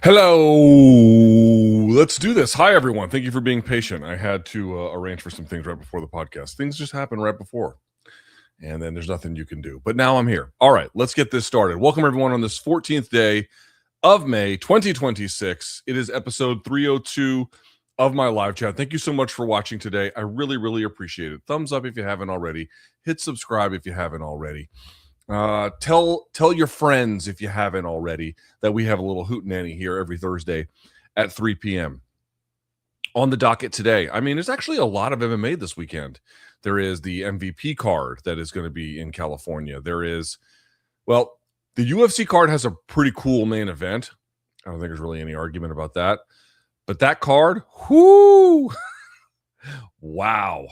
Hello, let's do this. Hi, everyone. Thank you for being patient. I had to arrange for some things right before the podcast. Things just happen right before, and then there's nothing you can do. But now I'm here. All right, let's get this started. Welcome, everyone, on this 14th day of May 2026. It is episode 302 of my live chat. Thank you so much for watching today. I really, really appreciate it. Thumbs up if you haven't already. Hit subscribe if you haven't already. Tell your friends if you haven't already that we have a little hootenanny here every Thursday at 3 p.m. On the docket today, I mean, there's actually a lot of MMA this weekend. There is the MVP card that is going to be in California. There is, well, the UFC card has a pretty cool main event. I don't think there's really any argument about that. But that card, whoo, wow.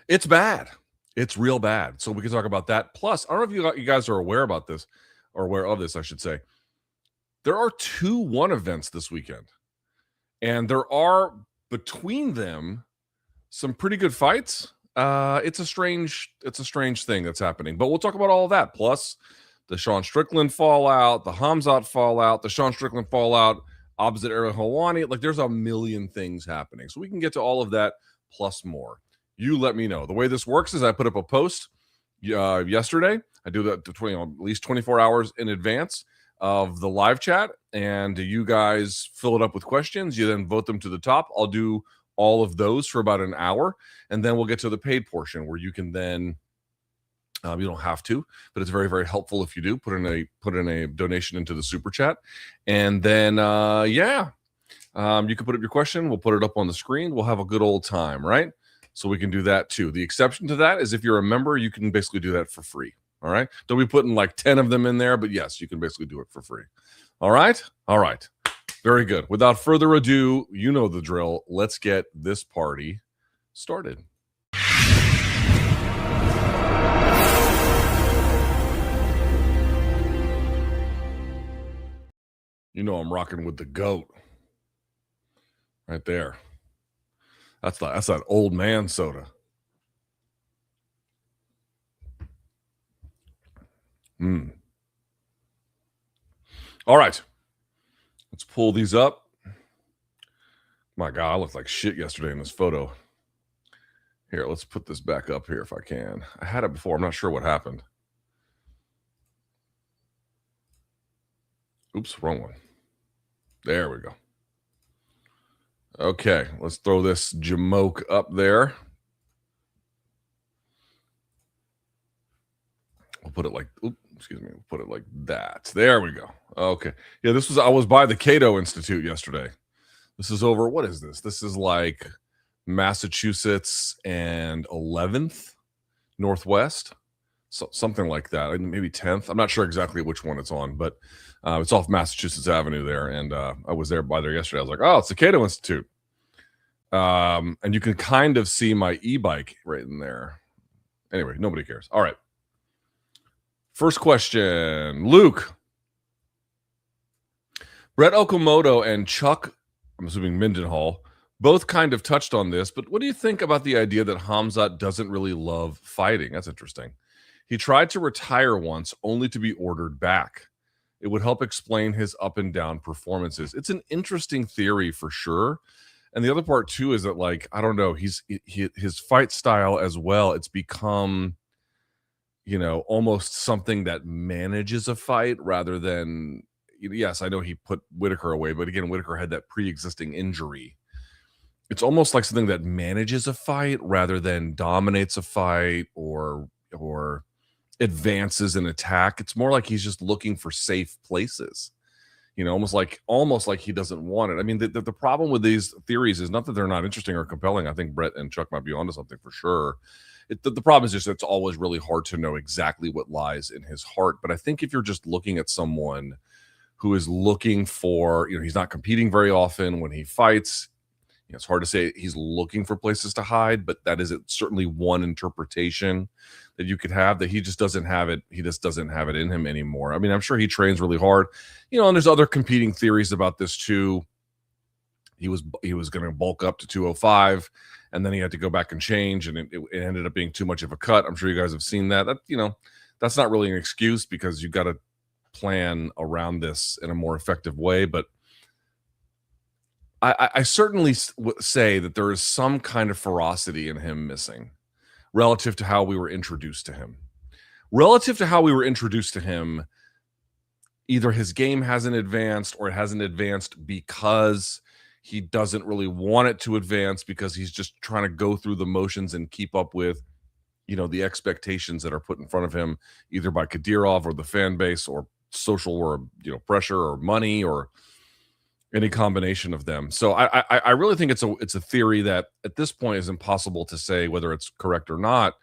It's bad. It's real bad. So we can talk about that. Plus, I don't know if you guys are aware about this, or aware of this, I should say. There are 2 1 events this weekend. And there are, between them, some pretty good fights. It's a strange thing that's happening. But we'll talk about all of that. Plus, the Sean Strickland fallout, the Khamzat fallout, the Sean Strickland fallout, opposite Ariel Helwani. Like, there's a million things happening. So we can get to all of that, plus more. You let me know. The way this works is I put up a post yesterday. I do that at least 24 hours in advance of the live chat, and you guys fill it up with questions. You then vote them to the top. I'll do all of those for about an hour, and then we'll get to the paid portion where you can then you don't have to, but it's very, very helpful if you do put in a donation into the super chat, and then you can put up your question. We'll put it up on the screen. We'll have a good old time, right? So we can do that too. The exception to that is if you're a member, you can basically do that for free. All right. Don't be putting like 10 of them in there, but yes, you can basically do it for free. All right. All right. Very good. Without further ado, you know the drill. Let's get this party started. You know I'm rocking with the GOAT right there. That's that old man soda. All right. Let's pull these up. My God, I looked like shit yesterday in this photo. Here, let's put this back up here if I can. I had it before. I'm not sure what happened. Oops, wrong one. There we go. Okay, let's throw this jamoke up there. We'll put it like, we'll put it like that. There we go. Okay. Yeah, I was by the Cato Institute yesterday. This is over, what is this? This is like Massachusetts and 11th Northwest. So, something like that. Maybe 10th. I'm not sure exactly which one it's on, but it's off Massachusetts Avenue there. And I was by there yesterday. I was like, oh, it's the Cato Institute. And you can kind of see my e-bike right in there. Anyway, nobody cares. All right. First question. Luke. Brett Okamoto and Chuck, I'm assuming Mindenhall, both kind of touched on this, but what do you think about the idea that Khamzat doesn't really love fighting? That's interesting. He tried to retire once, only to be ordered back. It would help explain his up and down performances. It's an interesting theory for sure. And the other part too is that, like, I don't know, his fight style as well, it's become, almost something that manages a fight rather than, yes, I know he put Whitaker away, but again, Whitaker had that pre-existing injury. It's almost like something that manages a fight rather than dominates a fight or advances an attack. It's more like he's just looking for safe places, almost like he doesn't want it. I mean, the problem with these theories is not that they're not interesting or compelling. I think Brett and Chuck might be onto something for sure. The problem is just it's always really hard to know exactly what lies in his heart. But I think if you're just looking at someone who is looking for, he's not competing very often when he fights, it's hard to say he's looking for places to hide, but that is certainly one interpretation that you could have, that he just doesn't have it. He just doesn't have it in him anymore. I mean, I'm sure he trains really hard, and there's other competing theories about this too. He was going to bulk up to 205, and then he had to go back and change, and it ended up being too much of a cut. I'm sure you guys have seen that. That's not really an excuse, because you've got to plan around this in a more effective way, but I certainly say that there is some kind of ferocity in him missing relative to how we were introduced to him. Relative to how we were introduced to him, either his game hasn't advanced or it hasn't advanced because he doesn't really want it to advance, because he's just trying to go through the motions and keep up with, the expectations that are put in front of him, either by Kadyrov or the fan base or social or, pressure or money or any combination of them. So I really think it's a theory that at this point is impossible to say whether it's correct or not,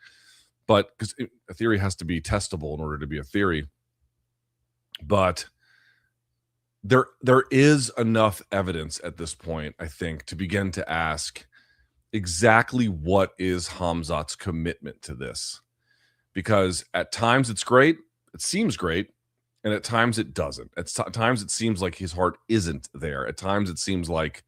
but because a theory has to be testable in order to be a theory. But there is enough evidence at this point, I think, to begin to ask exactly what is Khamzat's commitment to this. Because at times it's great, it seems great, and at times it doesn't. At times it seems like his heart isn't there. At times it seems like,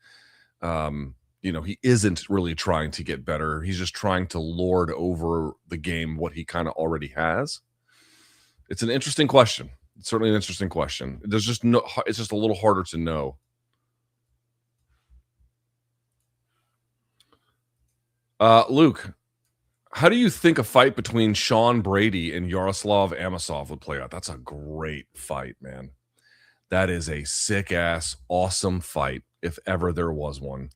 he isn't really trying to get better. He's just trying to lord over the game what he kind of already has. It's an interesting question. It's certainly an interesting question. It's just a little harder to know. Luke, how do you think a fight between Sean Brady and Yaroslav Amosov would play out? That's a great fight, man. That is a sick-ass, awesome fight, if ever there was one.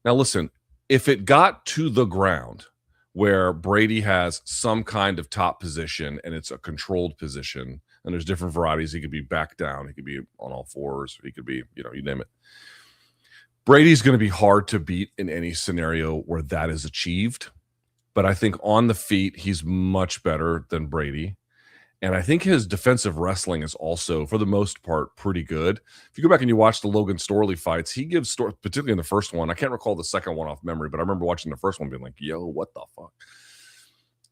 Now, listen, if it got to the ground where Brady has some kind of top position and it's a controlled position, and there's different varieties, he could be back down, he could be on all fours, he could be, you name it. Brady's going to be hard to beat in any scenario where that is achieved. But I think on the feet, he's much better than Brady. And I think his defensive wrestling is also, for the most part, pretty good. If you go back and you watch the Logan Storley fights, he gives, particularly in the first one, I can't recall the second one off memory, but I remember watching the first one being like, yo, what the fuck?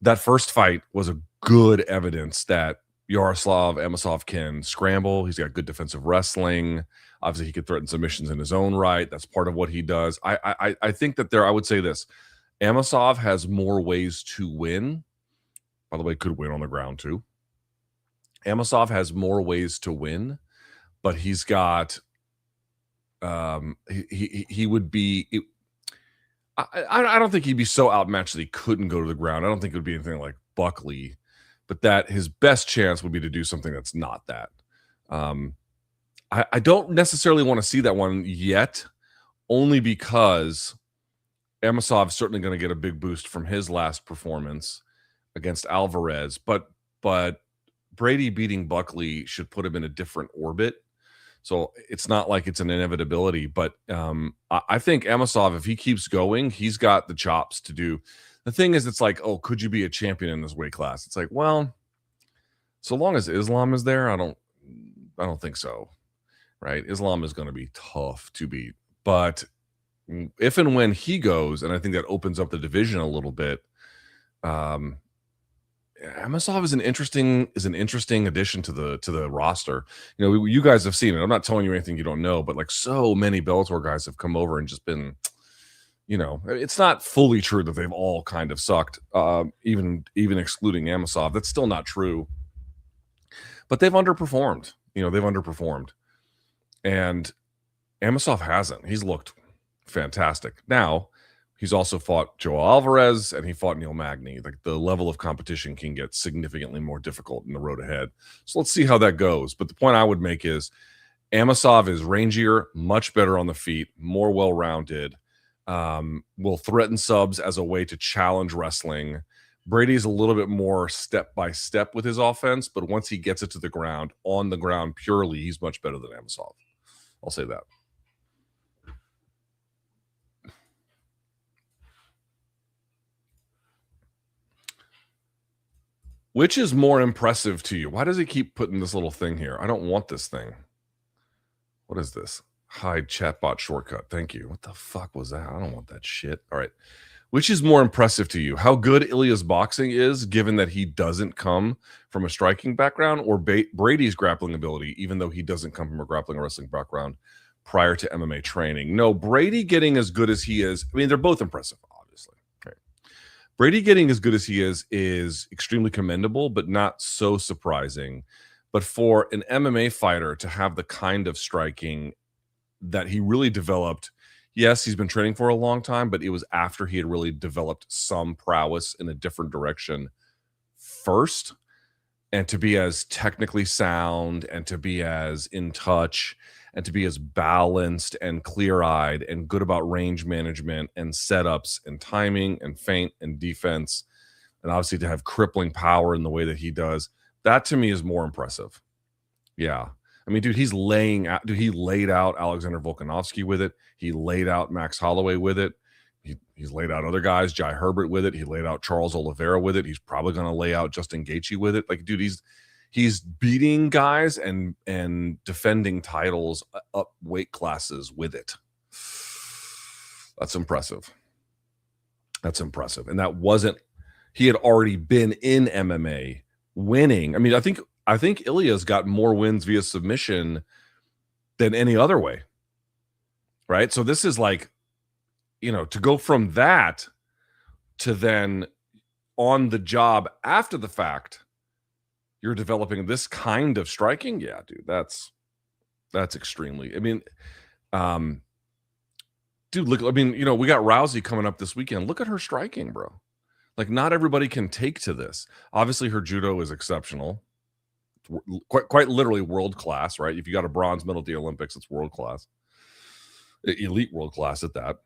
That first fight was a good evidence that Yaroslav Amosov can scramble. He's got good defensive wrestling. Obviously, he could threaten submissions in his own right. That's part of what he does. I think that I would say this. Amosov has more ways to win. By the way, could win on the ground too. Amosov has more ways to win, but he's got he would be I don't think he'd be so outmatched that he couldn't go to the ground. I don't think it would be anything like Buckley, but that his best chance would be to do something that's not that. I don't necessarily want to see that one yet, only because Amosov is certainly going to get a big boost from his last performance against Alvarez, but Brady beating Buckley should put him in a different orbit. So it's not like it's an inevitability, but I think Amosov, if he keeps going, he's got the chops to do. The thing is, it's like, oh, could you be a champion in this weight class? It's like, well, so long as Islam is there, I don't think so, right? Islam is going to be tough to beat, but if and when he goes, and I think that opens up the division a little bit, Amosov is an interesting addition to the roster. You guys have seen it. I'm not telling you anything you don't know, but like so many Bellator guys have come over and just been, it's not fully true that they've all kind of sucked, even excluding Amosov. That's still not true. But they've underperformed. And Amosov hasn't. He's looked fantastic. Now, he's also fought Joe Alvarez and he fought Neil Magny. Like, the level of competition can get significantly more difficult in the road ahead. So let's see how that goes. But the point I would make is Amosov is rangier, much better on the feet, more well-rounded, will threaten subs as a way to challenge wrestling. Brady's a little bit more step-by-step with his offense, but once he gets it to the ground, on the ground purely, he's much better than Amosov. I'll say that. Which is more impressive to you? Why does he keep putting this little thing here? I don't want this thing. What is this? Hide chatbot shortcut. Thank you. What the fuck was that? I don't want that shit. All right. Which is more impressive to you? How good Ilia's boxing is, given that he doesn't come from a striking background, or Brady's grappling ability, even though he doesn't come from a grappling or wrestling background prior to MMA training? No, Brady getting as good as he is, I mean, they're both impressive, obviously. Okay. Brady getting as good as he is extremely commendable, but not so surprising, But for an MMA fighter to have the kind of striking that he really developed, yes, he's been training for a long time, but it was after he had really developed some prowess in a different direction first. And to be as technically sound and to be as in touch and to be as balanced and clear-eyed and good about range management and setups and timing and feint and defense, and obviously to have crippling power in the way that he does, that to me is more impressive. Yeah. I mean, dude, he laid out Alexander Volkanovski with it. He laid out Max Holloway with it. He's laid out other guys, Jai Herbert with it. He laid out Charles Oliveira with it. He's probably going to lay out Justin Gaethje with it. Like, dude, he's beating guys and defending titles up weight classes with it. That's impressive. That's impressive. And that wasn't, he had already been in MMA winning. I mean, I think Ilia's got more wins via submission than any other way. Right? So this is like, you know, to go from that to then on the job after the fact, you're developing this kind of striking. Yeah, dude, that's extremely, I mean, dude, look, I mean, you know, we got Rousey coming up this weekend. Look at her striking, bro. Like, not everybody can take to this. Obviously, her judo is exceptional. Quite literally world class, right? If you got a bronze medal at the Olympics, it's world class. Elite world class at that.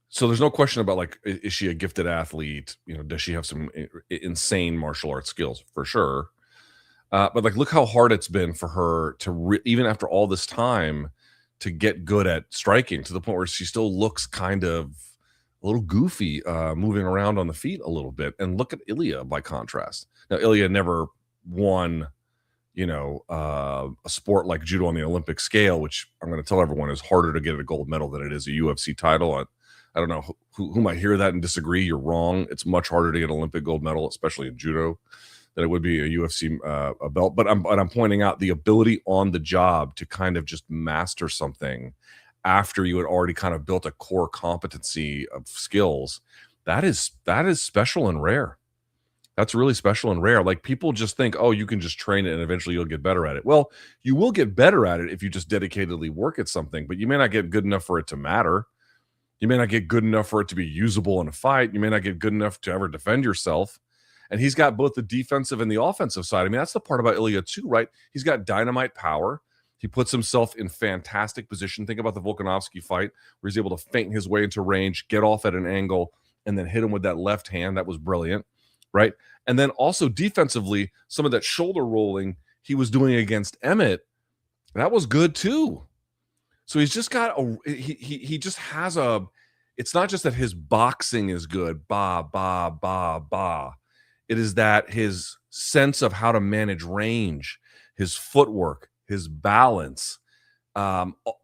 So there's no question about, like, is she a gifted athlete? You know, does she have some insane martial arts skills? For sure. But, like, look how hard it's been for her to, even after all this time, to get good at striking to the point where she still looks kind of a little goofy, moving around on the feet a little bit. And look at Ilia by contrast. Now, Ilia never won, you know, a sport like judo on the Olympic scale, which I'm going to tell everyone is harder to get a gold medal than it is a UFC title. I don't know who might hear that and disagree. You're wrong. It's much harder to get an Olympic gold medal, especially in judo, than it would be a UFC a belt. But I'm pointing out the ability on the job to kind of just master something after you had already kind of built a core competency of skills. That is special and rare. That's really special and rare. Like, people just think, oh, you can just train it and eventually you'll get better at it. Well, you will get better at it if you just dedicatedly work at something, but you may not get good enough for it to matter. You may not get good enough for it to be usable in a fight. You may not get good enough to ever defend yourself. And he's got both the defensive and the offensive side. I mean, that's the part about Ilia too, right? He's got dynamite power. He puts himself in fantastic position. Think about the Volkanovski fight where he's able to feint his way into range, get off at an angle, and then hit him with that left hand. That was brilliant, right? And then also defensively, some of that shoulder rolling he was doing against Emmett, that was good too. So he's just got he just has it's not just that his boxing is good, It is that his sense of how to manage range, his footwork, his balance.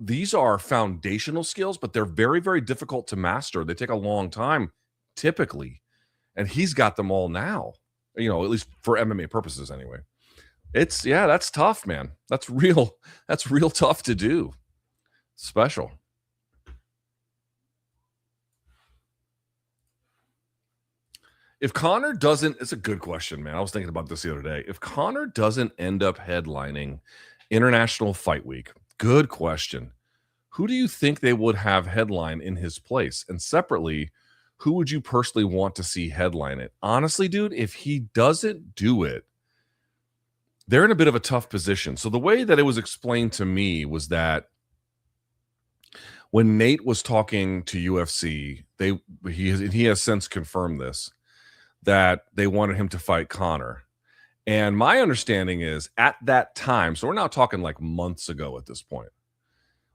These are foundational skills, but they're very, very difficult to master. They take a long time, typically. And he's got them all now, you know, at least for MMA purposes anyway. That's tough, man. That's real tough to do. Special. If Conor doesn't, it's a good question, man. I was thinking about this the other day. If Conor doesn't end up headlining International Fight Week, good question. Who do you think they would have headline in his place? And separately, who would you personally want to see headline it? Honestly, dude, if he doesn't do it, they're in a bit of a tough position. So the way that it was explained to me was that when Nate was talking to UFC, he has since confirmed this, that they wanted him to fight Conor. And my understanding is at that time, so we're not talking like months ago at this point,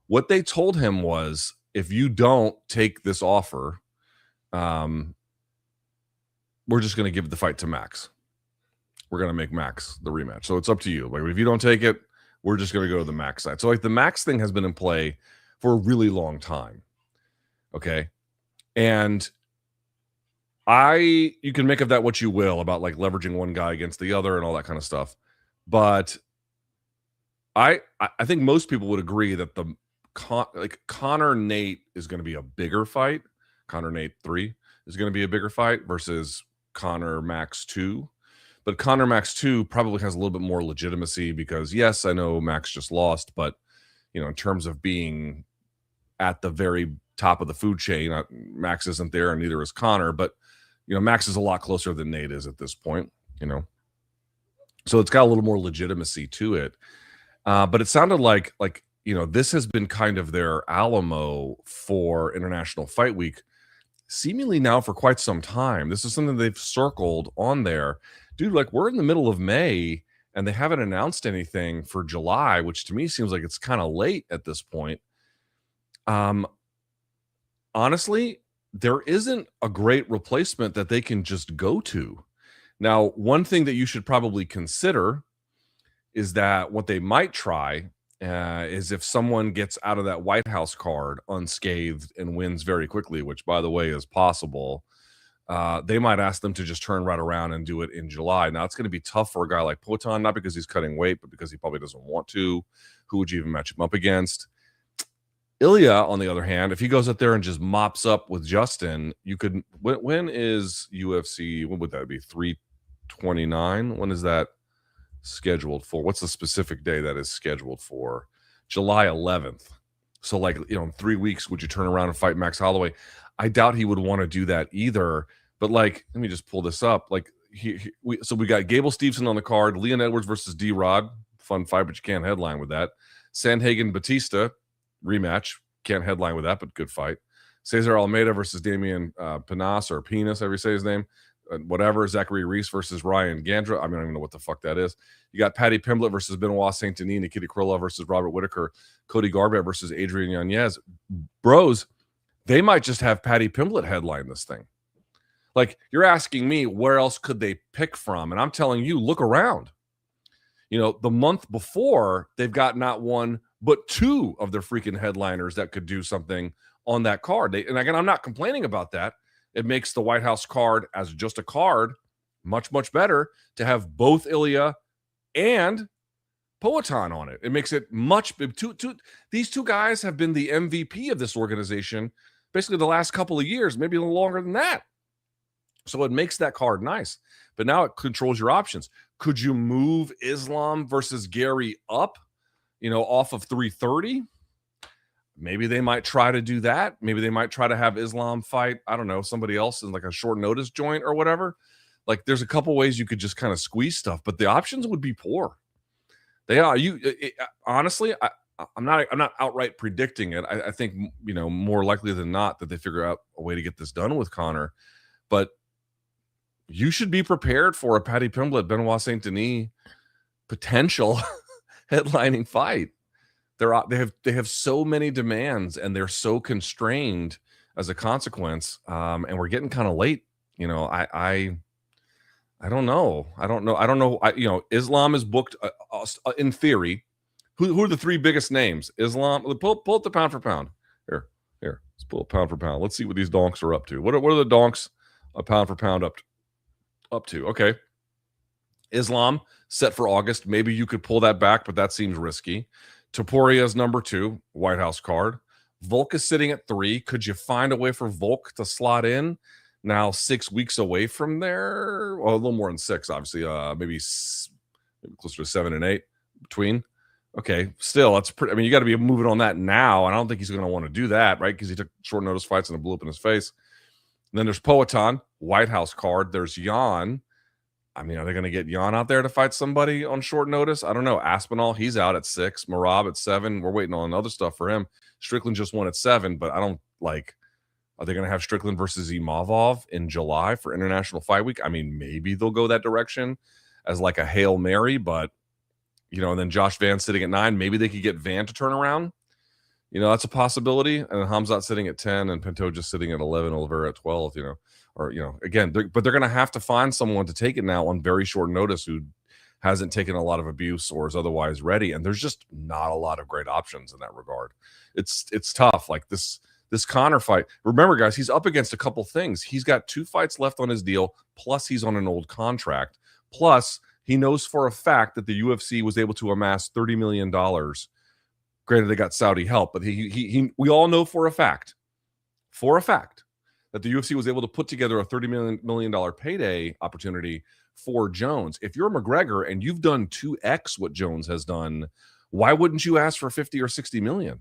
what they told him was, if you don't take this offer, we're just going to give the fight to Max. We're going to make Max the rematch. So it's up to you. Like, if you don't take it, we're just going to go to the Max side. So, like, the Max thing has been in play for a really long time. Okay. And you can make of that what you will about, like, leveraging one guy against the other and all that kind of stuff. But I think most people would agree that the Conor Nate is going to be a bigger fight. Conor Nate 3 is going to be a bigger fight versus Conor Max 2. But Conor Max 2 probably has a little bit more legitimacy because, yes, I know Max just lost, but, in terms of being at the very top of the food chain, Max isn't there and neither is Conor, but, Max is a lot closer than Nate is at this point, So it's got a little more legitimacy to it. But it sounded like this has been kind of their Alamo for International Fight Week, seemingly now for quite some time. This is something they've circled on there. Dude, we're in the middle of May and they haven't announced anything for July, which to me seems like it's kind of late at this point. Honestly, there isn't a great replacement that they can just go to. Now, one thing that you should probably consider is that what they might try is if someone gets out of that White House card unscathed and wins very quickly, which, by the way, is possible, they might ask them to just turn right around and do it in July. Now, it's going to be tough for a guy like Poatan, not because he's cutting weight, but because he probably doesn't want to. Who would you even match him up against? Ilia, on the other hand, if he goes out there and just mops up with Justin, you could. When is UFC? When would that be? 329? When is that scheduled for? What's the specific day that is scheduled for? July 11th. So, in 3 weeks, would you turn around and fight Max Holloway? I doubt he would want to do that either. But let me just pull this up. So we got Gable Stevenson on the card, Leon Edwards versus D-Rod. Fun fight, but you can't headline with that. Sandhagen Batista rematch. Can't headline with that, but good fight. Cesar Almeida versus Damian Penas, or Penas, however you say his name. Whatever. Zachary Reese versus Ryan Gandra. I don't even know what the fuck that is. You got Paddy Pimblett versus Benoit Saint Denis, Nikita Krylov versus Robert Whitaker, Cody Garbrandt versus Adrian Yanez. Bros, they might just have Paddy Pimblett headline this thing. You're asking me where else could they pick from, and I'm telling you, look around. The month before, they've got not one but two of their freaking headliners that could do something on that card. And again, I'm not complaining about that. It makes the White House card as just a card much, much better to have both Ilia and Poatan on it. It makes it these two guys have been the MVP of this organization basically the last couple of years, maybe a little longer than that. So it makes that card nice. But now it controls your options. Could you move Islam versus Gary up, off of 330? Maybe they might try to do that. Maybe they might try to have Islam fight, I don't know, somebody else in a short notice joint or whatever. There's a couple ways you could just kind of squeeze stuff, but the options would be poor. They are. Honestly, I'm not outright predicting it. I think, more likely than not that they figure out a way to get this done with Conor. But you should be prepared for a Paddy Pimblett, Benoit Saint Denis potential headlining fight. They have so many demands and they're so constrained as a consequence. And we're getting kind of late. I don't know. Islam is booked in theory. Who are the three biggest names? Islam. Pull up the pound for pound. Here. Let's pull up pound for pound. Let's see what these donks are up to. What are the donks a pound for pound up to? Okay. Islam set for August. Maybe you could pull that back, but that seems risky. Topuria is number 2, White House card. Volk is sitting at 3. Could you find a way for Volk to slot in? Now 6 weeks away from there. Well, a little more than 6, obviously. Maybe closer to 7 and 8 between. Okay, still, that's pretty. I mean, you got to be moving on that now. And I don't think he's going to want to do that, right? Because he took short notice fights and it blew up in his face. And then there's Poatan, White House card. There's Jan. I mean, are they going to get Jan out there to fight somebody on short notice? I don't know. Aspinall, he's out at 6. Marab at 7. We're waiting on other stuff for him. Strickland just won at 7, but I don't like. Are they going to have Strickland versus Imavov in July for International Fight Week? I mean, maybe they'll go that direction as a Hail Mary, but and then Josh Van sitting at 9. Maybe they could get Van to turn around. That's a possibility. And Khamzat sitting at 10 and Pinto just sitting at 11, Oliveira at 12, again, but they're going to have to find someone to take it now on very short notice who hasn't taken a lot of abuse or is otherwise ready. And there's just not a lot of great options in that regard. It's tough. This Conor fight, remember, guys, he's up against a couple things. He's got 2 fights left on his deal, plus he's on an old contract. Plus, he knows for a fact that the UFC was able to amass $30 million. Granted, they got Saudi help, but we all know for a fact that the UFC was able to put together a $30 million payday opportunity for Jones. If you're McGregor and you've done 2x what Jones has done, why wouldn't you ask for 50 or 60 million?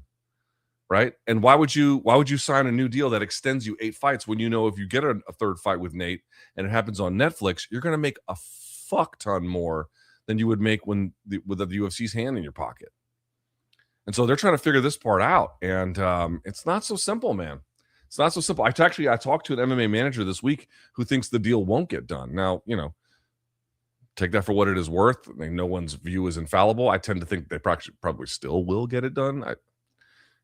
Right? And why would you sign a new deal that extends you 8 fights when you know if you get a third fight with Nate and it happens on Netflix, you're going to make a fuck ton more than you would make with the UFC's hand in your pocket. And so they're trying to figure this part out, and it's not so simple, man. It's not so simple. I talked to an MMA manager this week who thinks the deal won't get done. Now, take that for what it is worth. I mean, no one's view is infallible. I tend to think they probably still will get it done.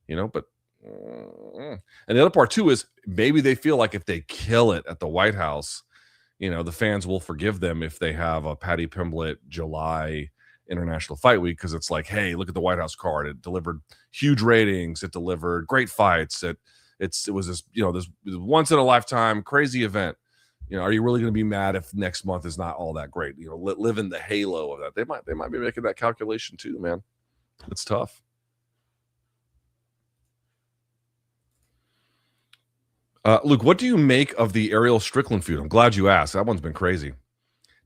But and the other part too is maybe they feel like if they kill it at the White House, the fans will forgive them if they have a Paddy Pimblett July International Fight Week, because it's like, hey, look at the White House card. It delivered huge ratings. It delivered great fights. It was this this once in a lifetime crazy event. Are you really going to be mad if next month is not all that great? Live in the halo of that. They might be making that calculation too, man. It's tough. Luke, what do you make of the Ariel Strickland feud? I'm glad you asked. That one's been crazy.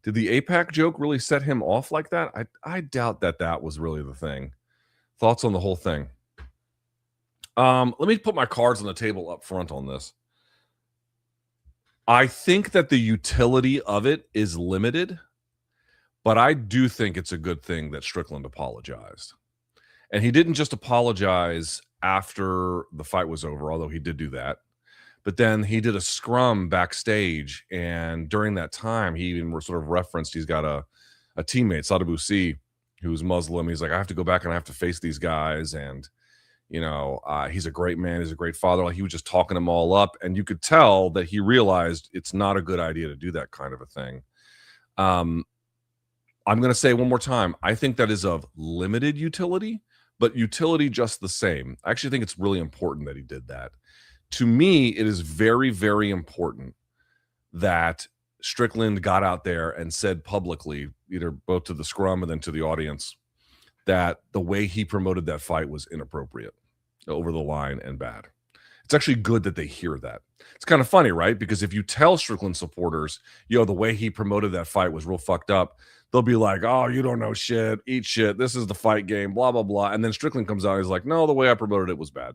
Did the APAC joke really set him off like that? I doubt that was really the thing. Thoughts on the whole thing? Let me put my cards on the table up front on this. I think that the utility of it is limited, but I do think it's a good thing that Strickland apologized. And he didn't just apologize after the fight was over, although he did do that. But then he did a scrum backstage, and during that time, he even sort of referenced he's got a teammate, Sadabusi, who's Muslim. He's like, I have to go back and I have to face these guys, and he's a great man, he's a great father. Like, he was just talking them all up, and you could tell that he realized it's not a good idea to do that kind of a thing. I'm going to say one more time, I think that is of limited utility, but utility just the same. I actually think it's really important that he did that. To me, it is very, very important that Strickland got out there and said publicly, either both to the scrum and then to the audience, that the way he promoted that fight was inappropriate, over the line, and bad. It's actually good that they hear that. It's kind of funny, right? Because if you tell Strickland supporters, the way he promoted that fight was real fucked up, they'll be like, oh, you don't know shit, eat shit, this is the fight game, blah, blah, blah. And then Strickland comes out and he's like, no, the way I promoted it was bad.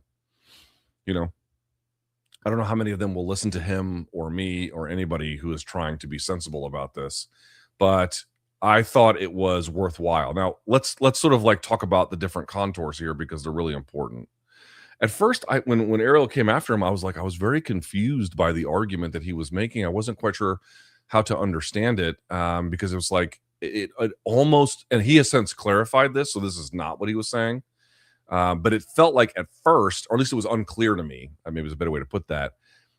I don't know how many of them will listen to him or me or anybody who is trying to be sensible about this, but I thought it was worthwhile. Now, let's sort of like talk about the different contours here, because they're really important. At first, when Ariel came after him, I was very confused by the argument that he was making. I wasn't quite sure how to understand it, because it was like it almost, and he has since clarified this, so this is not what he was saying. But it felt like at first, or at least it was unclear to me, maybe it was a better way to put that,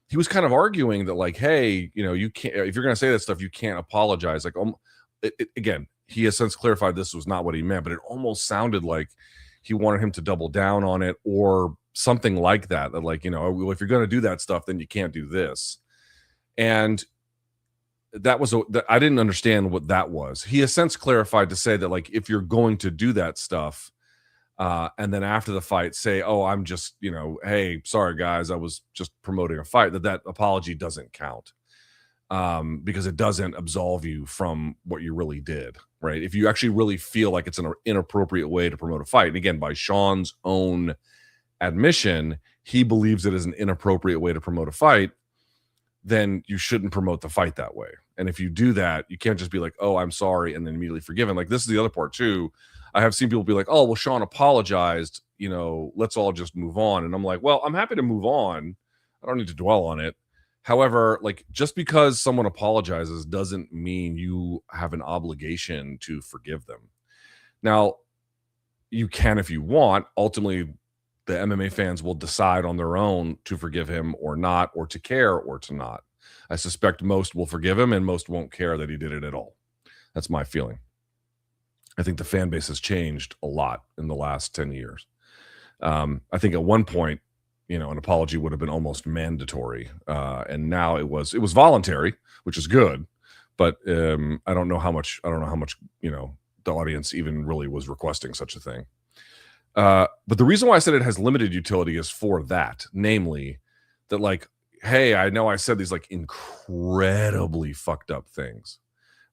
he was kind of arguing that, like, hey, you can't, if you're going to say that stuff, you can't apologize. Like, again, he has since clarified this was not what he meant, but it almost sounded like he wanted him to double down on it or something like that. That, like, if you're going to do that stuff, then you can't do this. And that was I didn't understand what that was. He has since clarified to say that, like, if you're going to do that stuff, and then after the fight say, oh, I'm just, hey, sorry guys, I was just promoting a fight, that apology doesn't count, because it doesn't absolve you from what you really did, right? If you actually really feel like it's an inappropriate way to promote a fight, and again, by Sean's own admission, he believes it is an inappropriate way to promote a fight, then you shouldn't promote the fight that way. And if you do that, you can't just be like, oh, I'm sorry, and then immediately forgive him. Like, this is the other part too. I have seen people be like, oh, well, Sean apologized, let's all just move on. And I'm like, well, I'm happy to move on. I don't need to dwell on it. However, like, just because someone apologizes doesn't mean you have an obligation to forgive them. Now, you can if you want. Ultimately, the MMA fans will decide on their own to forgive him or not, or to care or to not. I suspect most will forgive him and most won't care that he did it at all. That's my feeling. I think the fan base has changed a lot in the last 10 years. I think at one point, an apology would have been almost mandatory. And now it was voluntary, which is good. But I don't know how much, the audience even really was requesting such a thing. But the reason why I said it has limited utility is for that, namely that, like, hey, I know I said these like incredibly fucked up things,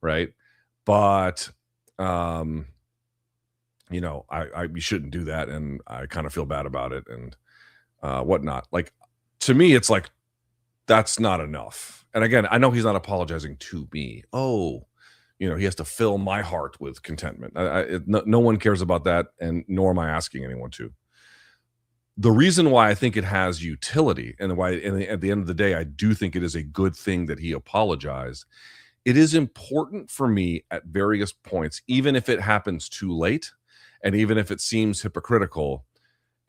right? But you know, you shouldn't do that, and I kind of feel bad about it and whatnot. Like, to me, it's like that's not enough. And again, I know he's not apologizing to me. Oh, you know, he has to fill my heart with contentment. No one cares about that, and nor am I asking anyone to. The reason why I think it has utility, and why at the end of the day, I do think it is a good thing that he apologized. It is important for me at various points, even if it happens too late, and even if it seems hypocritical.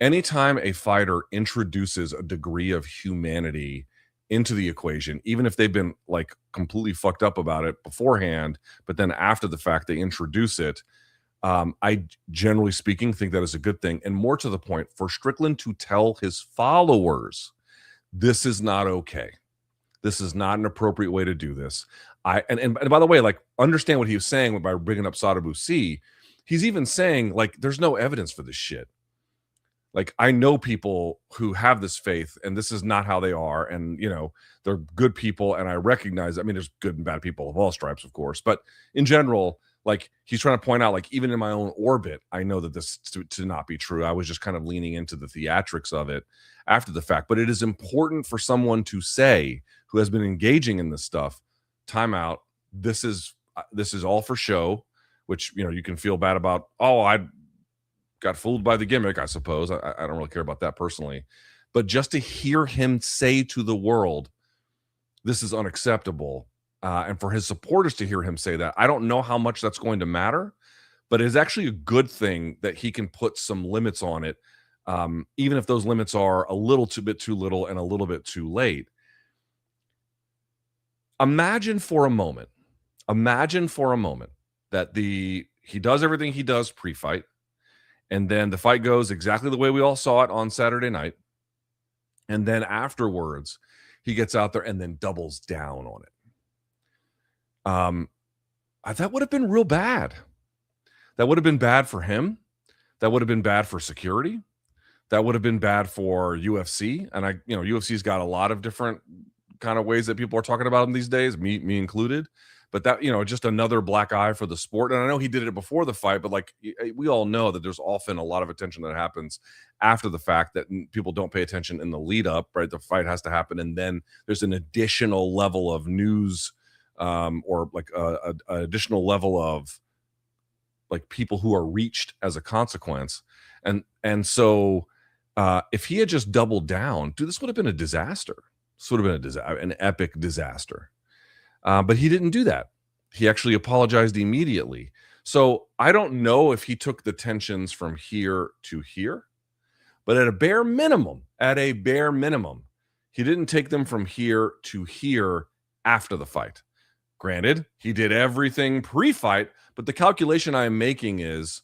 Anytime a fighter introduces a degree of humanity into the equation, even if they've been like completely fucked up about it beforehand, but then after the fact they introduce it, I generally speaking think that is a good thing. And more to the point, for Strickland to tell his followers, this is not okay. This is not an appropriate way to do this. And by the way, like, understand what he was saying by bringing up Sada Busi. He's even saying, like, there's no evidence for this shit. Like, I know people who have this faith, and this is not how they are. And, you know, they're good people. And I recognize, I mean, there's good and bad people of all stripes, of course. But in general, like, he's trying to point out, like, even in my own orbit, I know that this to not be true. I was just kind of leaning into the theatrics of it after the fact. But it is important for someone to say, who has been engaging in this stuff, time out. This is all for show, which, you know, you can feel bad about. Oh, I got fooled by the gimmick, I suppose. I don't really care about that personally. But just to hear him say to the world, this is unacceptable, and for his supporters to hear him say that, I don't know how much that's going to matter, but it's actually a good thing that he can put some limits on it, even if those limits are a little bit too little and a little bit too late. Imagine for a moment that he does everything he does pre-fight, and then the fight goes exactly the way we all saw it on Saturday night. And then afterwards, he gets out there and then doubles down on it. That would have been real bad. That would have been bad for him. That would have been bad for security. That would have been bad for UFC. And UFC's got a lot of different kind of ways that people are talking about him these days, me included. But that, you know, just another black eye for the sport. And I know he did it before the fight, but like, we all know that there's often a lot of attention that happens after the fact that people don't pay attention in the lead up, right? The fight has to happen. And then there's an additional level of news, or like an additional level of like people who are reached as a consequence. And so if he had just doubled down, dude, this would have been a disaster. This would have been an epic disaster. But he didn't do that. He actually apologized immediately. So I don't know if he took the tensions from here to here, but at a bare minimum, he didn't take them from here to here after the fight. Granted, he did everything pre-fight, but the calculation I am making is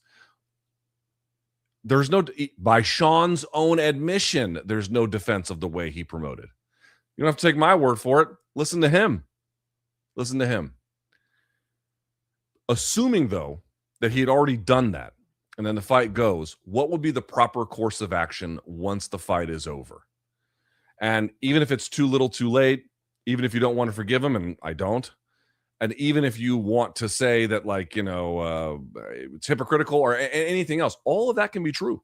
by Sean's own admission, there's no defense of the way he promoted. You don't have to take my word for it. Listen to him. Assuming, though, that he had already done that, and then the fight goes, what would be the proper course of action once the fight is over? And even if it's too little too late, even if you don't want to forgive him, and I don't, and even if you want to say that, like, you know, it's hypocritical or anything else, all of that can be true.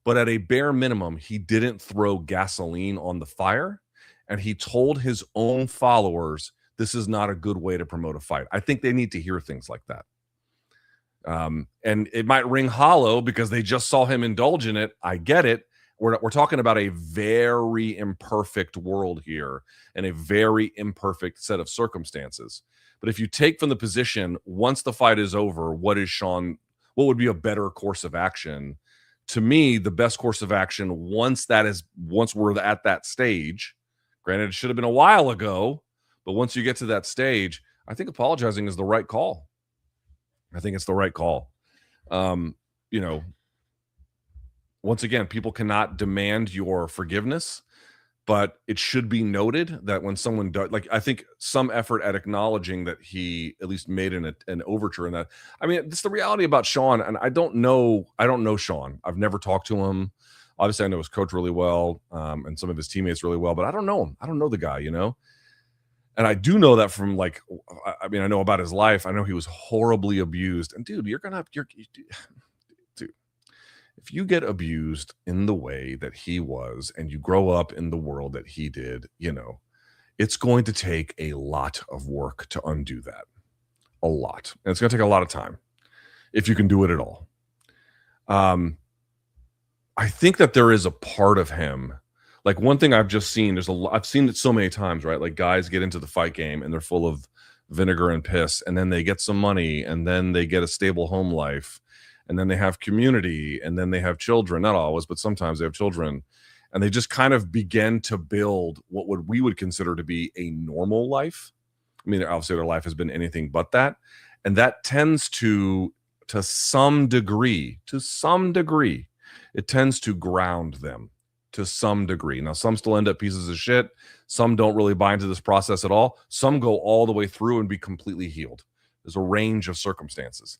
But at a bare minimum, he didn't throw gasoline on the fire. And he told his own followers, this is not a good way to promote a fight. I think they need to hear things like that. And it might ring hollow because they just saw him indulge in it. I get it. We're talking about a very imperfect world here and a very imperfect set of circumstances. But if you take from the position, once the fight is over, what would be a better course of action? To me, the best course of action, once we're at that stage, granted, it should have been a while ago, but once you get to that stage, I think apologizing is the right call. I think it's the right call. You know, once again, people cannot demand your forgiveness, but it should be noted that when someone does, like, I think some effort at acknowledging that he at least made an overture in that. I mean, it's the reality about Sean, and I don't know Sean. I've never talked to him. Obviously, I know his coach really well, and some of his teammates really well, but I don't know him. I don't know the guy, you know? And I do know that from like, I mean, I know about his life. I know he was horribly abused. And dude, dude, if you get abused in the way that he was and you grow up in the world that he did, it's going to take a lot of work to undo that. A lot. And it's going to take a lot of time if you can do it at all. I think that there is a part of him, like one thing I've just seen, I've seen it so many times, right? Like guys get into the fight game and they're full of vinegar and piss, and then they get some money, and then they get a stable home life, and then they have community, and then they have children. Not always, but sometimes they have children, and they just kind of begin to build what we would consider to be a normal life. I mean, obviously their life has been anything but that, and that tends to some degree, it tends to ground them to some degree. Now, some still end up pieces of shit. Some don't really buy into this process at all. Some go all the way through and be completely healed. There's a range of circumstances.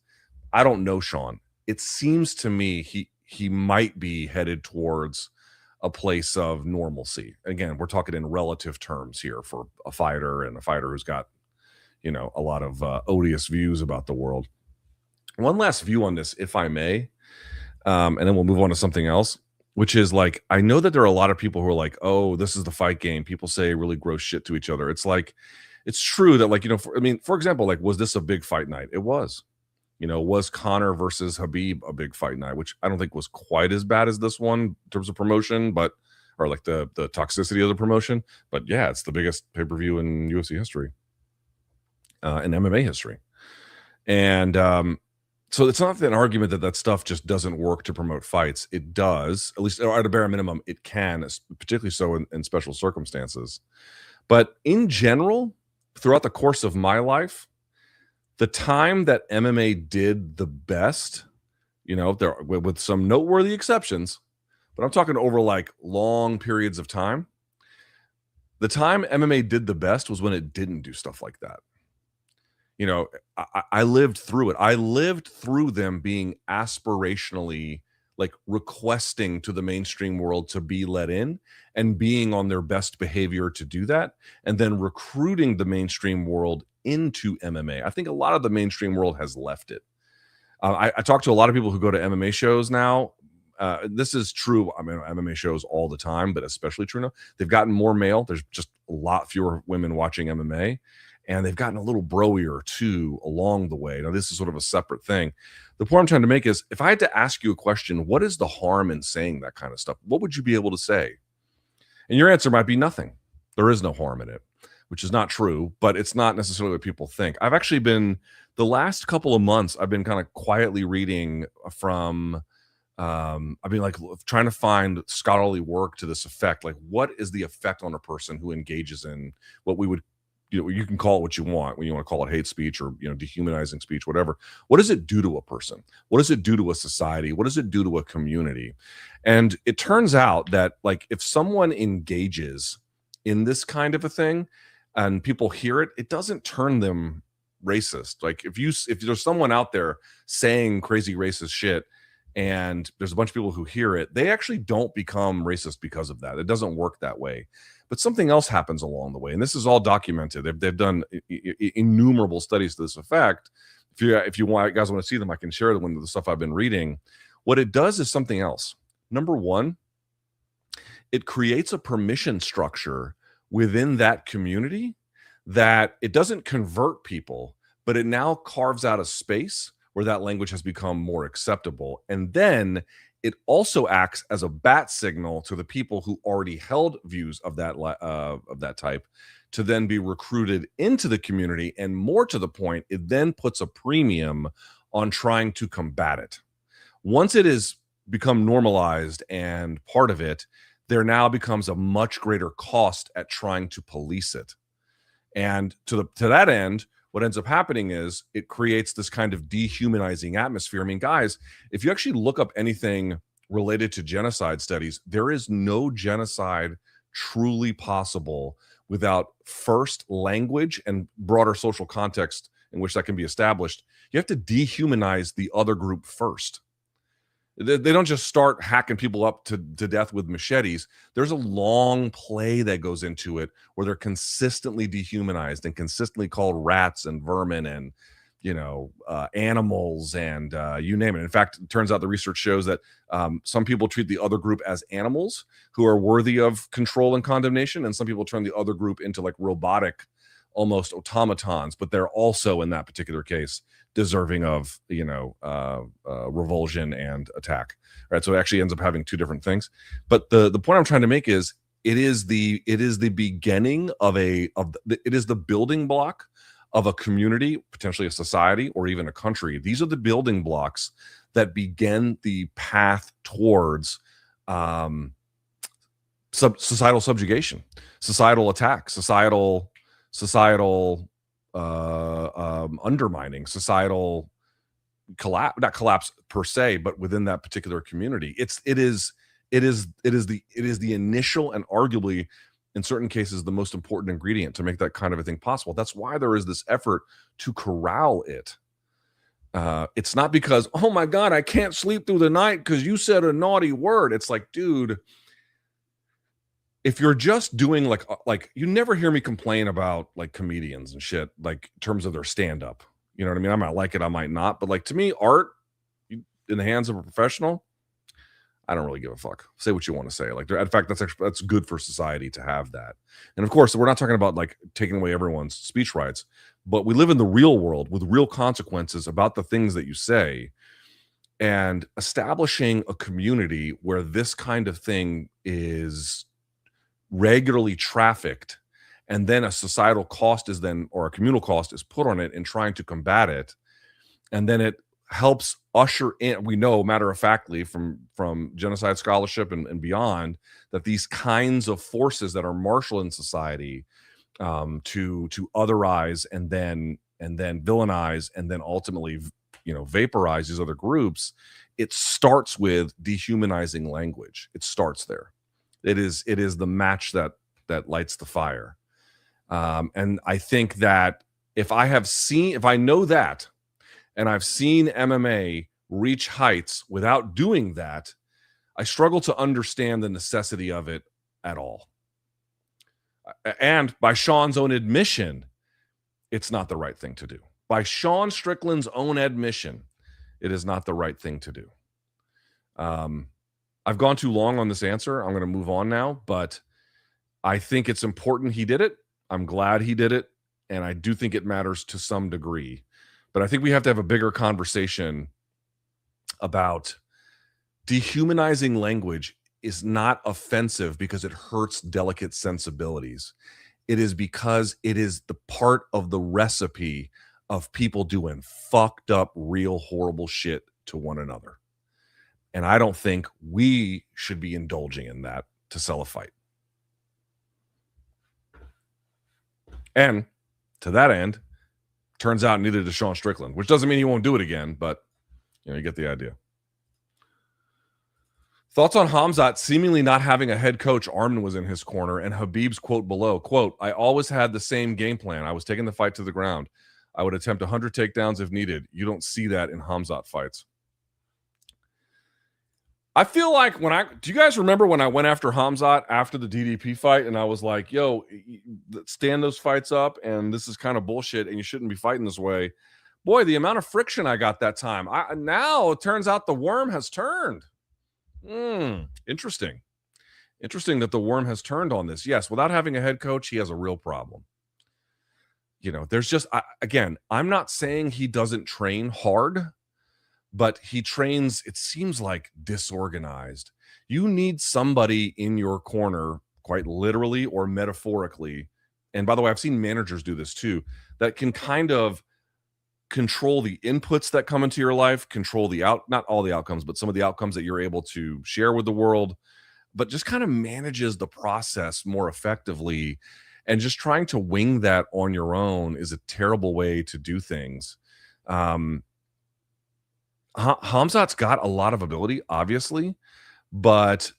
I don't know Sean. It seems to me he might be headed towards a place of normalcy. Again, we're talking in relative terms here for a fighter, and a fighter who's got, a lot of odious views about the world. One last view on this, if I may, and then we'll move on to something else, which is like, I know that there are a lot of people who are like, oh, this is the fight game. People say really gross shit to each other. It's like, it's true that like, for example, like, was this a big fight night? It was. Was Conor versus Khabib a big fight night, which I don't think was quite as bad as this one in terms of promotion, or like the toxicity of the promotion. But yeah, it's the biggest pay-per-view in UFC history, in MMA history. And so it's not an argument that stuff just doesn't work to promote fights. It does, at least at a bare minimum, it can, particularly so in special circumstances. But in general, throughout the course of my life, the time that MMA did the best, there with some noteworthy exceptions, but I'm talking over like long periods of time. The time MMA did the best was when it didn't do stuff like that. I lived through it. I lived through them being aspirationally, like, requesting to the mainstream world to be let in and being on their best behavior to do that, and then recruiting the mainstream world into MMA. I think a lot of the mainstream world has left it. I talk to a lot of people who go to MMA shows now. This is true. I mean, MMA shows all the time, but especially true now. They've gotten more male. There's just a lot fewer women watching MMA. And they've gotten a little broier too along the way. Now, this is sort of a separate thing. The point I'm trying to make is, if I had to ask you a question, what is the harm in saying that kind of stuff? What would you be able to say? And your answer might be nothing. There is no harm in it, which is not true, but it's not necessarily what people think. I've actually been, the last couple of months, I've been kind of quietly reading from, I've been like trying to find scholarly work to this effect. Like, what is the effect on a person who engages in what we would, you can call it what you want, when you want to call it hate speech or, dehumanizing speech, whatever. What does it do to a person? What does it do to a society? What does it do to a community? And it turns out that, like, if someone engages in this kind of a thing and people hear it, it doesn't turn them racist. Like, if there's someone out there saying crazy racist shit and there's a bunch of people who hear it, they actually don't become racist because of that. It doesn't work that way. But something else happens along the way, and this is all documented. They've done innumerable studies to this effect. If you guys want to see them, I can share them with the stuff I've been reading. What it does is something else. Number one, it creates a permission structure within that community that it doesn't convert people, but it now carves out a space where that language has become more acceptable. And then it also acts as a bat signal to the people who already held views of that type to then be recruited into the community. And more to the point, it then puts a premium on trying to combat it. Once it has become normalized and part of it, there now becomes a much greater cost at trying to police it. And to that end, what ends up happening is it creates this kind of dehumanizing atmosphere. I mean, guys, if you actually look up anything related to genocide studies, there is no genocide truly possible without first language and broader social context in which that can be established. You have to dehumanize the other group first. They don't just start hacking people up to death with machetes. There's a long play that goes into it where they're consistently dehumanized and consistently called rats and vermin and, animals and you name it. In fact, it turns out the research shows that some people treat the other group as animals who are worthy of control and condemnation, and some people turn the other group into like robotic, almost automatons, but they're also in that particular case deserving of revulsion and attack. Right, so it actually ends up having two different things. But the point I'm trying to make is it is the beginning of it is the building block of a community, potentially a society, or even a country. These are the building blocks that begin the path towards societal subjugation, societal attack, societal undermining, societal collapse, not collapse per se, but within that particular community. It is the initial and arguably in certain cases the most important ingredient to make that kind of a thing possible. That's why there is this effort to corral it. It's not because, oh my God, I can't sleep through the night because you said a naughty word. It's like, dude, if you're just doing like you never hear me complain about like comedians and shit, like in terms of their stand-up. You know what I mean? I might like it, I might not, but like to me, art in the hands of a professional, I don't really give a fuck. Say what you want to say. Like, in fact, that's good for society to have that. And of course, we're not talking about like taking away everyone's speech rights, but we live in the real world with real consequences about the things that you say, and establishing a community where this kind of thing is regularly trafficked, and then a societal cost is then, or a communal cost is put on it in trying to combat it, and then it helps usher in, we know matter-of-factly from genocide scholarship and beyond, that these kinds of forces that are martial in society to otherize and then villainize and then ultimately vaporize these other groups, it starts with dehumanizing language. It starts there. It is the match that lights the fire. And I think that if I know that, and I've seen MMA reach heights without doing that, I struggle to understand the necessity of it at all. And by Sean's own admission, it's not the right thing to do. By Sean Strickland's own admission, it is not the right thing to do. I've gone too long on this answer. I'm going to move on now, but I think it's important he did it. I'm glad he did it, and I do think it matters to some degree. But I think we have to have a bigger conversation about dehumanizing language is not offensive because it hurts delicate sensibilities. It is because it is the part of the recipe of people doing fucked up, real horrible shit to one another. And I don't think we should be indulging in that to sell a fight. And to that end, turns out neither does Sean Strickland, which doesn't mean he won't do it again, but you get the idea. Thoughts on Khamzat seemingly not having a head coach. Armin was in his corner, and Habib's quote below, quote, "I always had the same game plan. I was taking the fight to the ground. I would attempt 100 takedowns if needed. You don't see that in Khamzat fights." I feel like do you guys remember when I went after Khamzat after the DDP fight and I was like, yo, stand those fights up and this is kind of bullshit and you shouldn't be fighting this way. Boy, the amount of friction I got that time. Now it turns out the worm has turned. Interesting. Interesting that the worm has turned on this. Yes, without having a head coach, he has a real problem. There's just, again, I'm not saying he doesn't train hard, but he trains, it seems like, disorganized. You need somebody in your corner, quite literally or metaphorically. And by the way, I've seen managers do this too, that can kind of control the inputs that come into your life, control not all the outcomes, but some of the outcomes that you're able to share with the world, but just kind of manages the process more effectively. And just trying to wing that on your own is a terrible way to do things. Khamzat's got a lot of ability, obviously, but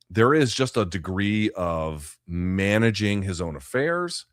there is just a degree of managing his own affairs,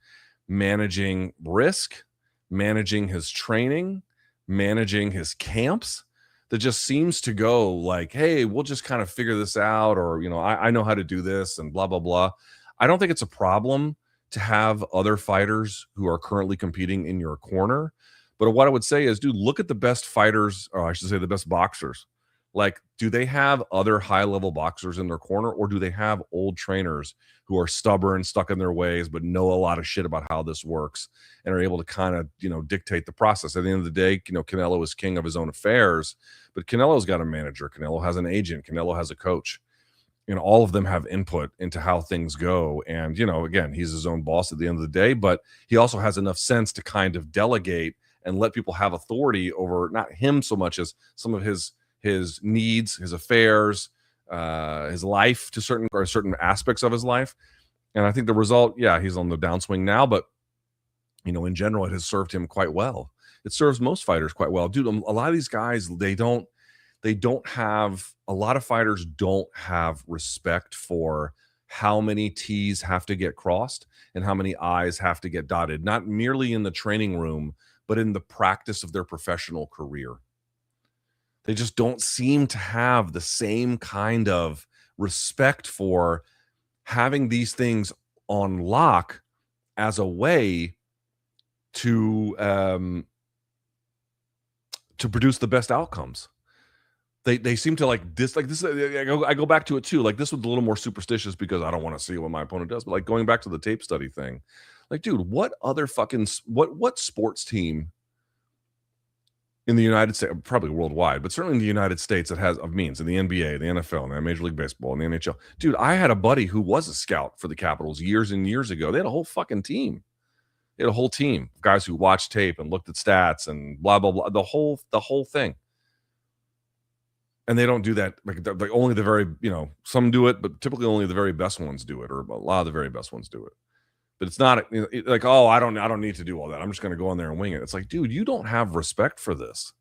managing risk, managing his training, managing his camps. that just seems to go like, hey, we'll just kind of figure this out, or, I know how to do this and blah, blah, blah. I don't think it's a problem to have other fighters who are currently competing in your corner. But what I would say is, dude, look at the best fighters, or I should say the best boxers. Like, do they have other high-level boxers in their corner, or do they have old trainers who are stubborn, stuck in their ways, but know a lot of shit about how this works and are able to kind of, dictate the process? At the end of the day, Canelo is king of his own affairs, but Canelo's got a manager. Canelo has an agent. Canelo has a coach. All of them have input into how things go. And, again, he's his own boss at the end of the day, but he also has enough sense to kind of delegate and let people have authority over not him so much as some of his needs, his affairs, his life to certain aspects of his life. And I think the result, he's on the downswing now, but in general, it has served him quite well. It serves most fighters quite well. Dude, a lot of these guys, a lot of fighters don't have respect for how many T's have to get crossed and how many I's have to get dotted, not merely in the training room, but in the practice of their professional career. They just don't seem to have the same kind of respect for having these things on lock as a way to produce the best outcomes. They seem to like this. I go back to it too. Like, this was a little more superstitious because I don't want to see what my opponent does. But like, going back to the tape study thing, like, dude, what other fucking what sports team in the United States, probably worldwide, but certainly in the United States, that has of means, in the NBA, the NFL, and the Major League Baseball, and the NHL. Dude, I had a buddy who was a scout for the Capitals years and years ago. They had a whole fucking team. They had a whole team of guys who watched tape and looked at stats and blah, blah, blah, the whole thing. And they don't do that. Like only the very, some do it, but typically only the very best ones do it, or a lot of the very best ones do it. But it's not like, oh, I don't need to do all that. I'm just going to go in there and wing it. It's like, dude, you don't have respect for this.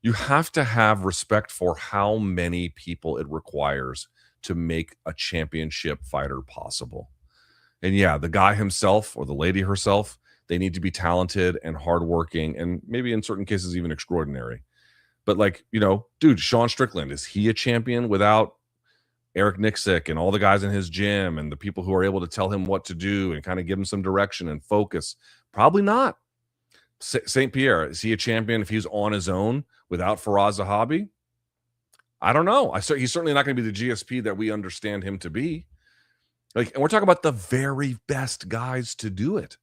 You have to have respect for how many people it requires to make a championship fighter possible. And the guy himself or the lady herself, they need to be talented and hardworking, and maybe in certain cases even extraordinary. But like, dude, Sean Strickland, is he a champion without Eric Nixick and all the guys in his gym and the people who are able to tell him what to do and kind of give him some direction and focus? Probably not. St. Pierre, is he a champion if he's on his own without Faraz Zahabi? I don't know. He's certainly not going to be the GSP that we understand him to be. Like, and we're talking about the very best guys to do it.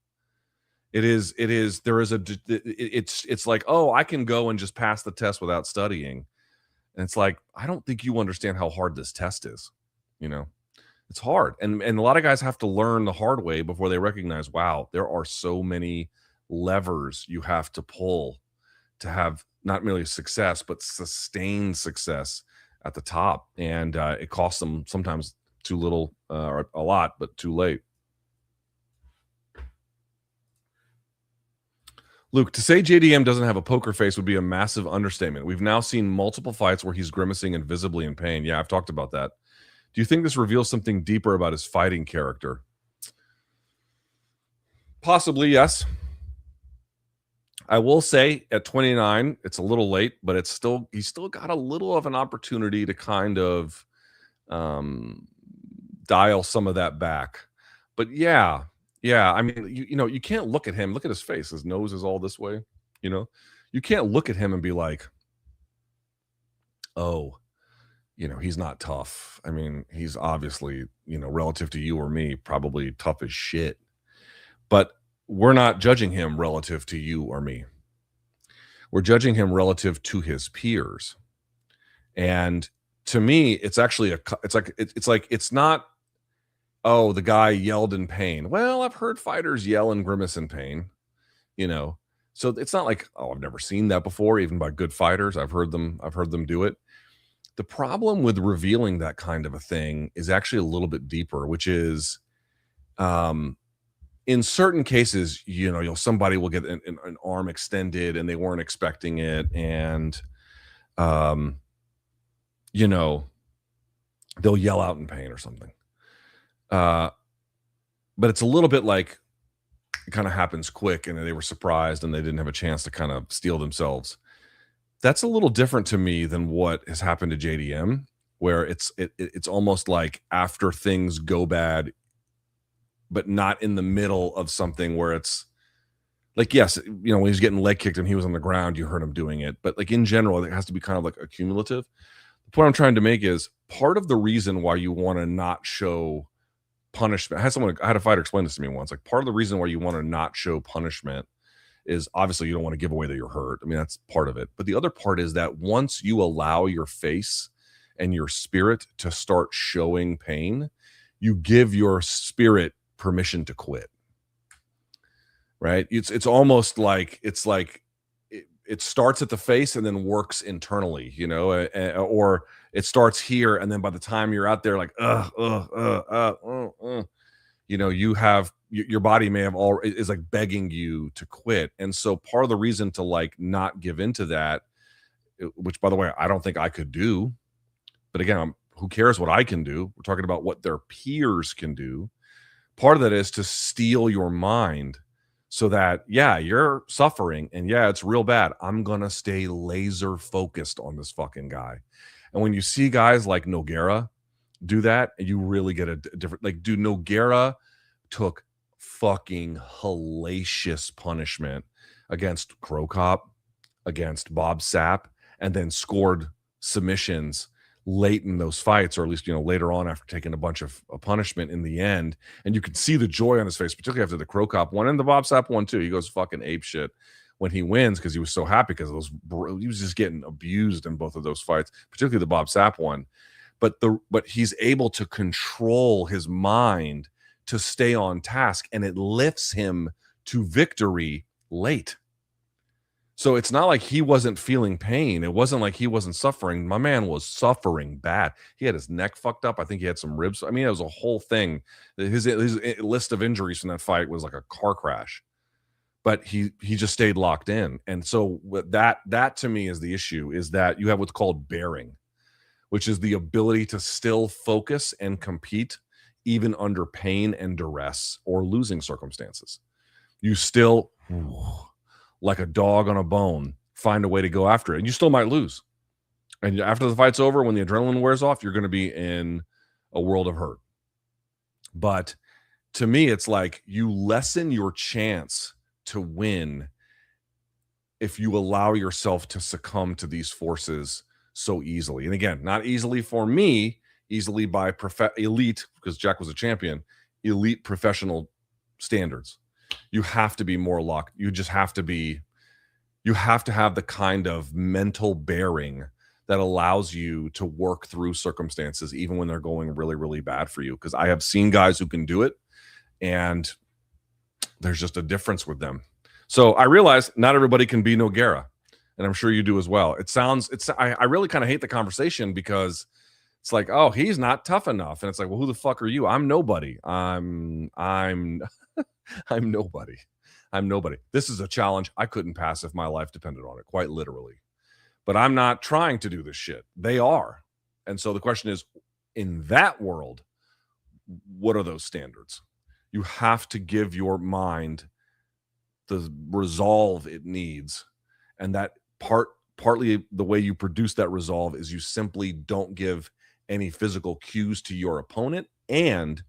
It's like, oh, I can go and just pass the test without studying. And it's like, I don't think you understand how hard this test is. It's hard. And a lot of guys have to learn the hard way before they recognize, wow, there are so many levers you have to pull to have not merely success, but sustained success at the top. And it costs them sometimes too little, or a lot, but too late. Luke, to say JDM doesn't have a poker face would be a massive understatement. We've now seen multiple fights where he's grimacing and visibly in pain. Yeah, I've talked about that. Do you think this reveals something deeper about his fighting character? Possibly, yes. I will say at 29, it's a little late, but he's still got a little of an opportunity to kind of dial some of that back. But yeah, I mean, you can't look at him. Look at his face. His nose is all this way. You can't look at him and be like, oh, he's not tough. I mean, he's obviously, relative to you or me, probably tough as shit. But we're not judging him relative to you or me. We're judging him relative to his peers. And to me, it's actually it's not, oh, the guy yelled in pain. Well, I've heard fighters yell and grimace in pain, So it's not like, oh, I've never seen that before, even by good fighters. I've heard them do it. The problem with revealing that kind of a thing is actually a little bit deeper, which is, in certain cases, somebody will get an arm extended and they weren't expecting it, and they'll yell out in pain or something. But it's a little bit like it kind of happens quick and they were surprised and they didn't have a chance to kind of steel themselves. That's a little different to me than what has happened to JDM, where it's almost like after things go bad, but not in the middle of something where it's like, yes, you know, when he's getting leg kicked and he was on the ground, you heard him doing it. But like in general, it has to be kind of like accumulative. The point I'm trying to make is part of the reason why you want to not show punishment. I had a fighter explain this to me once. Like, part of the reason why you want to not show punishment is obviously you don't want to give away that you're hurt. I mean, that's part of it. But the other part is that once you allow your face and your spirit to start showing pain, you give your spirit permission to quit. Right? It's almost like it starts at the face and then works internally, you know, or it starts here and then by the time you're out there, like you know, you have your body may have all is like begging you to quit. And so part of the reason to like not give into that, which by the way, I don't think I could do, but again, who cares what I can do? We're talking about what their peers can do. Part of that is to steel your mind so that, yeah, you're suffering and yeah, it's real bad. I'm going to stay laser focused on this fucking guy. And when you see guys like Nogueira do that, you really get a different, like, dude, Nogueira took fucking hellacious punishment against Crow Cop, against Bob Sapp, and then scored submissions late in those fights, or at least, you know, later on after taking a bunch of punishment in the end. And you could see the joy on his face, particularly after the Crow Cop one and the Bob Sapp one too. He goes fucking ape shit when he wins because he was so happy because he was just getting abused in both of those fights, particularly the Bob Sapp one. But he's able to control his mind to stay on task, and it lifts him to victory late. So it's not like he wasn't feeling pain. It wasn't like he wasn't suffering. My man was suffering bad. He had his neck fucked up. I think he had some ribs. I mean, it was a whole thing. His list of injuries from that fight was like a car crash. But he just stayed locked in. And so that to me is the issue, is that you have what's called bearing, which is the ability to still focus and compete even under pain and duress or losing circumstances. You still, like a dog on a bone, find a way to go after it. And you still might lose. And after the fight's over, when the adrenaline wears off, you're going to be in a world of hurt. But to me, it's like you lessen your chance to win if you allow yourself to succumb to these forces so easily. And again, not easily for me, easily by elite, because Jack was a champion, elite professional standards. You have to be more locked. You have to have the kind of mental bearing that allows you to work through circumstances, even when they're going really, really bad for you. Because I have seen guys who can do it, and there's just a difference with them. So I realize not everybody can be Nogueira, and I'm sure you do as well. I really kind of hate the conversation because it's like, oh, he's not tough enough. And it's like, well, who the fuck are you? I'm nobody. I'm nobody. I'm nobody. This is a challenge I couldn't pass if my life depended on it, quite literally. But I'm not trying to do this shit. They are. And so the question is, in that world, what are those standards? You have to give your mind the resolve it needs. And that partly the way you produce that resolve is you simply don't give any physical cues to your opponent, and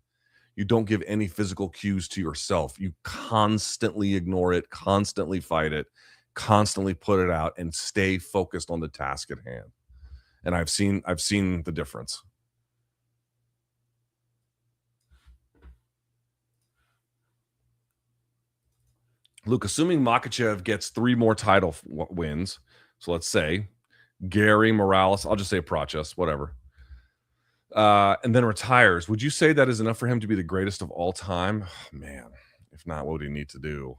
you don't give any physical cues to yourself. You constantly ignore it, constantly fight it, constantly put it out, and stay focused on the task at hand. And I've seen the difference. Luke, assuming Makachev gets 3 more title wins, so let's say Gary, Morales, I'll just say Prochas, whatever, and then retires, would you say that is enough for him to be the greatest of all time? Oh, man, if not, what would he need to do?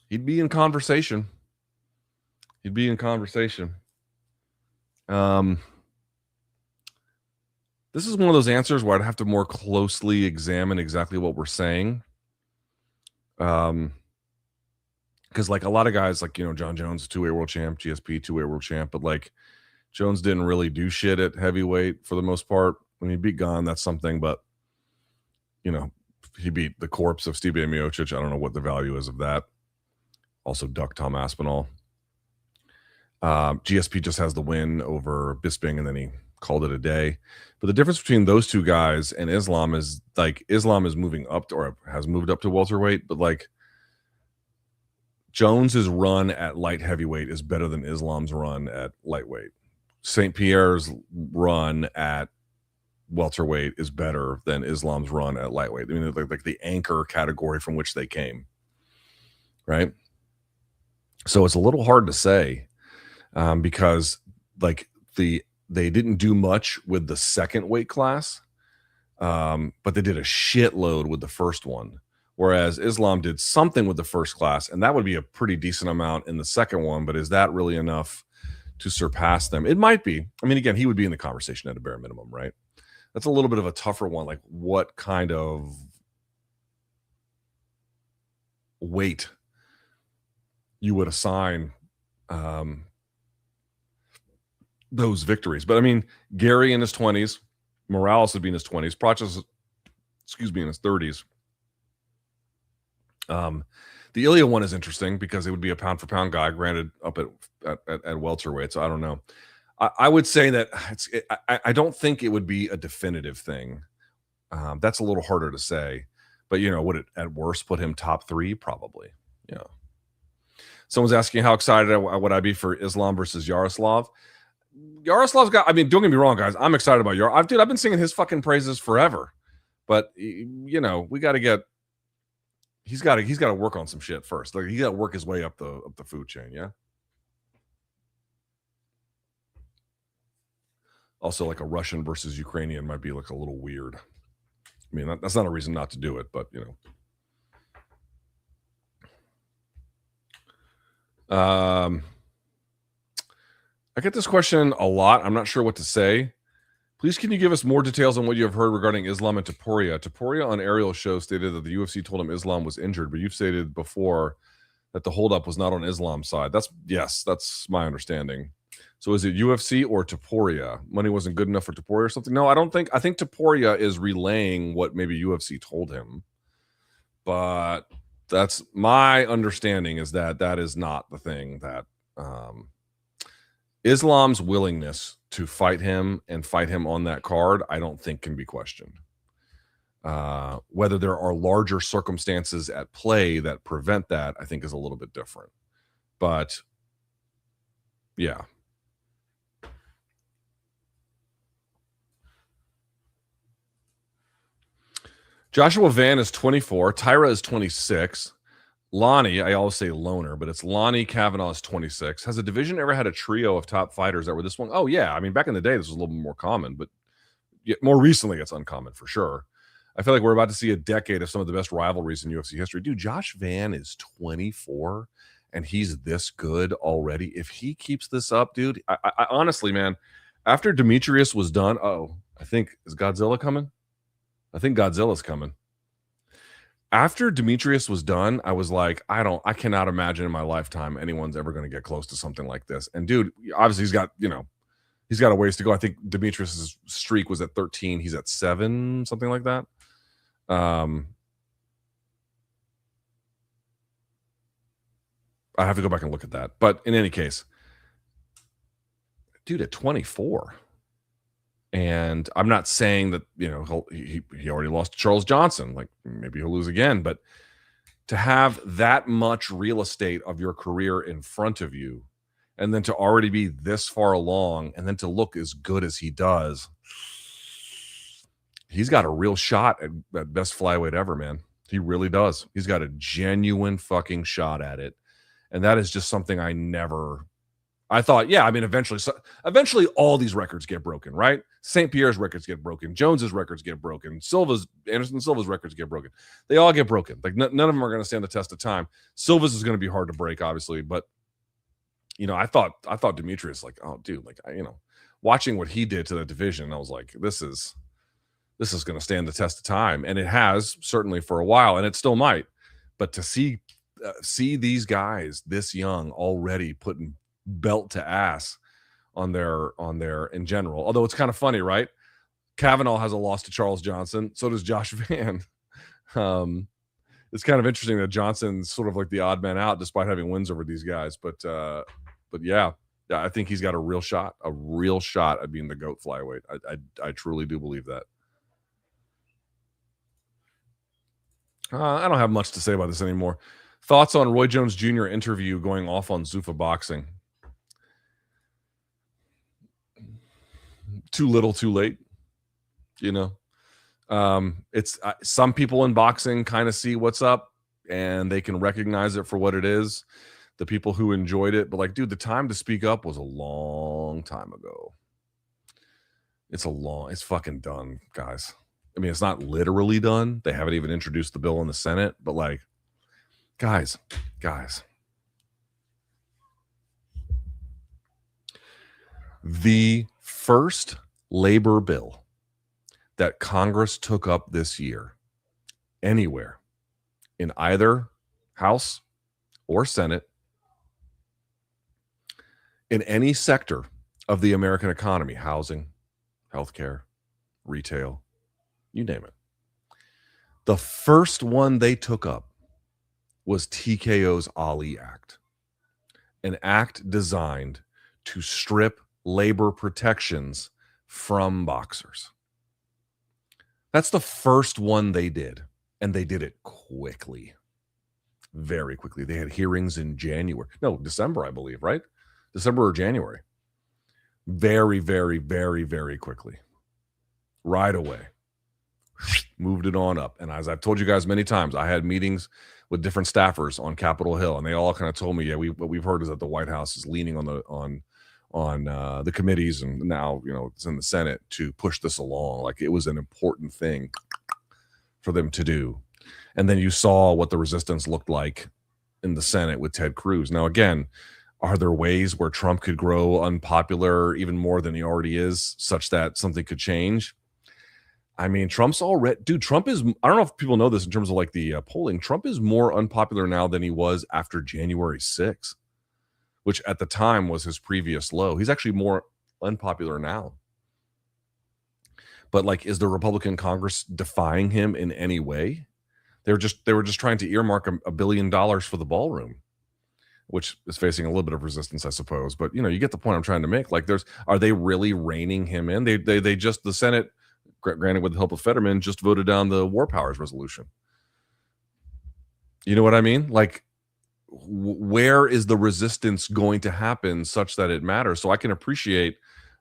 He'd be in conversation. This is one of those answers where I'd have to more closely examine exactly what we're saying. Because like a lot of guys, like, you know, John Jones, 2-way world champ, GSP, 2-way world champ, but like Jones didn't really do shit at heavyweight for the most part. When he beat Gane, that's something, but he beat the corpse of Stipe Miocic. I don't know what the value is of that. Also ducked Tom Aspinall. GSP just has the win over Bisping, and then he called it a day. But the difference between those two guys and Islam is Islam is moving up to, or has moved up to welterweight, but Jones's run at light heavyweight is better than Islam's run at lightweight. St. Pierre's run at welterweight is better than Islam's run at lightweight. I mean, like the anchor category from which they came, right? So it's a little hard to say because they didn't do much with the second weight class, but they did a shitload with the first one. Whereas Islam did something with the first class, and that would be a pretty decent amount in the second one. But is that really enough to surpass them? It might be. I mean, again, he would be in the conversation at a bare minimum, right? That's a little bit of a tougher one. Like, what kind of weight you would assign those victories? But I mean, Gary in his 20s, Morales would be in his 20s, Prochas, in his 30s. The Ilia one is interesting because it would be a pound for pound guy, granted up at welterweight. So I don't know. I would say that I don't think it would be a definitive thing. That's a little harder to say, but would it at worst put him top 3? Probably. Yeah. Someone's asking how excited would I be for Islam versus Yaroslav. Yaroslav's got, I mean, don't get me wrong, guys. I'm excited about I've been singing his fucking praises forever, but we got to get. He's got to work on some shit first. He got to work his way up the food chain. Yeah. Also, like a Russian versus Ukrainian might be a little weird. I mean, that's not a reason not to do it, but I get this question a lot. I'm not sure what to say. Please, can you give us more details on what you have heard regarding Islam and Topuria? Topuria on Ariel's show stated that the UFC told him Islam was injured, but you've stated before that the holdup was not on Islam's side. That's my understanding. So is it UFC or Topuria? Money wasn't good enough for Topuria or something? No, I don't think. I think Topuria is relaying what maybe UFC told him. But that's my understanding, is that is not the thing that Islam's willingness to fight him and fight him on that card, I don't think can be questioned. Whether there are larger circumstances at play that prevent that, I think is a little bit different. But yeah. Joshua Van is 24. Tyra is 26. Lonnie, I always say loner, but it's Lonnie Kavanaugh is 26. Has a division ever had a trio of top fighters that were this one? Oh, yeah. I mean, back in the day, this was a little bit more common, but more recently, it's uncommon for sure. I feel like we're about to see a decade of some of the best rivalries in UFC history. Dude, Josh Van is 24, and he's this good already. If he keeps this up, dude, I honestly, man, after Demetrius was done, is Godzilla coming? I think Godzilla's coming. After Demetrius was done, I was like, I cannot imagine in my lifetime anyone's ever going to get close to something like this. And dude, obviously he's got a ways to go. I think Demetrius's streak was at 13. He's at 7, something like that. I have to go back and look at that. But in any case, dude, at 24. And I'm not saying that, he already lost to Charles Johnson. Like, maybe he'll lose again. But to have that much real estate of your career in front of you, and then to already be this far along, and then to look as good as he does, he's got a real shot at best flyweight ever, man. He really does. He's got a genuine fucking shot at it. And that is just something I thought, yeah, I mean, eventually all these records get broken, right? St. Pierre's records get broken. Jones's records get broken. Anderson Silva's records get broken. They all get broken. Like, none of them are going to stand the test of time. Silva's is going to be hard to break, obviously. But, I thought Demetrius, like, oh, dude, like, watching what he did to that division, I was like, this is going to stand the test of time. And it has, certainly for a while, and it still might. But to see these guys this young already putting belt to ass on there in general. Although it's kind of funny, right? Kavanaugh has a loss to Charles Johnson. So does Josh Van. It's kind of interesting that Johnson's sort of like the odd man out despite having wins over these guys. But yeah, I think he's got a real shot at being the GOAT flyweight. I truly do believe that. I don't have much to say about this anymore. Thoughts on Roy Jones Jr. interview going off on Zuffa Boxing? Too little, too late. You know, it's some people in boxing kind of see what's up and they can recognize it for what it is. The people who enjoyed it, but like, dude, the time to speak up was a long time ago. It's fucking done, guys. I mean, it's not literally done. They haven't even introduced the bill in the Senate, but like, guys, the first labor bill that Congress took up this year, anywhere, in either House or Senate, in any sector of the American economy, housing, healthcare, retail, you name it. The first one they took up was TKO's Ali Act, an act designed to strip labor protections from boxers. That's the first one they did, and they did it quickly, very quickly. They had hearings in December, I believe, right? December or January. Very, very, very, very quickly. Right away. Moved it on up. And as I've told you guys many times, I had meetings with different staffers on Capitol Hill, and they all kind of told me, yeah, what we've heard is that the White House is leaning on the committees, and now, you know, it's in the Senate to push this along. Like, it was an important thing for them to do. And then you saw what the resistance looked like in the Senate with Ted Cruz. Now, again, are there ways where Trump could grow unpopular even more than he already is, such that something could change? I mean, Trump is, I don't know if people know this in terms of like the polling. Trump is more unpopular now than he was after January 6th, which at the time was his previous low. He's actually more unpopular now. But like, is the Republican Congress defying him in any way? They were just trying to earmark $1 billion for the ballroom, which is facing a little bit of resistance, I suppose. But, you know, you get the point I'm trying to make. Like, are they really reining him in? The Senate, granted with the help of Fetterman, just voted down the War Powers resolution. You know what I mean? Like, where is the resistance going to happen such that it matters? So I can appreciate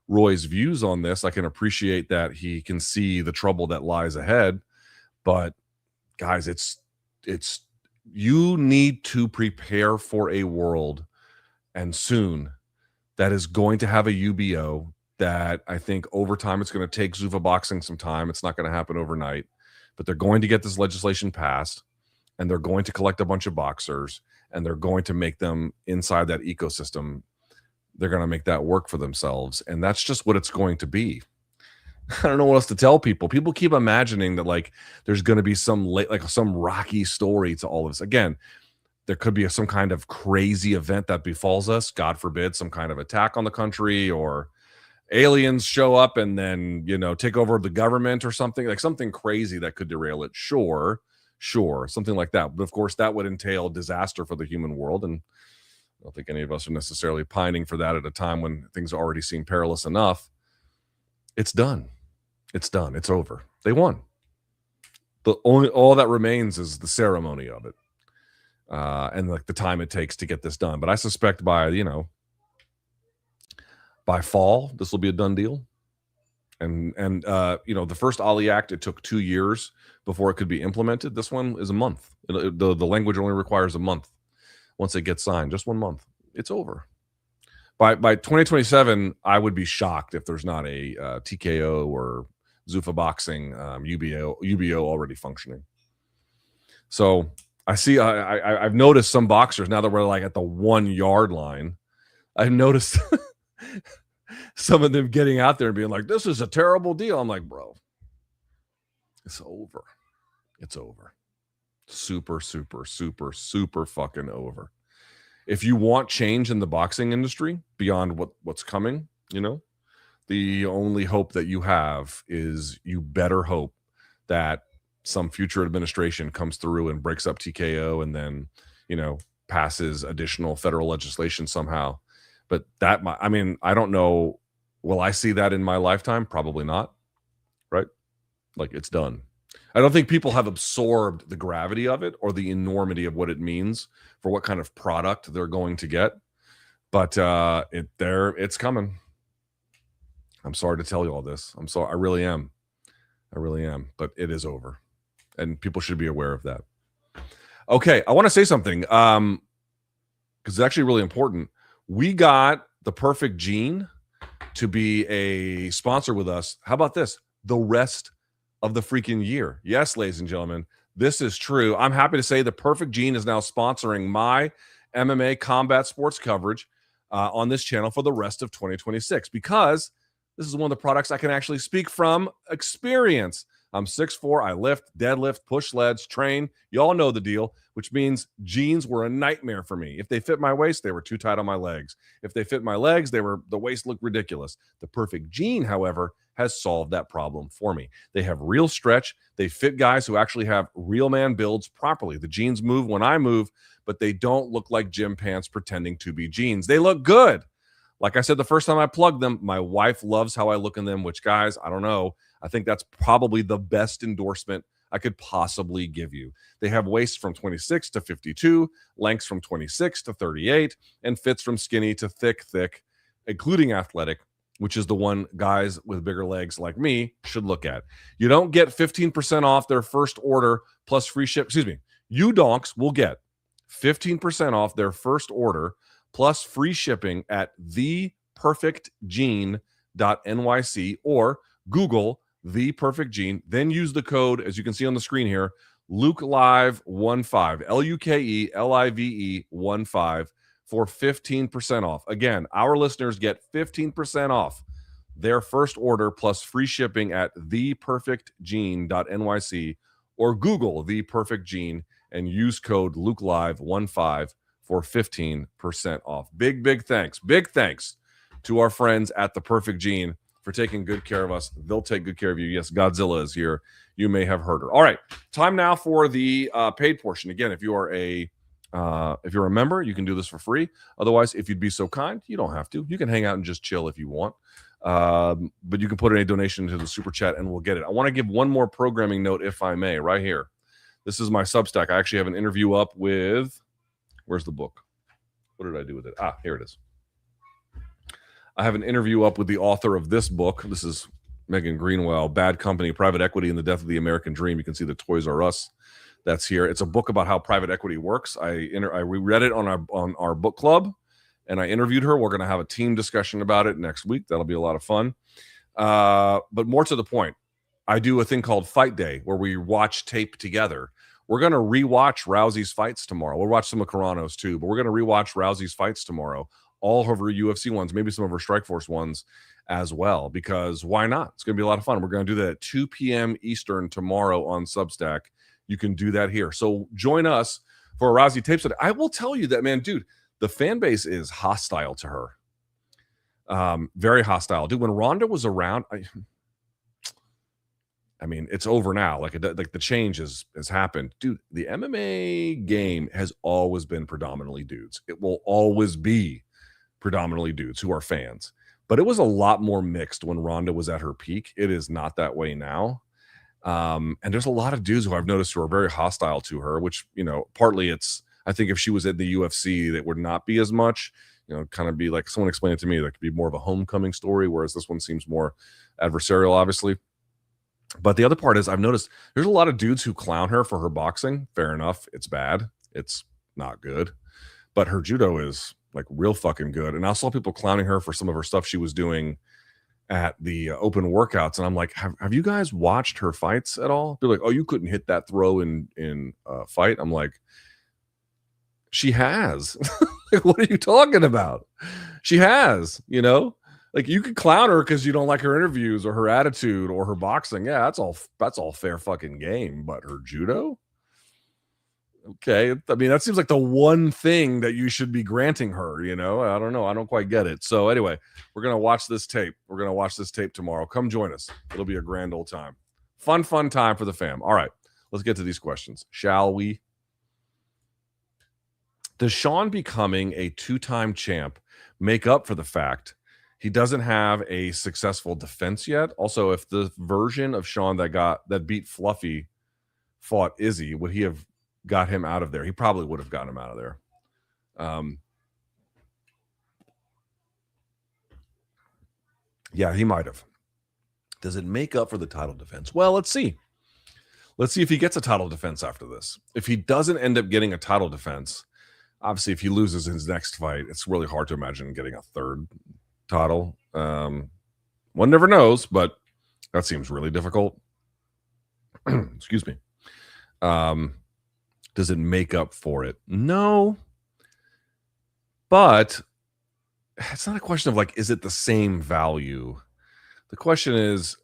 Roy's views on this. I can appreciate that he can see the trouble that lies ahead. But guys, it's you need to prepare for a world, and soon, that is going to have a UBO that I think over time it's going to take Zuffa Boxing some time. It's not going to happen overnight, but they're going to get this legislation passed, and they're going to collect a bunch of boxers, and they're going to make them inside that ecosystem. They're going to make that work for themselves, and that's just what it's going to be. I don't know what else to tell people. People keep imagining that like there's going to be some rocky story to all of this. Again, there could be some kind of crazy event that befalls us. God forbid, some kind of attack on the country, or aliens show up and then, you know, take over the government or something, like something crazy that could derail it. Sure, something like that. But of course, that would entail disaster for the human world. And I don't think any of us are necessarily pining for that at a time when things already seem perilous enough. It's done. It's done. It's over. They won. All that remains is the ceremony of it, and like the time it takes to get this done. But I suspect by fall, this will be a done deal. And the first Ali Act, it took 2 years before it could be implemented. This one is a month. The language only requires a month. Once it gets signed, just 1 month, it's over. By 2027, I would be shocked if there's not a TKO or Zuffa Boxing UBO already functioning. So I've noticed some boxers, now that we're like at the 1 yard line, I've noticed some of them getting out there and being like, this is a terrible deal. I'm like, bro, it's over. It's over. Super, super, super, super fucking over. If you want change in the boxing industry beyond what's coming, You know, the only hope that you have is you better hope that some future administration comes through and breaks up TKO and then, passes additional federal legislation somehow. But I don't know. Will I see that in my lifetime? Probably not. Right? Like, it's done. I don't think people have absorbed the gravity of it or the enormity of what it means for what kind of product they're going to get. But it's coming. I'm sorry to tell you all this. I'm sorry. I really am. But it is over. And people should be aware of that. Okay, I want to say something because it's actually really important. We got the Perfect Gene to be a sponsor with us. How about this? The rest of the freaking year. Yes, ladies and gentlemen, this is true. I'm happy to say the Perfect Gene is now sponsoring my MMA combat sports coverage on this channel for the rest of 2026 because this is one of the products I can actually speak from experience. I'm 6'4", I lift, deadlift, push sleds, train. You all know the deal, which means jeans were a nightmare for me. If they fit my waist, they were too tight on my legs. If they fit my legs, the waist looked ridiculous. The Perfect Gene, however, has solved that problem for me. They have real stretch. They fit guys who actually have real man builds properly. The jeans move when I move, but they don't look like gym pants pretending to be jeans. They look good. Like I said, the first time I plugged them, my wife loves how I look in them, which, guys, I don't know. I think that's probably the best endorsement I could possibly give you. They have waists from 26 to 52, lengths from 26 to 38, and fits from skinny to thick, including athletic, which is the one guys with bigger legs like me should look at. You don't get 15% off their first order plus free ship. You donks will get 15% off their first order plus free shipping at theperfectgene.nyc or Google The Perfect Gene. Then use the code, as you can see on the screen here, LukeLive15, LukeLive15 for 15% off. Again, our listeners get 15% off their first order plus free shipping at theperfectgene.nyc or Google The Perfect Gene and use code LukeLive15 for 15% off. Big thanks. Big thanks to our friends at The Perfect Gene for taking good care of us. They'll take good care of you. Yes, Godzilla is here. You may have heard her. All right, time now for the paid portion. Again, if you're a member, you can do this for free. Otherwise, if you'd be so kind, you don't have to. You can hang out and just chill if you want. But you can put in a donation to the super chat and we'll get it. I want to give one more programming note, if I may, right here. This is my Substack. I actually have an interview up with, where's the book? What did I do with it? Here it is. I have an interview up with the author of this book. This is Megan Greenwell, Bad Company, Private Equity and the Death of the American Dream. You can see the Toys R Us that's here. It's a book about how private equity works. I reread it on our book club, and I interviewed her. We're going to have a team discussion about it next week. That'll be a lot of fun. But more to the point, I do a thing called Fight Day where we watch tape together. We're going to rewatch Rousey's fights tomorrow. We'll watch some of Carano's too, but we're going to rewatch Rousey's fights tomorrow. All of her UFC ones, maybe some of her Strikeforce ones as well, because why not? It's going to be a lot of fun. We're going to do that at 2 p.m. Eastern tomorrow on Substack. You can do that here. So join us for a Rousey tape study. I will tell you that, man, dude, the fan base is hostile to her. Very hostile. Dude, when Ronda was around, I mean, it's over now. Like the change has happened. Dude, the MMA game has always been predominantly dudes. It will always be predominantly dudes who are fans. But it was a lot more mixed when Ronda was at her peak. It is not that way now. And there's a lot of dudes who I've noticed who are very hostile to her, which, partly it's, I think if she was at the UFC, that would not be as much, kind of be like, someone explained it to me, that could be more of a homecoming story, whereas this one seems more adversarial, obviously. But the other part is I've noticed there's a lot of dudes who clown her for her boxing. Fair enough. It's bad. It's not good. But her judo is like real fucking good. And I saw people clowning her for some of her stuff she was doing at the open workouts. And I'm like, have you guys watched her fights at all? They're like, oh, you couldn't hit that throw in fight. I'm like, she has. Like, what are you talking about? She has, like you could clown her because you don't like her interviews or her attitude or her boxing. Yeah, that's all fair fucking game. But her judo? Okay. I mean, that seems like the one thing that you should be granting her, I don't know. I don't quite get it. So anyway, we're going to watch this tape. We're going to watch this tape tomorrow. Come join us. It'll be a grand old time. Fun time for the fam. All right. Let's get to these questions, shall we? Does Sean becoming a 2-time champ make up for the fact he doesn't have a successful defense yet? Also, if the version of Sean that beat Fluffy fought Izzy, would he have got him out of there? He probably would have gotten him out of there. Yeah, he might have. Does it make up for the title defense? Well, let's see. Let's see if he gets a title defense after this. If he doesn't end up getting a title defense, obviously, if he loses his next fight, it's really hard to imagine getting a third title. One never knows, but that seems really difficult. Excuse me. Does it make up for it? No. But it's not a question of like, is it the same value? The question is,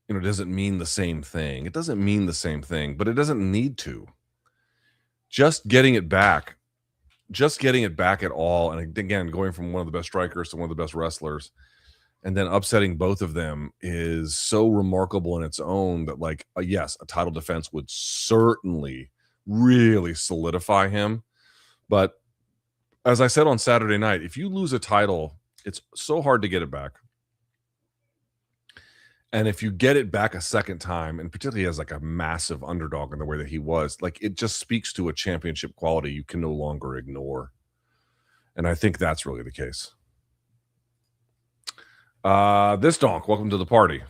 does it mean the same thing? It doesn't mean the same thing, but it doesn't need to. Just getting it back at all, and again, going from one of the best strikers to one of the best wrestlers, and then upsetting both of them is so remarkable in its own that, like, yes, a title defense would certainly really solidify him. But as I said on Saturday night, if you lose a title, it's so hard to get it back. And if you get it back a second time, and particularly as like a massive underdog in the way that he was, like, it just speaks to a championship quality you can no longer ignore. And I think that's really the case. This donk, welcome to the party.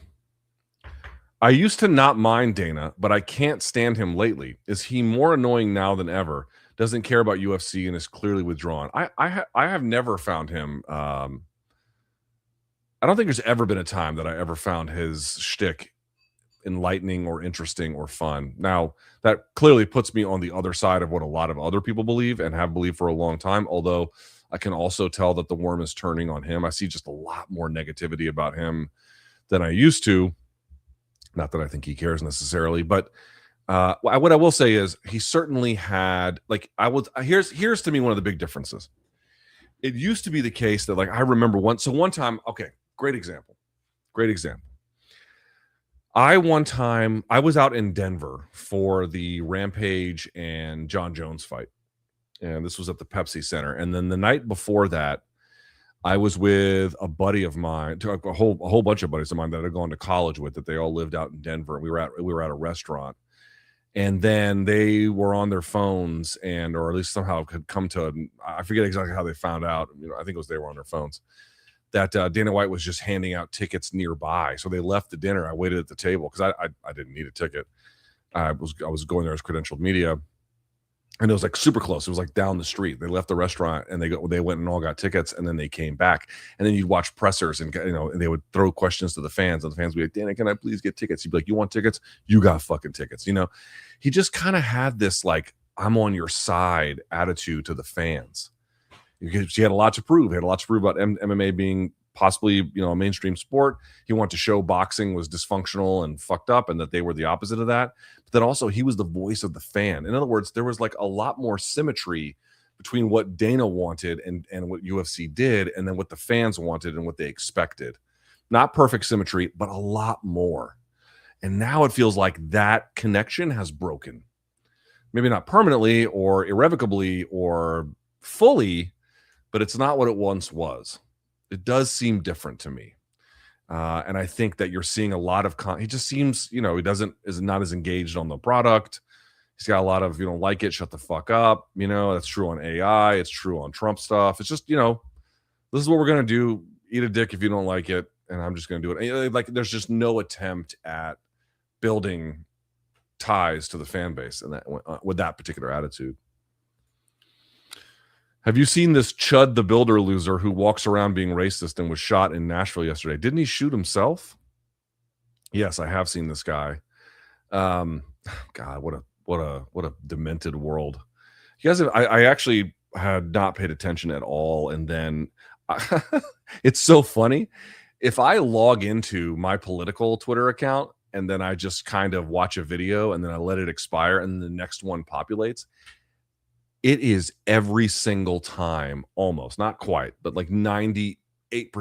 I used to not mind Dana, but I can't stand him lately. Is he more annoying now than ever? Doesn't care about UFC and is clearly withdrawn. I have never found him. I don't think there's ever been a time that I ever found his shtick enlightening or interesting or fun. Now, that clearly puts me on the other side of what a lot of other people believe and have believed for a long time, although I can also tell that the worm is turning on him. I see just a lot more negativity about him than I used to. Not that I think he cares necessarily, but what I will say is he certainly had, like, here's to me one of the big differences. It used to be the case that, like, I remember one time, okay, great example. One time I was out in Denver for the Rampage and John Jones fight. And this was at the Pepsi Center. And then the night before that, I was with a buddy of mine, a whole bunch of buddies of mine that I'd gone to college with, that they all lived out in Denver. We were at a restaurant. And then they were on their phones, or at least somehow had come to, I forget exactly how they found out. I think it was they were on their phones, that Dana White was just handing out tickets nearby. So they left the dinner. I waited at the table because I didn't need a ticket. I was going there as credentialed media, and it was like super close. It was like down the street. They left the restaurant and they went and all got tickets, and then they came back. And then you'd watch pressers, and and they would throw questions to the fans, and the fans would be like, "Dana, can I please get tickets?" He'd be like, "You want tickets? You got fucking tickets." He just kind of had this, like, I'm on your side attitude to the fans. He had a lot to prove. He had a lot to prove about MMA being possibly, a mainstream sport. He wanted to show boxing was dysfunctional and fucked up, and that they were the opposite of that. But then also he was the voice of the fan. In other words, there was like a lot more symmetry between what Dana wanted and what UFC did, and then what the fans wanted and what they expected. Not perfect symmetry, but a lot more. And now it feels like that connection has broken. Maybe not permanently or irrevocably or fully, but it's not what it once was. It does seem different to me. And I think that you're seeing a lot of, he just seems, he is not as engaged on the product. He's got a lot of, like it, shut the fuck up. That's true on AI. It's true on Trump stuff. It's just, this is what we're going to do. Eat a dick if you don't like it. And I'm just going to do it. And, like, there's just no attempt at building ties to the fan base and that with that particular attitude. Have you seen this Chud the Builder loser who walks around being racist and was shot in Nashville yesterday? Didn't he shoot himself? Yes, I have seen this guy. God, what a demented world. You guys, I actually had not paid attention at all, and then it's so funny. If I log into my political Twitter account, and then I just kind of watch a video and then I let it expire and the next one populates. It is every single time, almost, not quite, but like 98%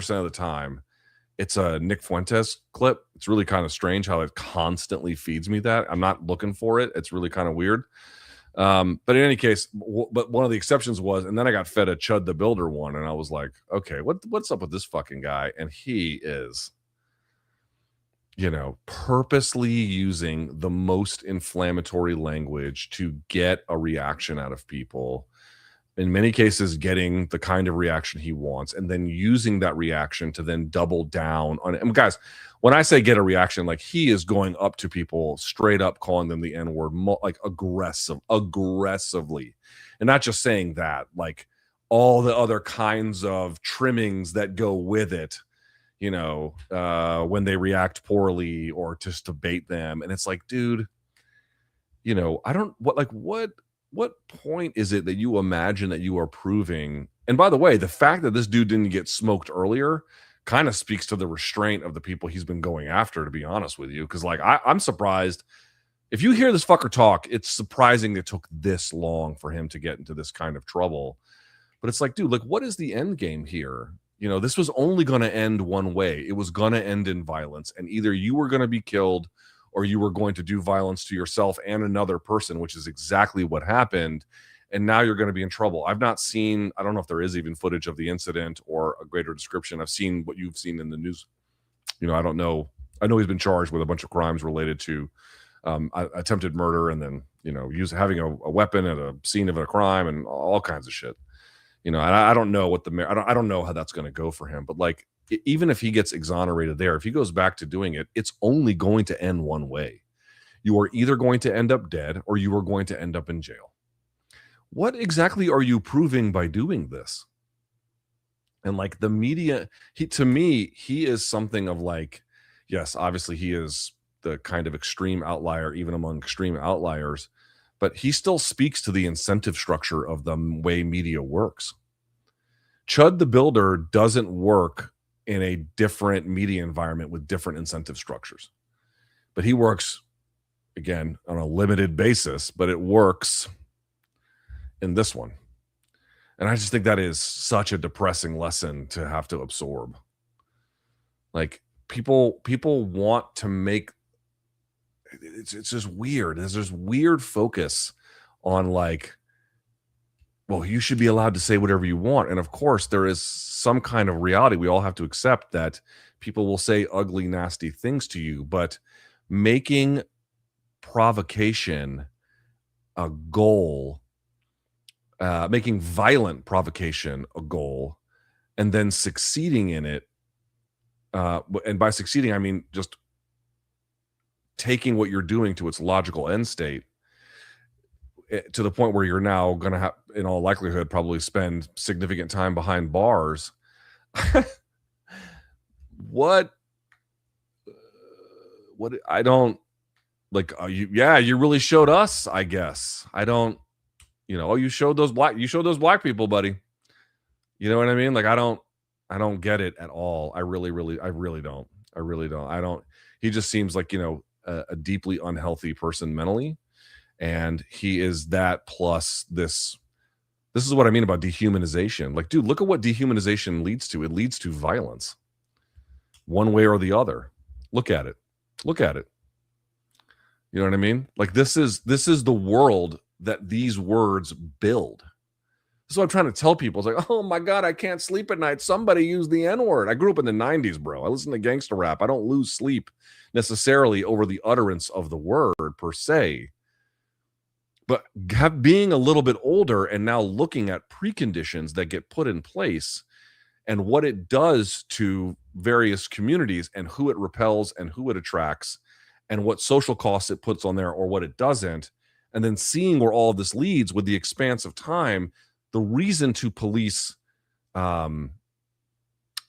of the time, it's a Nick Fuentes clip. It's really kind of strange how it constantly feeds me that. I'm not looking for it. It's really kind of weird. But in any case, but one of the exceptions was, and then I got fed a Chud the Builder one, and I was like, okay, what's up with this fucking guy? And he is, purposely using the most inflammatory language to get a reaction out of people. In many cases, getting the kind of reaction he wants, and then using that reaction to then double down on it. And guys, when I say get a reaction, like he is going up to people straight up, calling them the N-word, like aggressively, and not just saying that, like all the other kinds of trimmings that go with it, when they react poorly or just to bait them. And it's like, dude, what point is it that you imagine that you are proving? And by the way, the fact that this dude didn't get smoked earlier kind of speaks to the restraint of the people he's been going after, to be honest with you. Because like I'm surprised. If you hear this fucker talk, it's surprising it took this long for him to get into this kind of trouble. But it's like, dude, like, what is the end game here? This was only going to end one way. It was going to end in violence. And either you were going to be killed or you were going to do violence to yourself and another person, which is exactly what happened. And now you're going to be in trouble. I don't know if there is even footage of the incident or a greater description. I've seen what you've seen in the news. I don't know. I know he's been charged with a bunch of crimes related to attempted murder and then, having a weapon at a scene of a crime and all kinds of shit. And I don't know I don't know how that's going to go for him. But like, even if he gets exonerated there, if he goes back to doing it, it's only going to end one way. You are either going to end up dead or you are going to end up in jail. What exactly are you proving by doing this? And like the media, to me, he is something of like, yes, obviously he is the kind of extreme outlier, even among extreme outliers, but he still speaks to the incentive structure of the way media works. Chud the Builder doesn't work in a different media environment with different incentive structures, but he works, again, on a limited basis, but it works in this one. And I just think that is such a depressing lesson to have to absorb. Like people want to make, it's just weird. There's this weird focus on like, well, you should be allowed to say whatever you want. And of course, there is some kind of reality. We all have to accept that people will say ugly, nasty things to you, but making provocation a goal, making violent provocation a goal, and then succeeding in it. And by succeeding, I mean just taking what you're doing to its logical end state, to the point where you're now going to have, in all likelihood, probably spend significant time behind bars. What I don't like, you really showed us, I guess. I don't, you showed those black people, buddy. You know what I mean? Like, I don't get it at all. I really don't. He just seems like, a deeply unhealthy person mentally. And he is that plus this is what I mean about dehumanization. Like, dude, look at what dehumanization leads to. It leads to violence one way or the other. Look at it. You know what I mean? Like, this is the world that these words build. This is what I'm trying to tell people. It's like, oh my God, I can't sleep at night. Somebody used the N-word. I grew up in the 90s, bro. I listen to gangster rap. I don't lose sleep necessarily over the utterance of the word per se. But being a little bit older and now looking at preconditions that get put in place and what it does to various communities and who it repels and who it attracts and what social costs it puts on there or what it doesn't, and then seeing where all of this leads with the expanse of time, the reason to police, the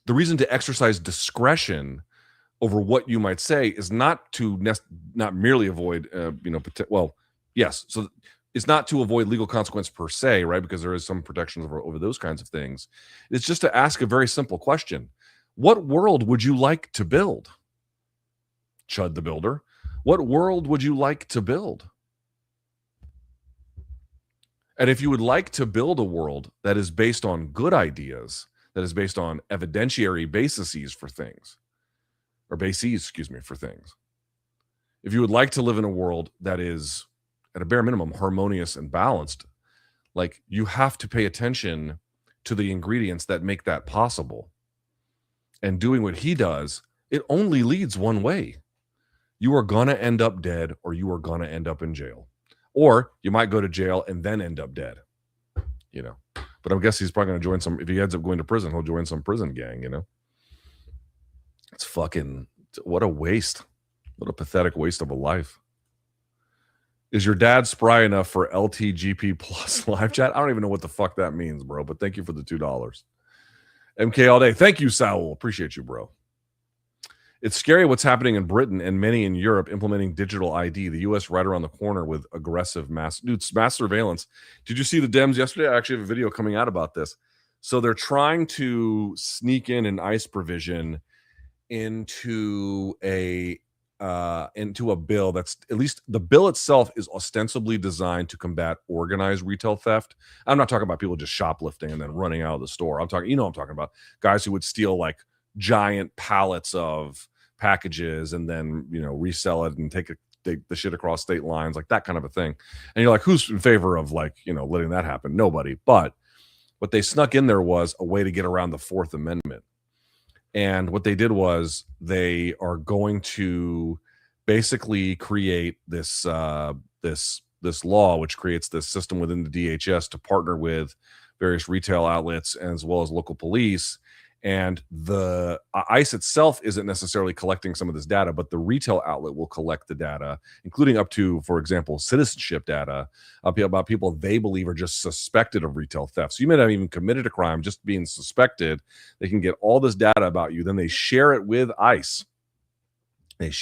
reason to exercise discretion over what you might say is not merely avoid, yes. So it's not to avoid legal consequence per se, right? Because there is some protections over those kinds of things. It's just to ask a very simple question. What world would you like to build? Chud the Builder. What world would you like to build? And if you would like to build a world that is based on good ideas, that is based on evidentiary bases for things, or bases, for things. If you would like to live in a world that is, at a bare minimum, harmonious and balanced, like, you have to pay attention to the ingredients that make that possible. And doing what he does, it only leads one way. You are going to end up dead, or you are going to end up in jail. Or you might go to jail and then end up dead, you know. But I guess he's probably going to join some, if he ends up going to prison, he'll join some prison gang, you know. It's fucking, what a waste. What a pathetic waste of a life. Is your dad spry enough for LTGP Plus live chat? I don't even know what the fuck that means, bro, but thank you for the $2. MK all day. Thank you, Saul. Appreciate you, bro. It's scary what's happening in Britain and many in Europe implementing digital ID. The U.S. right around the corner with aggressive mass surveillance. Did you see the Dems yesterday? I actually have a video coming out about this. So they're trying to sneak in an ICE provision into a bill that's, at least the bill itself is ostensibly designed to combat organized retail theft. I'm not talking about people just shoplifting and then running out of the store. I'm talking about guys who would steal like giant pallets of packages and then, resell it and take the shit across state lines, like that kind of a thing. And you're like, who's in favor of letting that happen? Nobody. But what they snuck in there was a way to get around the Fourth Amendment. And what they did was they are going to basically create this law, which creates this system within the DHS to partner with various retail outlets as well as local police. And the ICE itself isn't necessarily collecting some of this data, but the retail outlet will collect the data, including up to, for example, citizenship data about people they believe are just suspected of retail theft. So you may not have even committed a crime, just being suspected. They can get all this data about you. Then they share it with ICE. And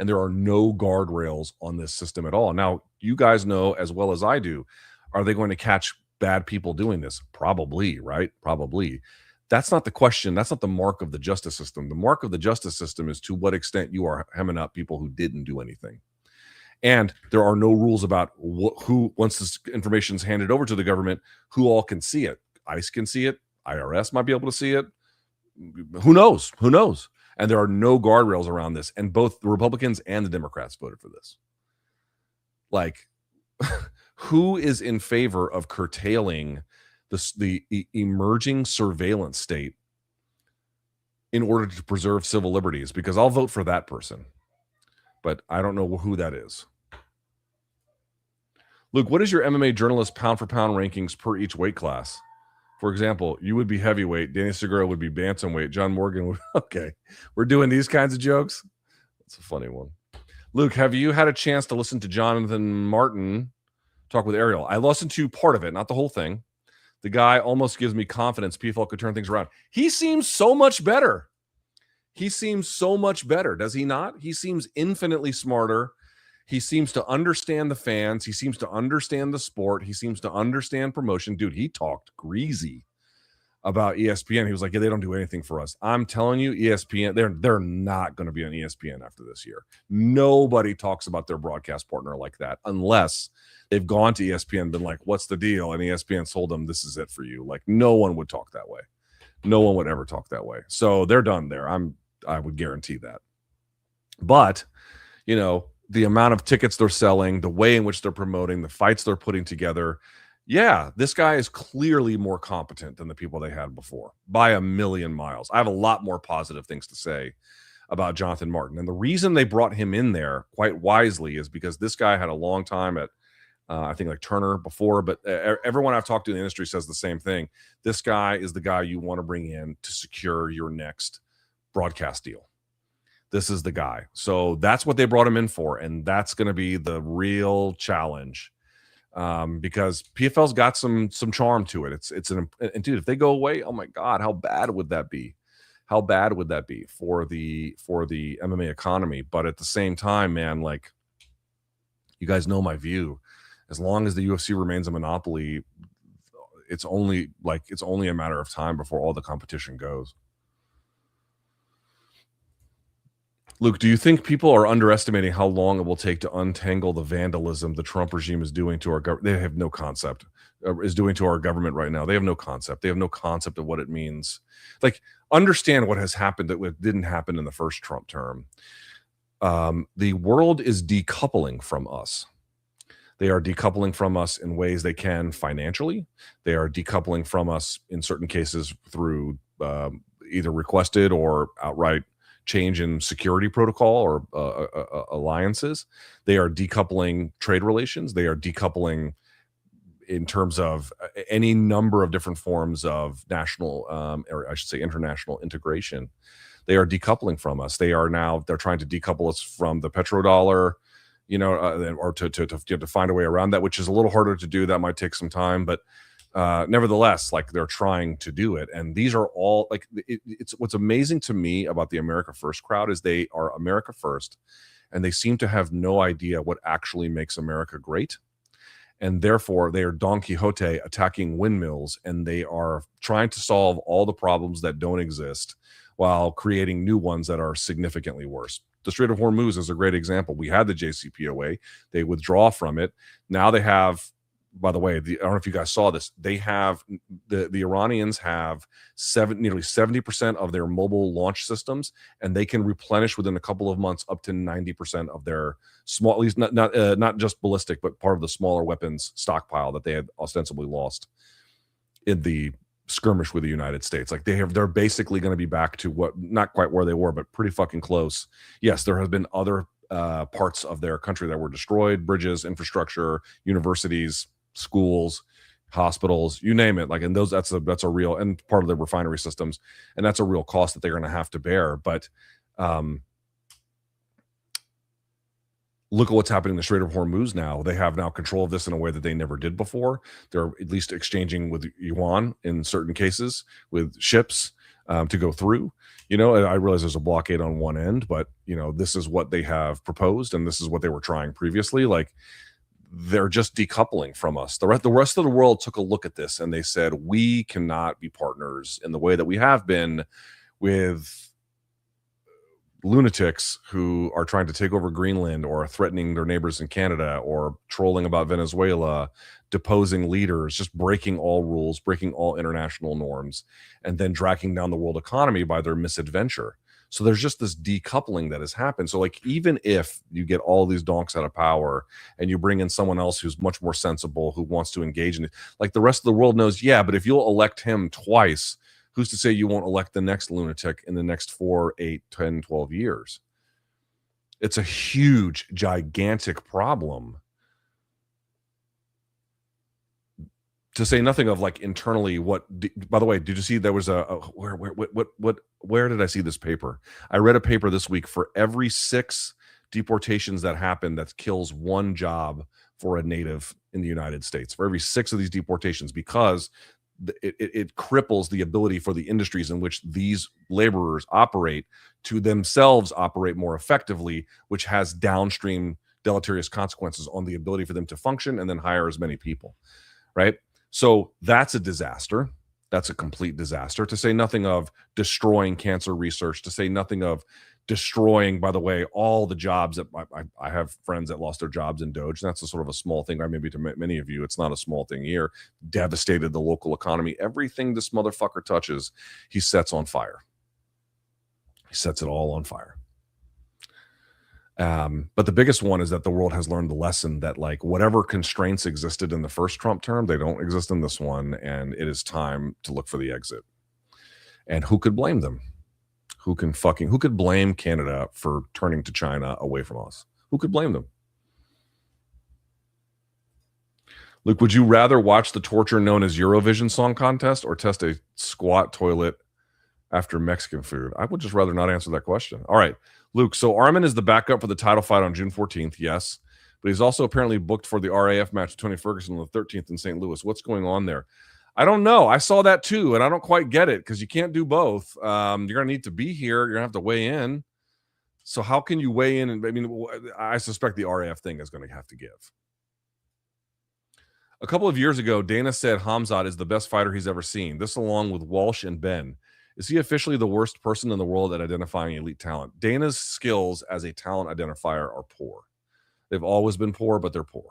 there are no guardrails on this system at all. Now, you guys know as well as I do, are they going to catch bad people doing this? Probably, right? Probably. That's not the question. That's not the mark of the justice system. The mark of the justice system is to what extent you are hemming up people who didn't do anything. And there are no rules about who, once this information is handed over to the government, who all can see it. ICE can see it. IRS might be able to see it. Who knows? And there are no guardrails around this. And both the Republicans and the Democrats voted for this. Like, who is in favor of curtailing the emerging surveillance state in order to preserve civil liberties? Because I'll vote for that person, but I don't know who that is. Luke, what is your MMA journalist pound for pound rankings per each weight class? For example, you would be heavyweight, Danny Segura would be bantamweight, John Morgan would. Okay, we're doing these kinds of jokes. That's a funny one. Luke, have you had a chance to listen to Jonathan Martin talk with Ariel? I listened to part of it, not the whole thing. The guy almost gives me confidence PFL could turn things around. He seems so much better. Does he not? He seems infinitely smarter. He seems to understand the fans. He seems to understand the sport. He seems to understand promotion. Dude, he talked greasy about ESPN. He was like, yeah, they don't do anything for us. I'm telling you, ESPN, they're not going to be on ESPN after this year. Nobody talks about their broadcast partner like that unless they've gone to ESPN and been like, what's the deal? And ESPN told them, this is it for you. Like, no one would talk that way. No one would ever talk that way. So they're done there. I would guarantee that. But, the amount of tickets they're selling, the way in which they're promoting, the fights they're putting together. Yeah, this guy is clearly more competent than the people they had before by a million miles. I have a lot more positive things to say about Jonathan Martin. And the reason they brought him in there quite wisely is because this guy had a long time at, I think, like Turner before, but everyone I've talked to in the industry says the same thing. This guy is the guy you want to bring in to secure your next broadcast deal. This is the guy. So that's what they brought him in for. And that's going to be the real challenge. Because PFL's got some charm to it. And dude, if they go away, oh my God, how bad would that be? How bad would that be for the MMA economy? But at the same time, man, like, you guys know my view. As long as the UFC remains a monopoly, it's only a matter of time before all the competition goes. Luke, do you think people are underestimating how long it will take to untangle the vandalism the Trump regime is doing to our government? They have no concept, is doing to our government right now. They have no concept. They have no concept of what it means. Like, understand what has happened that didn't happen in the first Trump term. The world is decoupling from us. They are decoupling from us in ways they can financially. They are decoupling from us in certain cases through either requested or outright change in security protocol or alliances. They are decoupling trade relations. They are decoupling in terms of any number of different forms of national, or I should say international integration. They are decoupling from us. They're trying to decouple us from the petrodollar, or to find a way around that, which is a little harder to do. That might take some time, but nevertheless, like, they're trying to do it. And these are all like, it's what's amazing to me about the America First crowd is they are America First, and they seem to have no idea what actually makes America great. And therefore they are Don Quixote attacking windmills, and they are trying to solve all the problems that don't exist while creating new ones that are significantly worse. The Strait of Hormuz is a great example. We had the JCPOA. They withdraw from it. Now they have, by the way, I don't know if you guys saw this. They have the Iranians have nearly 70% of their mobile launch systems, and they can replenish within a couple of months up to 90% of their small, at least not just ballistic, but part of the smaller weapons stockpile that they had ostensibly lost in the skirmish with the United States. Like, they're basically going to be back to what, not quite where they were, but pretty fucking close. Yes, there have been other parts of their country that were destroyed: bridges, infrastructure, universities, schools, hospitals, you name it. Like, and that's a real, and part of the refinery systems, and that's a real cost that they're going to have to bear. But look at what's happening in the Strait of Hormuz now. They have now control of this in a way that they never did before. They're at least exchanging with yuan in certain cases with ships to go through. I realize there's a blockade on one end, but this is what they have proposed, and this is what they were trying previously. Like, they're just decoupling from us. The rest of the world took a look at this, and they said, we cannot be partners in the way that we have been with lunatics who are trying to take over Greenland, or threatening their neighbors in Canada, or trolling about Venezuela, deposing leaders, just breaking all rules, breaking all international norms, and then dragging down the world economy by their misadventure. So there's just this decoupling that has happened. So, like, even if you get all these donks out of power and you bring in someone else who's much more sensible, who wants to engage in it, like, the rest of the world knows, yeah, but if you'll elect him twice, who's to say you won't elect the next lunatic in the next 4, 8, 10, 12 years? It's a huge, gigantic problem. To say nothing of, like, internally, by the way, did you see there was where did I see this paper? I read a paper this week: for every 6 deportations that happen, that kills 1 job for a native in the United States. For every 6 of these deportations, because it cripples the ability for the industries in which these laborers operate to themselves operate more effectively, which has downstream deleterious consequences on the ability for them to function and then hire as many people, right? So that's a disaster. That's a complete disaster, to say nothing of destroying cancer research, to say nothing of destroying, by the way, all the jobs that I have friends that lost their jobs in Doge. That's a sort of a small thing, or maybe to many of you, it's not a small thing here. Devastated the local economy. Everything this motherfucker touches, he sets on fire. He sets it all on fire. But the biggest one is that the world has learned the lesson that, like, whatever constraints existed in the first Trump term, they don't exist in this one, and it is time to look for the exit. And who could blame them? Who could blame Canada for turning to China away from us? Who could blame them? Luke, would you rather watch the torture known as Eurovision Song Contest or test a squat toilet after Mexican food? I would just rather not answer that question. All right, Luke. So Armin is the backup for the title fight on June 14th. Yes, but he's also apparently booked for the RAF match with Tony Ferguson on the 13th in St. Louis. What's going on there? I don't know. I saw that too, and I don't quite get it, because you can't do both. You're going to need to be here. You're going to have to weigh in. So how can you weigh in? And I mean, I suspect the RAF thing is going to have to give. A couple of years ago, Dana said Khamzat is the best fighter he's ever seen. This, along with Walsh and Ben. Is he officially the worst person in the world at identifying elite talent? Dana's skills as a talent identifier are poor. They've always been poor, but they're poor.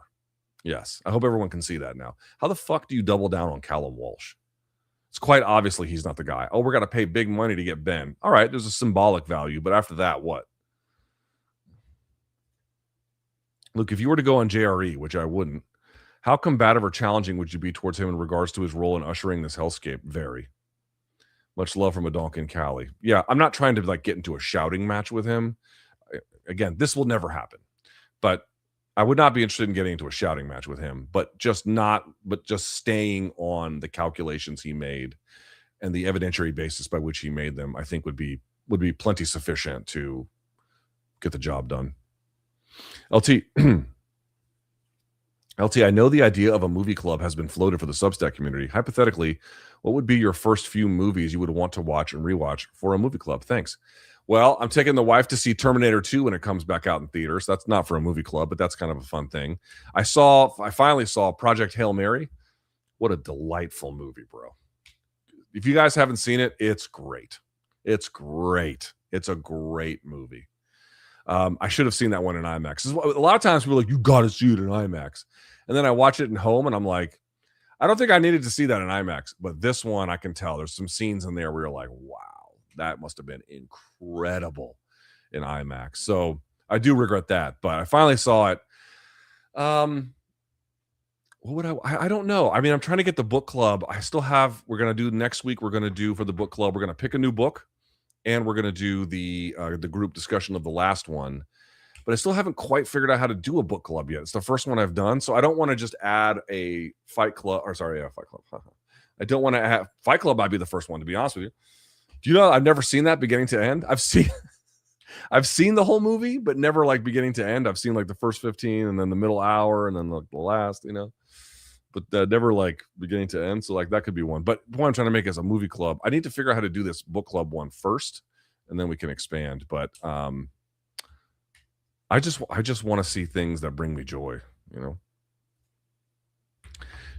Yes. I hope everyone can see that now. How the fuck do you double down on Callum Walsh? It's quite obviously he's not the guy. Oh, we're going to pay big money to get Ben. All right, there's a symbolic value, but after that, what? Look, if you were to go on JRE, which I wouldn't, how combative or challenging would you be towards him in regards to his role in ushering this hellscape? Very. Much love from Adonka and Cali. Yeah, I'm not trying to like get into a shouting match with him. Again, this will never happen. But I would not be interested in getting into a shouting match with him, but just staying on the calculations he made and the evidentiary basis by which he made them, I think would be plenty sufficient to get the job done. LT, I know the idea of a movie club has been floated for the Substack community. Hypothetically, what would be your first few movies you would want to watch and rewatch for a movie club? Thanks. Well, I'm taking the wife to see Terminator 2 when it comes back out in theaters. That's not for a movie club, but that's kind of a fun thing. I finally saw Project Hail Mary. What a delightful movie, bro. If you guys haven't seen it, it's great. It's great. It's a great movie. I should have seen that one in IMAX. A lot of times people are like, you got to see it in IMAX. And then I watch it in home and I'm like, I don't think I needed to see that in IMAX. But this one, I can tell there's some scenes in there where you're like, wow, that must have been incredible in IMAX. So I do regret that. But I finally saw it. What would I don't know. I mean, I'm trying to get the book club. We're going to do next week. We're going to do for the book club. We're going to pick a new book. And we're going to do the group discussion of the last one. But I still haven't quite figured out how to do a book club yet. It's the first one I've done. So I don't want to just add a Fight Club. Fight Club. I don't want to have Fight Club. I'd be the first one, to be honest with you. Do you know I've never seen that beginning to end? I've seen the whole movie, but never like beginning to end. I've seen like the first 15 and then the middle hour and then the last, but never like beginning to end. So like that could be one. But the point I'm trying to make is a movie club. I need to figure out how to do this book club one first, and then we can expand. But I just want to see things that bring me joy.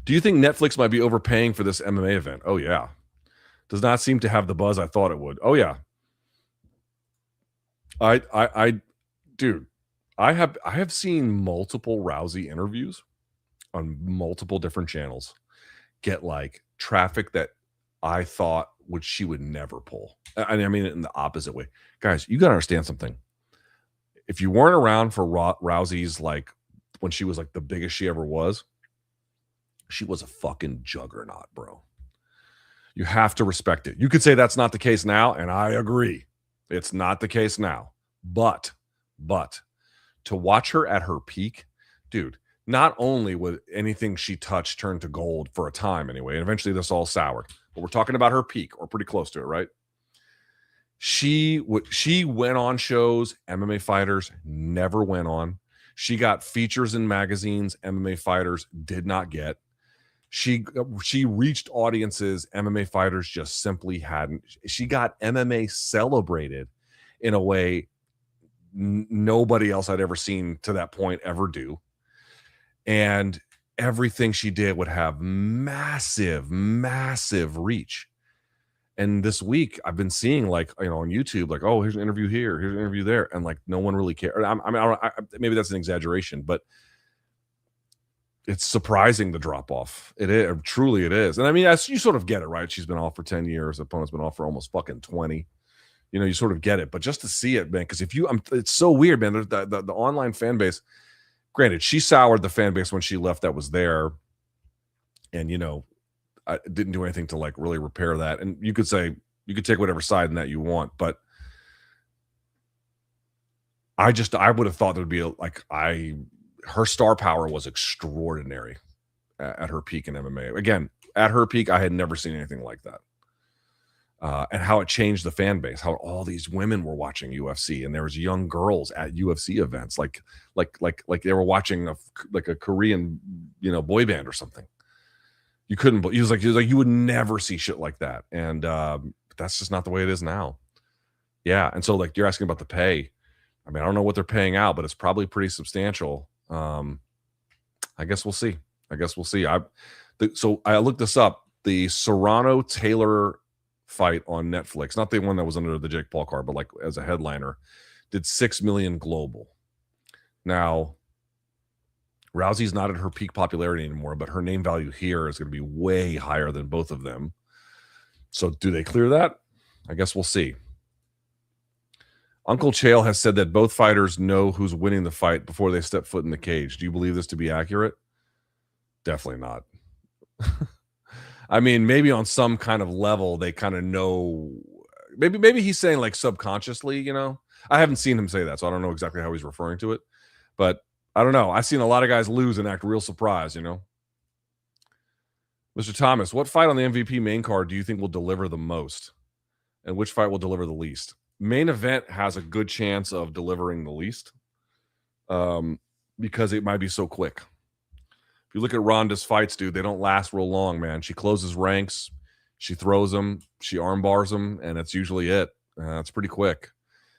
Do you think Netflix might be overpaying for this MMA event? Oh yeah, does not seem to have the buzz I thought it would. Oh yeah, dude, I have seen multiple Rousey interviews on multiple different channels get like traffic that I thought she would never pull. I mean it in the opposite way. Guys, you got to understand something. If you weren't around for Rousey's, like when she was like the biggest she ever was, she was a fucking juggernaut, bro. You have to respect it. You could say that's not the case now, and I agree. It's not the case now. But to watch her at her peak, dude, not only would anything she touched turn to gold for a time anyway, and eventually this all soured, but we're talking about her peak or pretty close to it, right? She went on shows MMA fighters never went on. She got features in magazines MMA fighters did not get. She reached audiences MMA fighters just simply hadn't. She got MMA celebrated in a way nobody else I'd ever seen to that point ever do. And everything she did would have massive, massive reach. And this week I've been seeing like, on YouTube, like, oh, here's an interview here, here's an interview there. And like, no one really cares. Maybe that's an exaggeration, but it's surprising the drop off. It is, truly it is. And I mean, you sort of get it, right? She's been off for 10 years. The opponent's been off for almost fucking 20. You sort of get it, but just to see it, man, because it's so weird, man. The online fan base, granted, she soured the fan base when she left that was there. And, I didn't do anything to like really repair that. And you could take whatever side in that you want, but I would have thought there'd be her star power was extraordinary at her peak in MMA. Again, at her peak, I had never seen anything like that. And how it changed the fan base, how all these women were watching UFC, and there was young girls at UFC events, like they were watching a Korean, boy band or something. You couldn't. He was like you would never see shit like that, and that's just not the way it is now. Yeah, and so like you're asking about the pay. I mean, I don't know what they're paying out, but it's probably pretty substantial. I guess we'll see. So I looked this up. The Serrano Taylor fight on Netflix, not the one that was under the Jake Paul card, but like as a headliner, did $6 million global. Now, Rousey's not at her peak popularity anymore, but her name value here is going to be way higher than both of them. So do they clear that? I guess we'll see. Uncle Chael has said that both fighters know who's winning the fight before they step foot in the cage. Do you believe this to be accurate? Definitely not. I mean, maybe on some kind of level, they kind of know. Maybe he's saying like subconsciously, you know. I haven't seen him say that, so I don't know exactly how he's referring to it. But I don't know. I've seen a lot of guys lose and act real surprised, you know. Mr. Thomas, what fight on the MVP main card do you think will deliver the most? And which fight will deliver the least? Main event has a good chance of delivering the least because it might be so quick. If you look at Ronda's fights, dude, they don't last real long, man. She closes ranks, she throws them, she arm bars them, and that's usually it. It's pretty quick.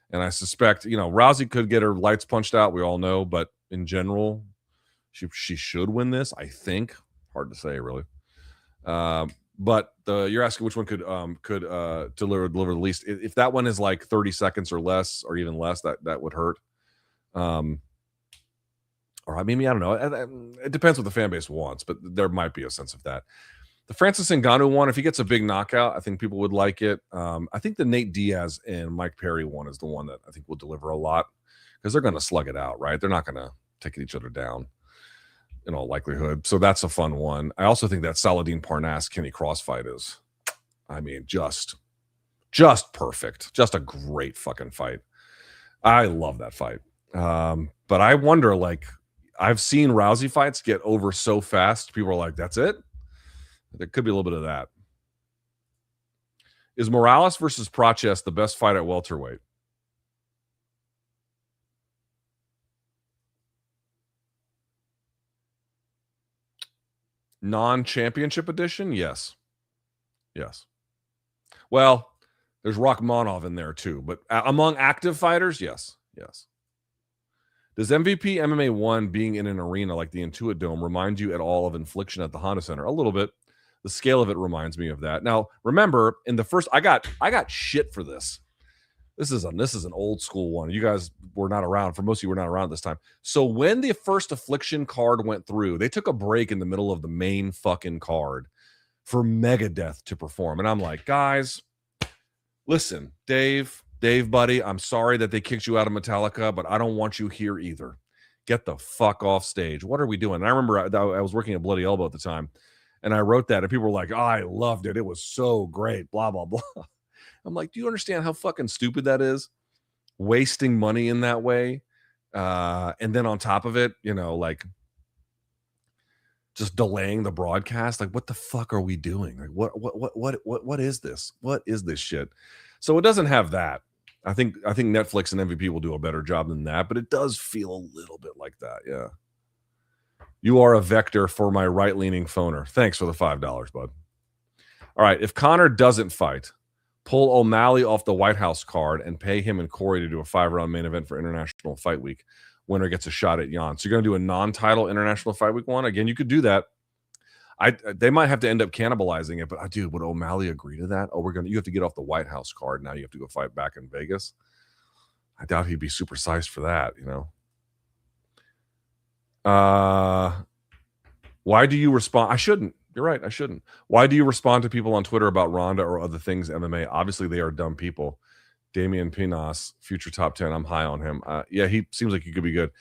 And I suspect, you know, Rousey could get her lights punched out, we all know, but in general, she should win this, I think. Hard to say, really. But you're asking which one could deliver the least. If that one is like 30 seconds or less, or even less, that would hurt. Or maybe, I don't know. It depends what the fan base wants, but there might be a sense of that. The Francis Ngannou one, if he gets a big knockout, I think people would like it. I think the Nate Diaz and Mike Perry one is the one that I think will deliver a lot because they're going to slug it out, right? They're not going to take each other down in all likelihood. So that's a fun one. I also think that Saladin Parnasse Kenny Cross fight is, I mean, just perfect. Just a great fucking fight. I love that fight. But I wonder, like, I've seen Rousey fights get over so fast. People are like, that's it? There could be a little bit of that. Is Morales versus Prochest the best fight at welterweight? Non-championship edition? Yes. Yes. Well, there's Rachmanov in there too, but among active fighters, yes. Yes. Does MVP MMA 1 being in an arena like the Intuit Dome remind you at all of Infliction at the Honda Center? A little bit. The scale of it reminds me of that. Now, remember, in the first, I got shit for this. This is an old school one. You guys were not around. For most of you were not around this time. So when the first Affliction card went through, they took a break in the middle of the main fucking card for Megadeth to perform. And I'm like, guys, listen, Dave, buddy, I'm sorry that they kicked you out of Metallica, but I don't want you here either. Get the fuck off stage. What are we doing? And I remember I was working at Bloody Elbow at the time, and I wrote that, and people were like, oh, I loved it. It was so great, blah, blah, blah. I'm like, do you understand how fucking stupid that is? Wasting money in that way. And then on top of it, you know, like just delaying the broadcast. Like, what the fuck are we doing? Like, what is this? What is this shit? So it doesn't have that. I think Netflix and MVP will do a better job than that, but it does feel a little bit like that. Yeah. You are a vector for my right-leaning phoner. Thanks for the $5, bud. All right. If Conor doesn't fight, pull O'Malley off the White House card and pay him and Corey to do a 5-round main event for International Fight Week. Winner gets a shot at Jan. So you're going to do a non-title International Fight Week one? Again, you could do that. They might have to end up cannibalizing it, but dude, would O'Malley agree to that? Oh, you have to get off the White House card. Now you have to go fight back in Vegas. I doubt he'd be supersized for that, you know. Why do you respond? I shouldn't. You're right. I shouldn't. Why do you respond to people on Twitter about Ronda or other things MMA? Obviously, they are dumb people. Damian Penas, future top 10. I'm high on him. Yeah, he seems like he could be good.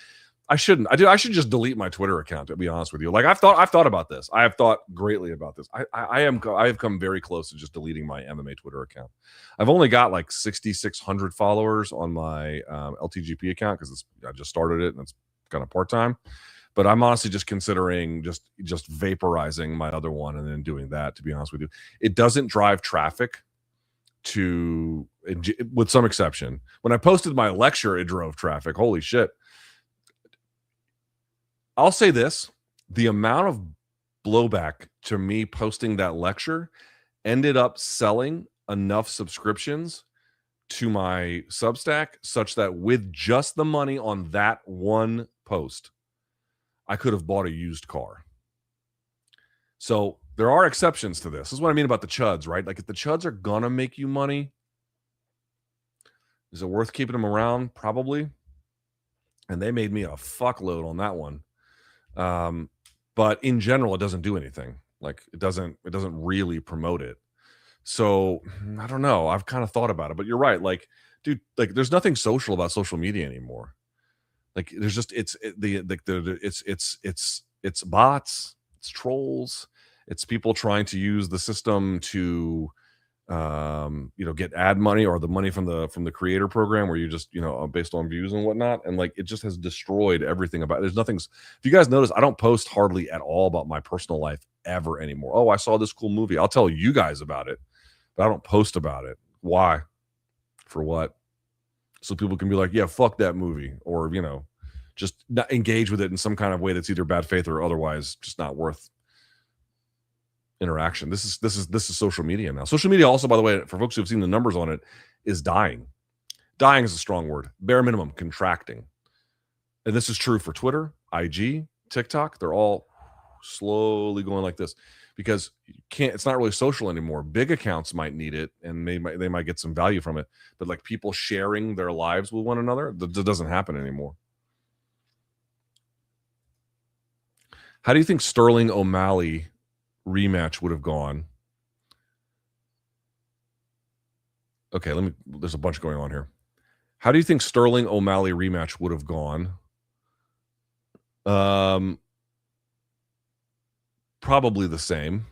I shouldn't. I should just delete my Twitter account, to be honest with you. Like I've thought about this. I have thought greatly about this. I have come very close to just deleting my MMA Twitter account. I've only got like 6,600 followers on my LTGP account because I just started it and it's kind of part-time. But I'm honestly just considering just vaporizing my other one and then doing that, to be honest with you. It doesn't drive traffic with some exception. When I posted my lecture, it drove traffic. Holy shit. I'll say this. The amount of blowback to me posting that lecture ended up selling enough subscriptions to my Substack such that with just the money on that one post, I could have bought a used car. So there are exceptions to this. This is what I mean about the Chuds, right? Like if the Chuds are gonna make you money, is it worth keeping them around? Probably. And they made me a fuckload on that one. But in general, it doesn't do anything. Like it doesn't really promote it. So I don't know. I've kind of thought about it, but you're right. Like, dude, like there's nothing social about social media anymore. Like there's just it's bots, it's trolls, it's people trying to use the system to get ad money or the money from the creator program where you just based on views and whatnot, and like it just has destroyed everything about it. There's nothing. If you guys notice, I don't post hardly at all about my personal life ever anymore. Oh, I saw this cool movie, I'll tell you guys about it, but I don't post about it. Why? For what? So people can be like, yeah, fuck that movie, or just not engage with it in some kind of way that's either bad faith or otherwise just not worth interaction. This is social media now. Social media also, by the way, for folks who have seen the numbers on it, is dying. Dying is a strong word. Bare minimum, contracting. And this is true for Twitter, IG, TikTok. They're all slowly going like this because it's not really social anymore. Big accounts might need it and they might get some value from it, but like people sharing their lives with one another, that doesn't happen anymore. How do you think Sterling O'Malley rematch would have gone? Okay, there's a bunch going on here. How do you think Sterling O'Malley rematch would have gone? Probably the same.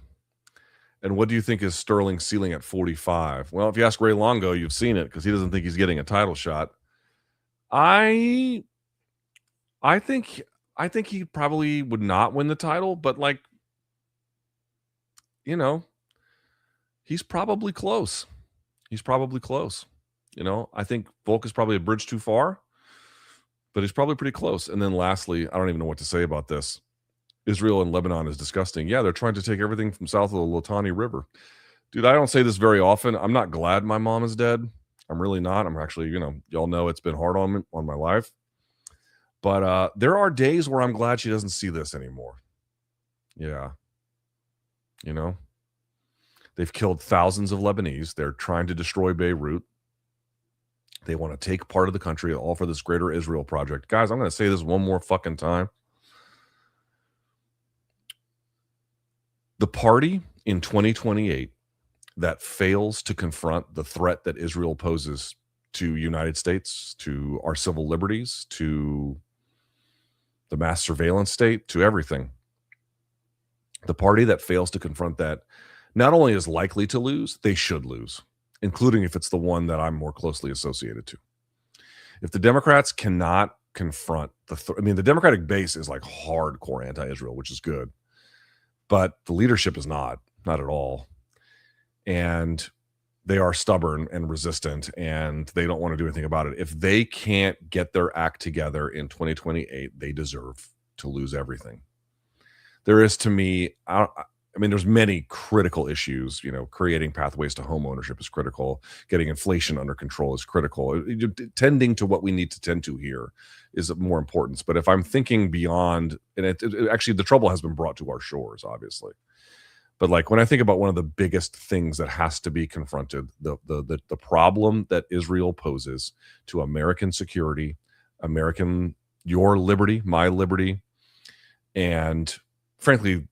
And what do you think is Sterling's ceiling at 45? Well, if you ask Ray Longo, you've seen it because he doesn't think he's getting a title shot. I think he probably would not win the title, but like, he's probably close. He's probably close. I think Volk is probably a bridge too far, but he's probably pretty close. And then lastly, I don't even know what to say about this. Israel and Lebanon is disgusting. Yeah, they're trying to take everything from south of the Litani River. Dude, I don't say this very often. I'm not glad my mom is dead. I'm really not. I'm actually, y'all know it's been hard on my life. But there are days where I'm glad she doesn't see this anymore. Yeah. They've killed thousands of Lebanese. They're trying to destroy Beirut. They want to take part of the country, all for this greater Israel project. Guys, I'm going to say this one more fucking time. The party in 2028 that fails to confront the threat that Israel poses to United States, to our civil liberties, to the mass surveillance state, to everything. The party that fails to confront that not only is likely to lose, they should lose, including if it's the one that I'm more closely associated to. If the Democrats cannot confront the Democratic base is like hardcore anti-Israel, which is good, but the leadership is not at all. And they are stubborn and resistant, and they don't want to do anything about it. If they can't get their act together in 2028, they deserve to lose everything. There is, to me, there's many critical issues. Creating pathways to home ownership is critical. Getting inflation under control is critical. Tending to what we need to tend to here is of more importance. But if I'm thinking beyond, and actually the trouble has been brought to our shores, obviously. But like when I think about one of the biggest things that has to be confronted, the problem that Israel poses to American security, your liberty, my liberty, and frankly,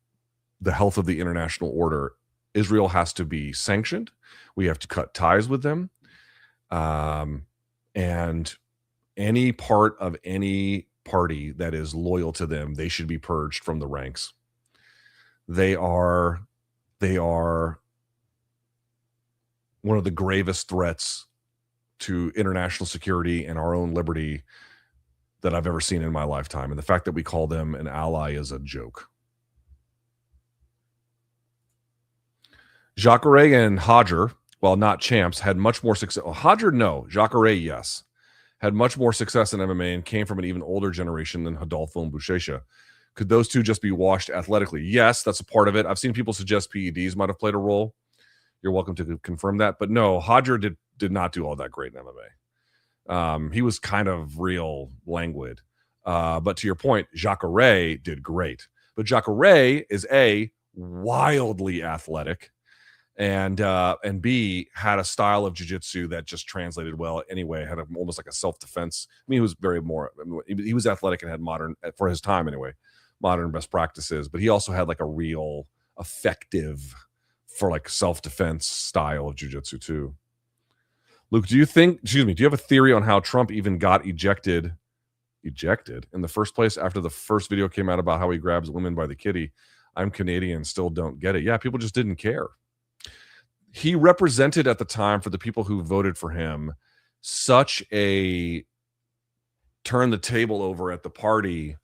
the health of the international order, Israel has to be sanctioned. We have to cut ties with them. And any part of any party that is loyal to them, they should be purged from the ranks. They are one of the gravest threats to international security and our own liberty that I've ever seen in my lifetime. And the fact that we call them an ally is a joke. Jacare and Hodger, while not champs, had much more success. Hodger, no. Jacare, yes. Had much more success in MMA and came from an even older generation than Rodolfo and Buchecha. Could those two just be washed athletically? Yes, that's a part of it. I've seen people suggest PEDs might have played a role. You're welcome to confirm that. But no, Hodger did not do all that great in MMA. He was kind of real languid. But to your point, Jacare did great. But Jacare is wildly athletic, and B, had a style of jiu-jitsu that just translated well anyway, had almost like a self-defense. I mean, he was he was athletic and had modern, for his time anyway, modern best practices, but he also had like a real effective for like self-defense style of jiu-jitsu too. Luke, do you have a theory on how Trump even got ejected in the first place after the first video came out about how he grabs women by the kitty? I'm Canadian, still don't get it. Yeah, people just didn't care. He represented at the time, for the people who voted for him, such a turn the table over at the party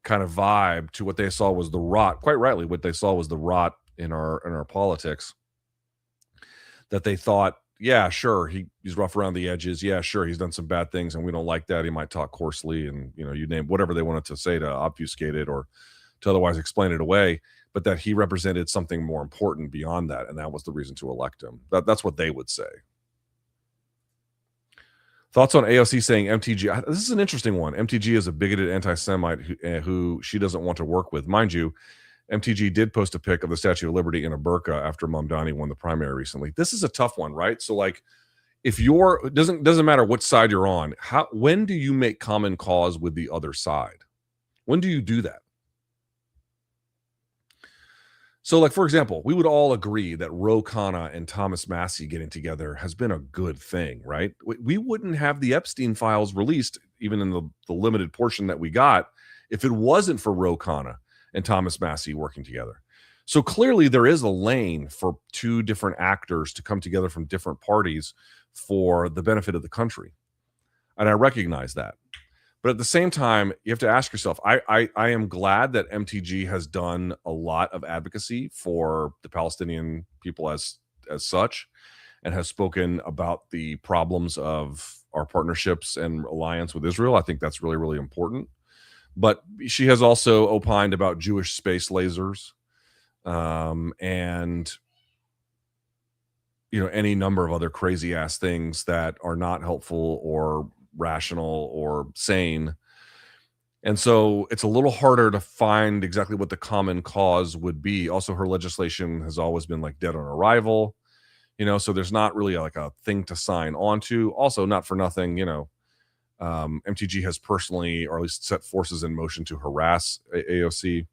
kind of vibe to what they saw was the rot. Quite rightly, what they saw was the rot in our politics, that they thought, yeah, sure, he's rough around the edges. Yeah, sure, he's done some bad things, and we don't like that. He might talk coarsely, and you name whatever they wanted to say to obfuscate it or to otherwise explain it away. But that he represented something more important beyond that, and that was the reason to elect him. That's what they would say. Thoughts on AOC saying MTG? This is an interesting one. MTG is a bigoted anti-Semite who she doesn't want to work with. Mind you, MTG did post a pic of the Statue of Liberty in a burqa after Mamdani won the primary recently. This is a tough one, right? So, like, if it doesn't matter what side you're on, when do you make common cause with the other side? When do you do that? So, like, for example, we would all agree that Ro Khanna and Thomas Massey getting together has been a good thing, right? We wouldn't have the Epstein files released, even in the limited portion that we got, if it wasn't for Ro Khanna and Thomas Massey working together. So clearly there is a lane for two different actors to come together from different parties for the benefit of the country. And I recognize that. But at the same time, you have to ask yourself, I am glad that MTG has done a lot of advocacy for the Palestinian people as such, and has spoken about the problems of our partnerships and alliance with Israel. I think that's really, really important. But she has also opined about Jewish space lasers, and any number of other crazy ass things that are not helpful or rational or sane. And so it's a little harder to find exactly what the common cause would be. Also, her legislation has always been like dead on arrival, so there's not really like a thing to sign on to. Also, not for nothing, MTG has personally, or at least set forces in motion to harass AOC.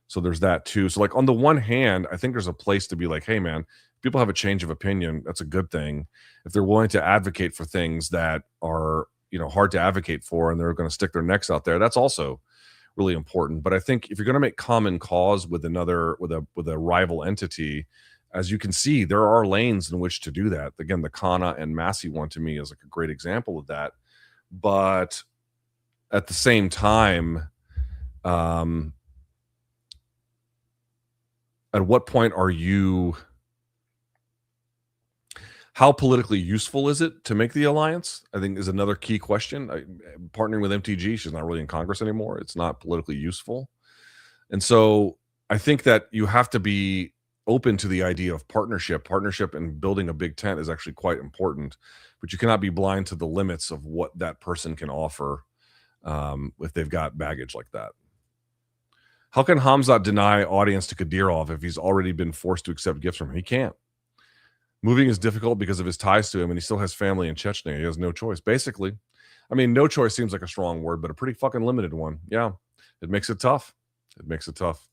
So there's that too. So, like, on the one hand, I think there's a place to be like, hey man, people have a change of opinion. That's a good thing. If they're willing to advocate for things that are, hard to advocate for, and they're going to stick their necks out there, that's also really important. But I think if you're going to make common cause with a rival entity, as you can see, there are lanes in which to do that. Again, the Khanna and Massey one to me is like a great example of that. But at the same time, at what point are you? How politically useful is it to make the alliance? I think is another key question. Partnering with MTG, she's not really in Congress anymore. It's not politically useful. And so I think that you have to be open to the idea of partnership. Partnership and building a big tent is actually quite important, but you cannot be blind to the limits of what that person can offer if they've got baggage like that. How can Khamzat deny audience to Kadyrov if he's already been forced to accept gifts from him? He can't. Moving is difficult because of his ties to him, and he still has family in Chechnya. He has no choice. Basically, I mean, no choice seems like a strong word, but a pretty fucking limited one. Yeah, it makes it tough. It makes it tough.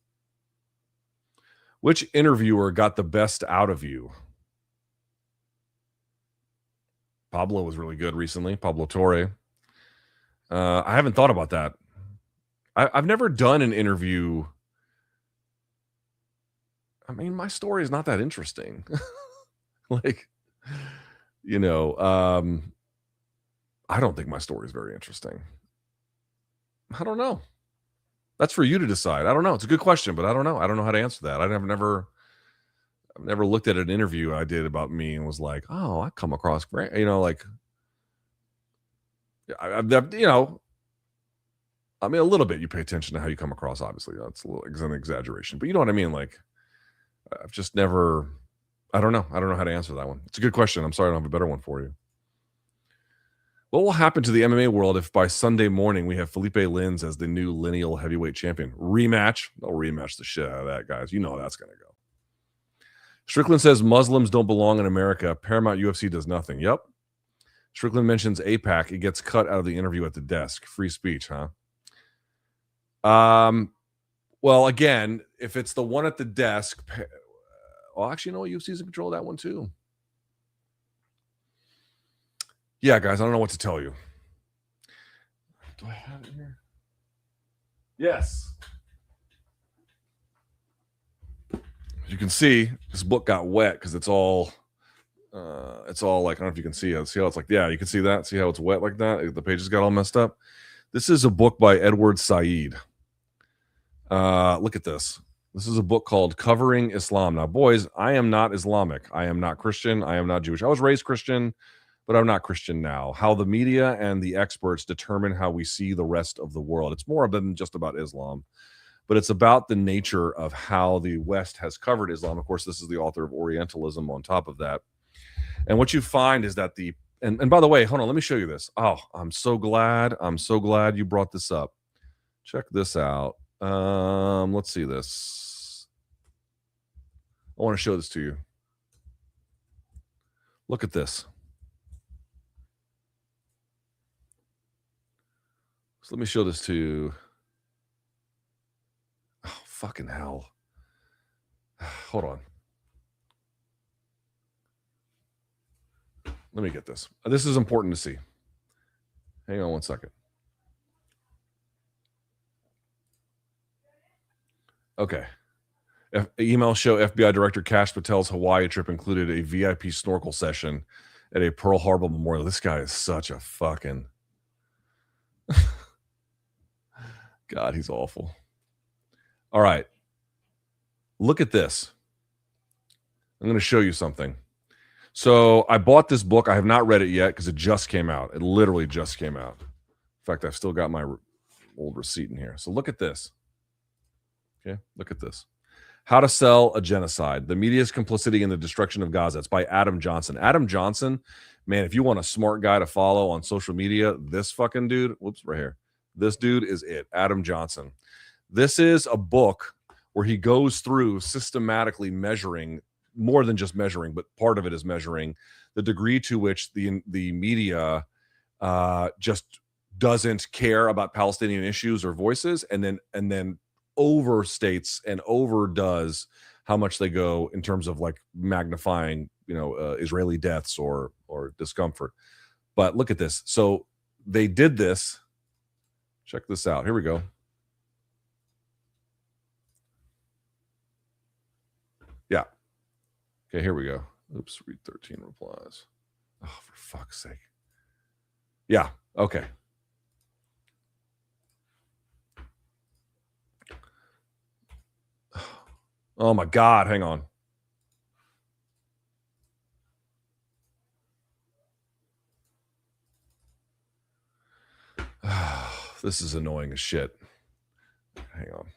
Which interviewer got the best out of you? Pablo was really good recently. Pablo Torre. I haven't thought about that. I've never done an interview. I mean, my story is not that interesting. Like, I don't think my story is very interesting. I don't know. That's for you to decide. I don't know. It's a good question, but I don't know. I don't know how to answer that. I've never looked at an interview I did about me and was like, oh, I come across great. I mean, a little bit. You pay attention to how you come across. Obviously, that's an exaggeration, but you know what I mean. Like, I've just never. I don't know. I don't know how to answer that one. It's a good question. I'm sorry I don't have a better one for you. What will happen to the MMA world if by Sunday morning we have Felipe Linz as the new lineal heavyweight champion? Rematch? They'll rematch the shit out of that, guys. You know how that's going to go. Strickland says Muslims don't belong in America. Paramount UFC does nothing. Yep. Strickland mentions APAC. It gets cut out of the interview at the desk. Free speech, huh? Well, again, if it's the one at the desk, well, actually, you know what? UFC's in control of that one too. Yeah, guys, I don't know what to tell you. Do I have it here? Yes. As you can see, this book got wet because it's all like, I don't know if you can see it. See how it's like, yeah, you can see that. See how it's wet like that? The pages got all messed up. This is a book by Edward Said. Look at this. This is a book called Covering Islam. Now, boys, I am not Islamic. I am not Christian. I am not Jewish. I was raised Christian, but I'm not Christian now. How the media and the experts determine how we see the rest of the world. It's more than just about Islam, but it's about the nature of how the West has covered Islam. Of course, this is the author of Orientalism on top of that. And what you find is that and by the way, hold on, let me show you this. Oh, I'm so glad you brought this up. Check this out. Let's see this. I want to show this to you. Look at this. So let me show this to you. Oh, fucking hell. Hold on. Let me get this. This is important to see. Hang on one second. Okay. Email show FBI Director Kash Patel's Hawaii trip included a VIP snorkel session at a Pearl Harbor memorial. This guy is such a fucking... God, he's awful. All right. Look at this. I'm going to show you something. So I bought this book. I have not read it yet because it just came out. It literally just came out. In fact, I've still got my old receipt in here. So look at this. Okay, look at this. How to Sell a Genocide. The Media's Complicity in the Destruction of Gaza. It's by Adam Johnson. Adam Johnson, man, if you want a smart guy to follow on social media, this fucking dude, whoops, right here. This dude is it, Adam Johnson. This is a book where he goes through systematically measuring, more than just measuring, but part of it is measuring the degree to which the media just doesn't care about Palestinian issues or voices, and then overstates and overdoes how much they go in terms of like magnifying, Israeli deaths or discomfort. But look at this. So they did this. Check this out. Here we go. Yeah. Okay, here we go. Oops, read 13 replies. Oh, for fuck's sake. Yeah, okay. Oh my God, hang on. This is annoying as shit. Hang on.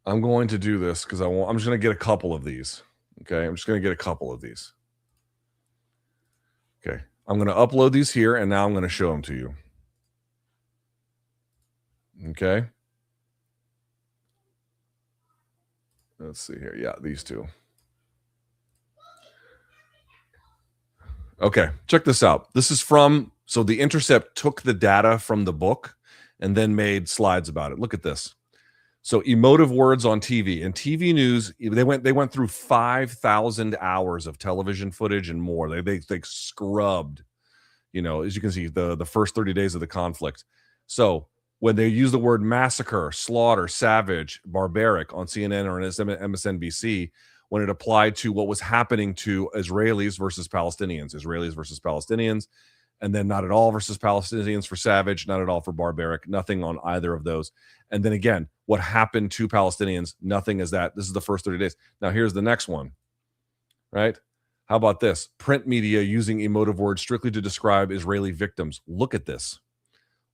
I'm going to do this because I'm just going to get a couple of these. Okay, I'm just going to get a couple of these. Okay, I'm going to upload these here, and now I'm going to show them to you. Okay. Let's see here. Yeah, these two. Okay, check this out. This is so The Intercept took the data from the book and then made slides about it. Look at this. So emotive words on TV and TV news, they went through 5,000 hours of television footage and more. They scrubbed, as you can see, the first 30 days of the conflict. So when they use the word massacre, slaughter, savage, barbaric on CNN or MSNBC, when it applied to what was happening to Israelis versus Palestinians, and then not at all versus Palestinians for savage, not at all for barbaric, nothing on either of those. And then again, what happened to Palestinians, nothing is that. This is the first 30 days. Now here's the next one, right? How about this? Print media using emotive words strictly to describe Israeli victims. Look at this.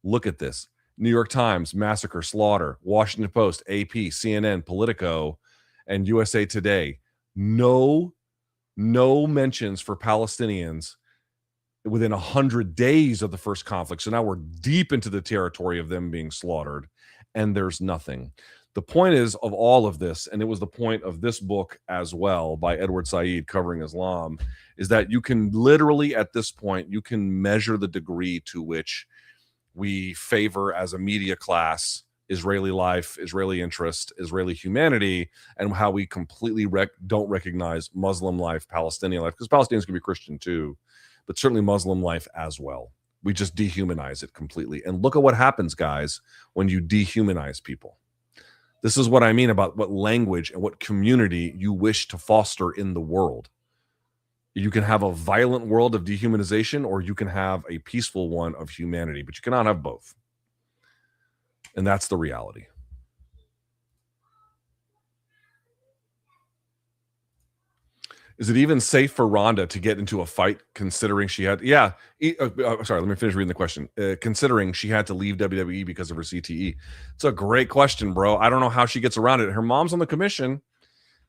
Look at this. New York Times, massacre, slaughter. Washington Post, AP, CNN, Politico, and USA Today. No mentions for Palestinians within 100 days of the first conflict. So now we're deep into the territory of them being slaughtered, and there's nothing. The point is of all of this, and it was the point of this book as well by Edward Said covering Islam, is that you can literally at this point, you can measure the degree to which we favor as a media class Israeli life, Israeli interest, Israeli humanity, and how we completely don't recognize Muslim life, Palestinian life, because Palestinians can be Christian too, but certainly Muslim life as well. We just dehumanize it completely. And look at what happens, guys, when you dehumanize people. This is what I mean about what language and what community you wish to foster in the world. You can have a violent world of dehumanization, or you can have a peaceful one of humanity, but you cannot have both. And that's the reality. Is it even safe for Ronda to get into a fight considering she had, sorry, let me finish reading the question. Considering she had to leave WWE because of her CTE. It's a great question, bro. I don't know how she gets around it. Her mom's on the commission.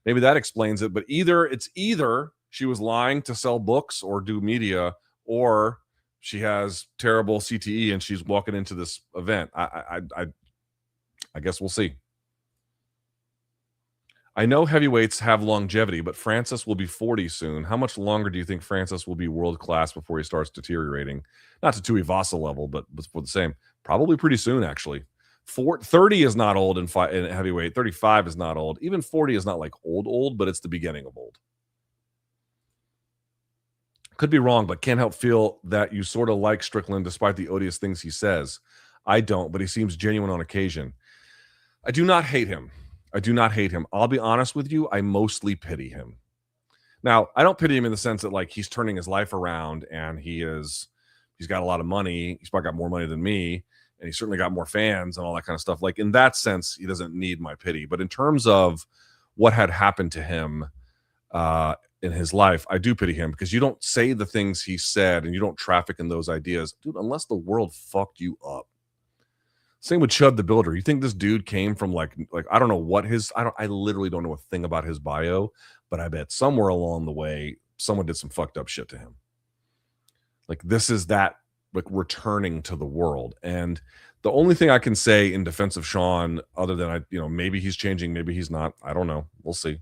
Maybe that explains it, but either she was lying to sell books or do media, or she has terrible CTE and she's walking into this event. I guess we'll see. I know heavyweights have longevity, but Francis will be 40 soon. How much longer do you think Francis will be world class before he starts deteriorating? Not to Tuivasa level, but for the same. Probably pretty soon, actually. 30 is not old in heavyweight. 35 is not old. Even 40 is not like old, but it's the beginning of old. Could be wrong, but can't help feel that you sort of like Strickland despite the odious things he says. I don't, but he seems genuine on occasion. I do not hate him. I'll be honest with you. I mostly pity him. Now, I don't pity him in the sense that like he's turning his life around and he's got a lot of money. He's probably got more money than me, and he's certainly got more fans and all that kind of stuff. Like in that sense, he doesn't need my pity. But in terms of what had happened to him in his life, I do pity him, because you don't say the things he said and you don't traffic in those ideas, dude, unless the world fucked you up. Same with Chud the Builder. You think this dude came from like I don't know what I literally don't know a thing about his bio, but I bet somewhere along the way someone did some fucked up shit to him. Like this is that like returning to the world. And the only thing I can say in defense of Sean, other than maybe he's changing, maybe he's not. I don't know. We'll see.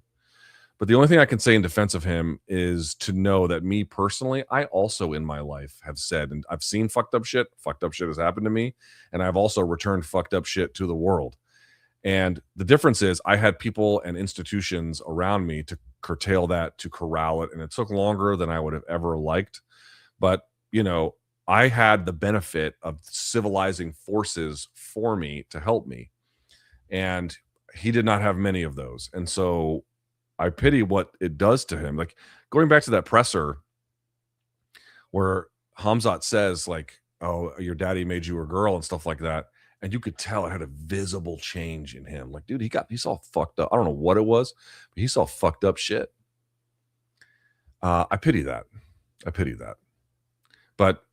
But the only thing I can say in defense of him is to know that me personally, I also in my life have said, and I've seen fucked up shit has happened to me, and I've also returned fucked up shit to the world. And the difference is I had people and institutions around me to curtail that, to corral it, and it took longer than I would have ever liked. But, I had the benefit of civilizing forces for me to help me, and he did not have many of those. And so I pity what it does to him. Like going back to that presser where Khamzat says like, oh, your daddy made you a girl and stuff like that. And you could tell it had a visible change in him. Like, dude, he saw fucked up. I don't know what it was, but he saw fucked up shit. I pity that. But,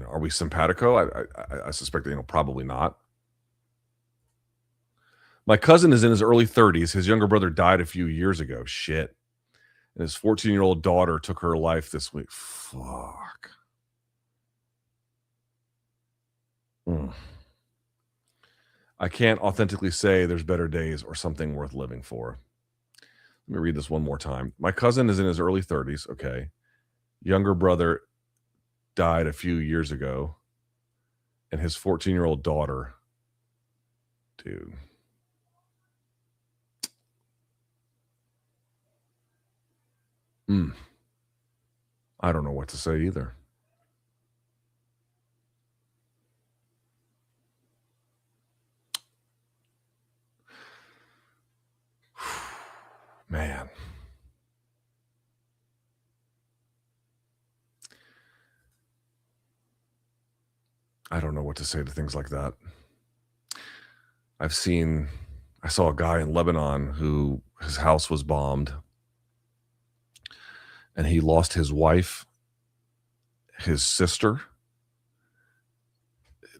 are we simpatico? I suspect that, probably not. My cousin is in his early 30s. His younger brother died a few years ago. Shit. And his 14-year-old daughter took her life this week. Fuck. I can't authentically say there's better days or something worth living for. Let me read this one more time. My cousin is in his early 30s. Okay. Younger brother died a few years ago. And his 14-year-old daughter. Dude. I don't know what to say either. Man. I don't know what to say to things like that. I saw a guy in Lebanon who his house was bombed. And he lost his wife, his sister,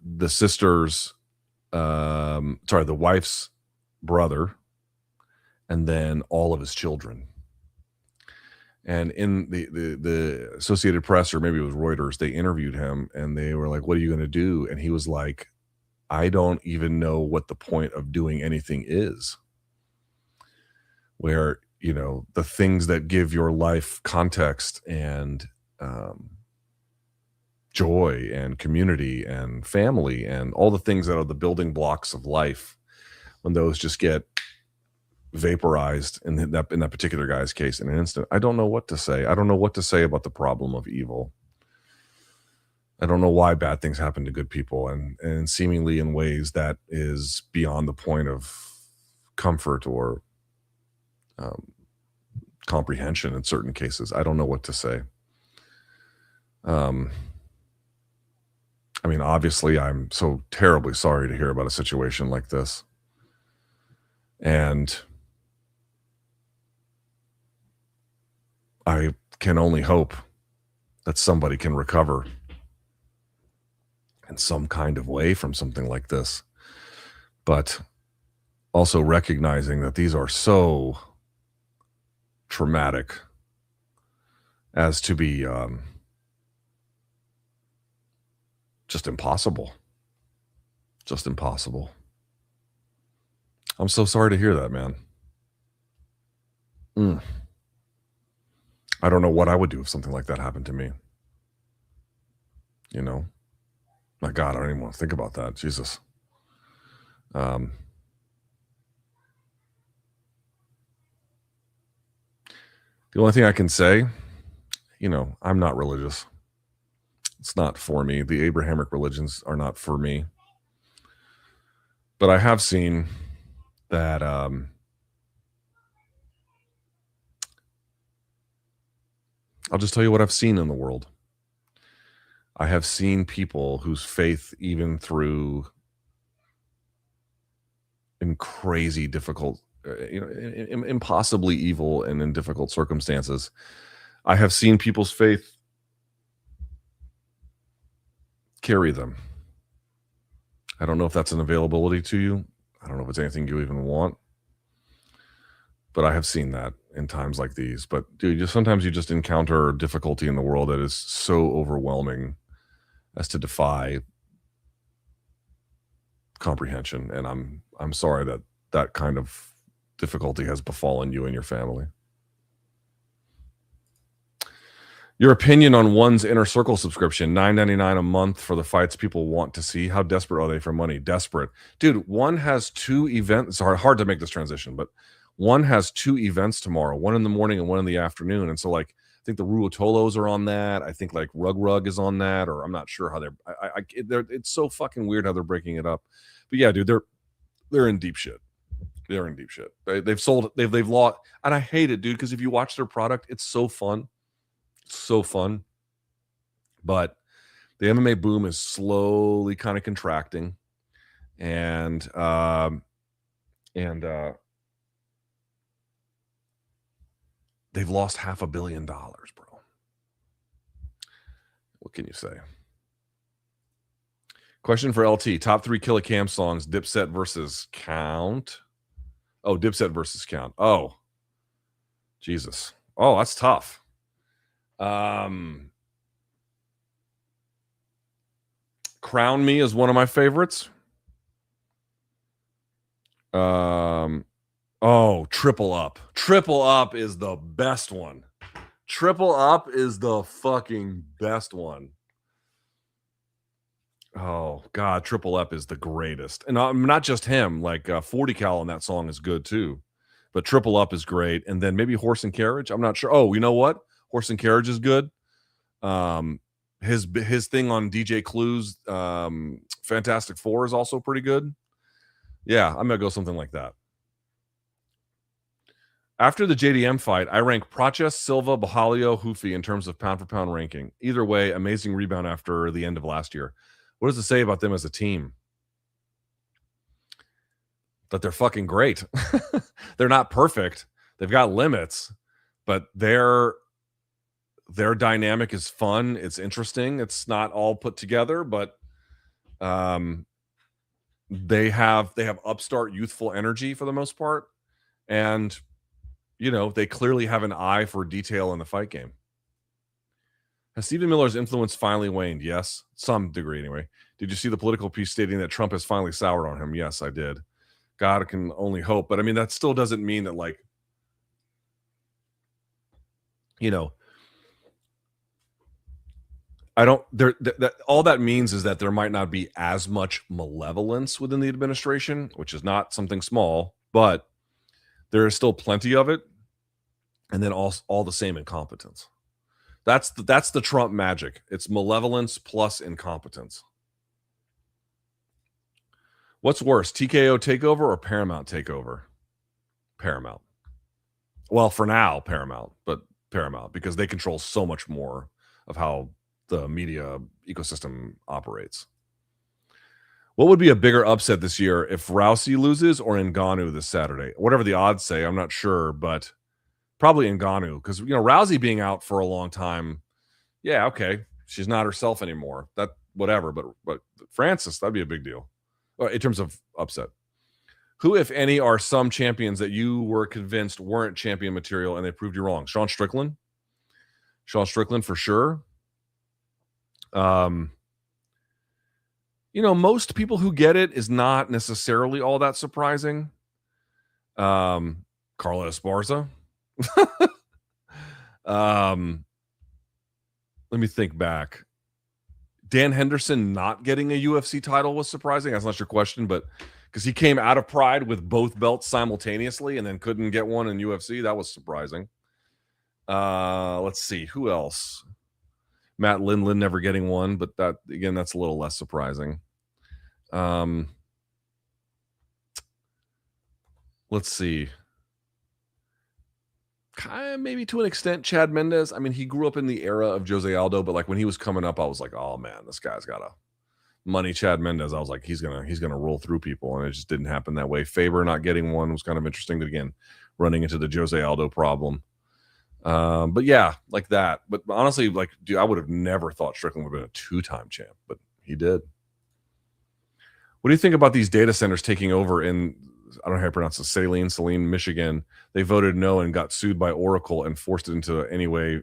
the wife's brother, and then all of his children. And in the Associated Press, or maybe it was Reuters, they interviewed him and they were like, what are you going to do? And he was like, I don't even know what the point of doing anything is. Where, you know, the things that give your life context and joy and community and family and all the things that are the building blocks of life, when those just get vaporized in that particular guy's case in an instant, I don't know what to say. I don't know what to say about the problem of evil. I don't know why bad things happen to good people, and seemingly in ways that is beyond the point of comfort or comprehension in certain cases. I don't know what to say. I mean, obviously, I'm so terribly sorry to hear about a situation like this. And I can only hope that somebody can recover in some kind of way from something like this. But also recognizing that these are so traumatic as to be just impossible. Just impossible. I'm so sorry to hear that, man. I don't know what I would do if something like that happened to me. You know? My God, I don't even want to think about that. Jesus. The only thing I can say, you know, I'm not religious. It's not for me. The Abrahamic religions are not for me. But I have seen that I'll just tell you what I've seen in the world. I have seen people whose faith, even through in crazy, difficult, impossibly evil and in difficult circumstances, I have seen people's faith carry them. I don't know if that's an availability to you. I don't know if it's anything you even want. But I have seen that in times like these. But dude, sometimes you just encounter difficulty in the world that is so overwhelming as to defy comprehension. And I'm sorry that that kind of difficulty has befallen you and your family. Your opinion on One's Inner Circle subscription, $9.99 a month for the fights people want to see. How desperate are they for money? Desperate. Dude, One has 2 events. It's hard to make this transition, but One has 2 events tomorrow, one in the morning and one in the afternoon. And so, like, I think the Ruotolos are on that. I think, like, Rug is on that, or I'm not sure how they're it's so fucking weird how they're breaking it up. But yeah, dude, they're in deep shit. They're in deep shit. They've lost, and I hate it, dude, because if you watch their product, it's so fun. So fun. But the MMA boom is slowly kind of contracting, and they've lost $500 million, bro. What can you say? Question for LT. Top 3 Killer Cam songs, Dipset versus Count. Oh, Dipset versus Count. Oh, Jesus. Oh, that's tough. Crown Me is one of my favorites. Oh, Triple Up. Triple Up is the best one. Triple Up is the fucking best one. Oh, God, Triple Up is the greatest. And not just him, like 40 Cal on that song is good too. But Triple Up is great. And then maybe Horse and Carriage. I'm not sure. Oh, you know what? Horse and Carriage is good. His thing on DJ Clue's Fantastic Four is also pretty good. Yeah, I'm going to go something like that. After the JDM fight, I rank Praches, Silva, Bajalio, Houfi in terms of pound-for-pound ranking. Either way, amazing rebound after the end of last year. What does it say about them as a team? That they're fucking great. They're not perfect. They've got limits, but their dynamic is fun. It's interesting. It's not all put together, but they have upstart youthful energy for the most part. And, they clearly have an eye for detail in the fight game. Has Stephen Miller's influence finally waned? Yes, some degree anyway. Did you see the political piece stating that Trump has finally soured on him? Yes, I did. God can only hope. But I mean, that still doesn't mean that, like, I don't, that all that means is that there might not be as much malevolence within the administration, which is not something small, but there is still plenty of it. And then all the same incompetence. That's the Trump magic. It's malevolence plus incompetence. What's worse, TKO takeover or Paramount takeover? Paramount. Well, for now, Paramount, but Paramount, because they control so much more of how the media ecosystem operates. What would be a bigger upset this year if Rousey loses or Ngannou this Saturday? Whatever the odds say, I'm not sure, but probably Ngannou, because Rousey being out for a long time, yeah, okay, she's not herself anymore. That whatever, but Francis, that'd be a big deal in terms of upset. Who, if any, are some champions that you were convinced weren't champion material and they proved you wrong? Sean Strickland for sure. Most people who get it is not necessarily all that surprising. Carla Esparza. Let me think back. Dan Henderson not getting a UFC title was surprising. That's not your question, but because he came out of Pride with both belts simultaneously and then couldn't get one in UFC, that was surprising. Let's see, who else? Matt Lindland never getting one, but that's a little less surprising. Let's see. Kind of maybe to an extent, Chad Mendes. I mean, he grew up in the era of Jose Aldo, but like when he was coming up, I was like, oh man, this guy's got a money. Chad Mendes. I was like, he's gonna roll through people, and it just didn't happen that way. Faber not getting one was kind of interesting, but again, running into the Jose Aldo problem. But yeah, like that. But honestly, like, dude, I would have never thought Strickland would have been a two-time champ, but he did. What do you think about these data centers taking over in, I don't know how to pronounce it, Saline, Michigan? They voted no and got sued by Oracle and forced it into it anyway.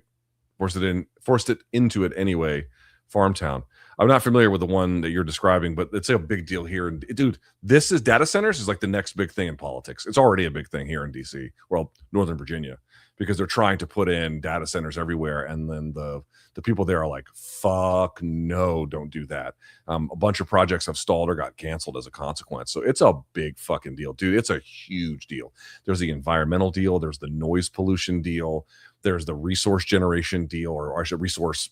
Farmtown. I'm not familiar with the one that you're describing, but it's a big deal here. And dude, this is data centers is like the next big thing in politics. It's already a big thing here in DC, well, Northern Virginia, because they're trying to put in data centers everywhere. And then the people there are like, fuck no, don't do that. A bunch of projects have stalled or got canceled as a consequence. So it's a big fucking deal, dude. It's a huge deal. There's the environmental deal. There's the noise pollution deal. There's the resource generation deal, or I should resource,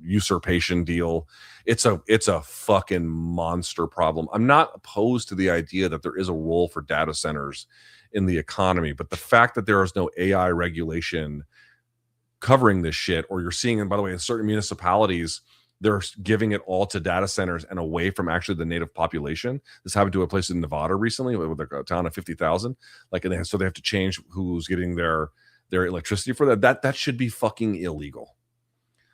usurpation deal. It's a fucking monster problem. I'm not opposed to the idea that there is a role for data centers in the economy, but the fact that there is no AI regulation covering this shit, or you're seeing, and by the way, in certain municipalities, they're giving it all to data centers and away from actually the native population. This happened to a place in Nevada recently with a town of 50,000. So they have to change who's getting their electricity for that. That should be fucking illegal.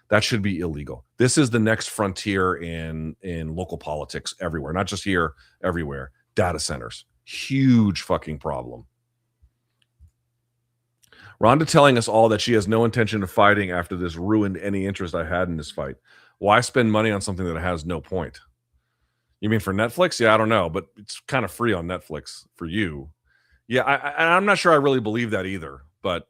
That should be illegal. This is the next frontier in local politics everywhere, not just here, everywhere. Data centers, huge fucking problem. Ronda telling us all that she has no intention of fighting after this ruined any interest I had in this fight. Why spend money on something that has no point? You mean for Netflix? Yeah, I don't know, but it's kind of free on Netflix for you. Yeah, I'm not sure I really believe that either, but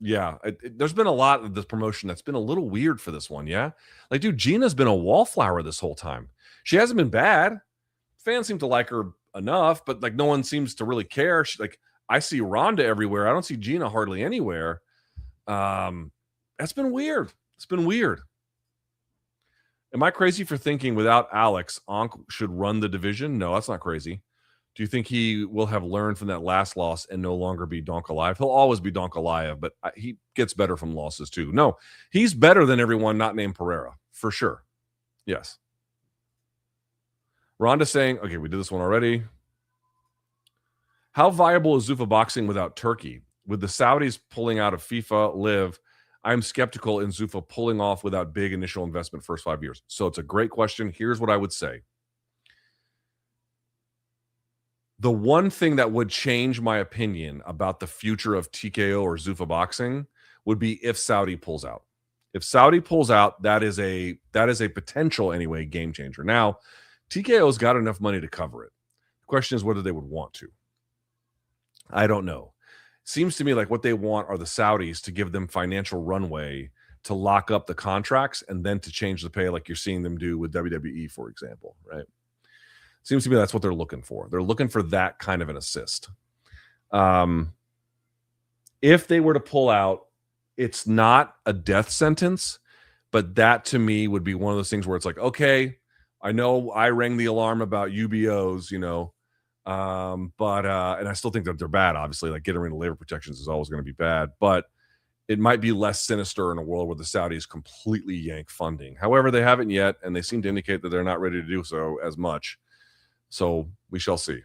yeah, there's been a lot of this promotion that's been a little weird for this one, yeah? Like, dude, Gina's been a wallflower this whole time. She hasn't been bad. Fans seem to like her enough, but like no one seems to really care. I see Ronda everywhere. I don't see Gina hardly anywhere. That's been weird. It's been weird. Am I crazy for thinking without Alex, Ankh should run the division? No, that's not crazy. Do you think he will have learned from that last loss and no longer be Donk Alive? He'll always be Donk Alive, but he gets better from losses too. No, he's better than everyone not named Pereira, for sure. Yes. Ronda saying, okay, we did this one already. How viable is Zuffa Boxing without Turkey? With the Saudis pulling out of FIFA, Live, I'm skeptical in Zuffa pulling off without big initial investment first 5 years. So it's a great question. Here's what I would say. The one thing that would change my opinion about the future of TKO or Zuffa Boxing would be if Saudi pulls out. If Saudi pulls out, that is a potential anyway game changer. Now, TKO's got enough money to cover it. The question is whether they would want to. I don't know. Seems to me like what they want are the Saudis to give them financial runway to lock up the contracts and then to change the pay like you're seeing them do with WWE, for example, right? Seems to me that's what they're looking for. They're looking for that kind of an assist. If they were to pull out, it's not a death sentence, but that to me would be one of those things where it's like, okay, I know I rang the alarm about UBOs, but and I still think that they're bad, obviously. Like getting rid of labor protections is always going to be bad, but it might be less sinister in a world where the Saudis completely yank funding. However, they haven't yet, and they seem to indicate that they're not ready to do so as much. So we shall see.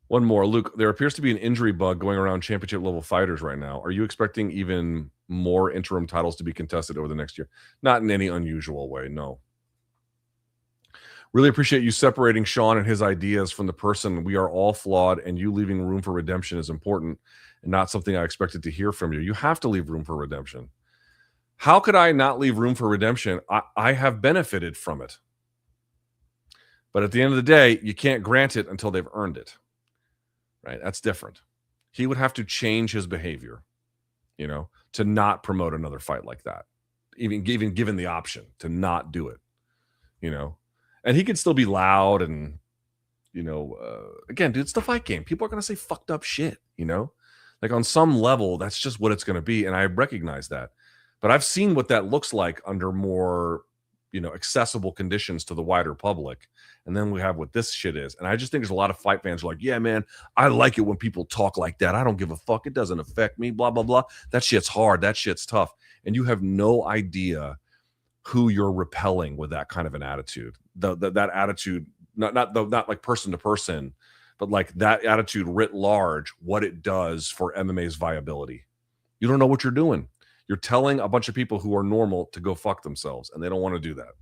One more. Luke, there appears to be an injury bug going around championship level fighters right now. Are you expecting even more interim titles to be contested over the next year? Not in any unusual way, no. Really appreciate you separating Sean and his ideas from the person. We are all flawed, and you leaving room for redemption is important and not something I expected to hear from you. You have to leave room for redemption. How could I not leave room for redemption? I have benefited from it. But at the end of the day, you can't grant it until they've earned it. Right? That's different. He would have to change his behavior, to not promote another fight like that. Even given the option to not do it, And he could still be loud and, again, dude, it's the fight game. People are going to say fucked up shit, Like on some level, that's just what it's going to be. And I recognize that. But I've seen what that looks like under more, accessible conditions to the wider public. And then we have what this shit is. And I just think there's a lot of fight fans who are like, yeah, man, I like it when people talk like that. I don't give a fuck. It doesn't affect me, blah, blah, blah. That shit's hard. That shit's tough. And you have no idea who you're repelling with that kind of an attitude. That attitude, not like person to person, but like that attitude writ large, what it does for MMA's viability. You don't know what you're doing. You're telling a bunch of people who are normal to go fuck themselves, and they don't want to do that.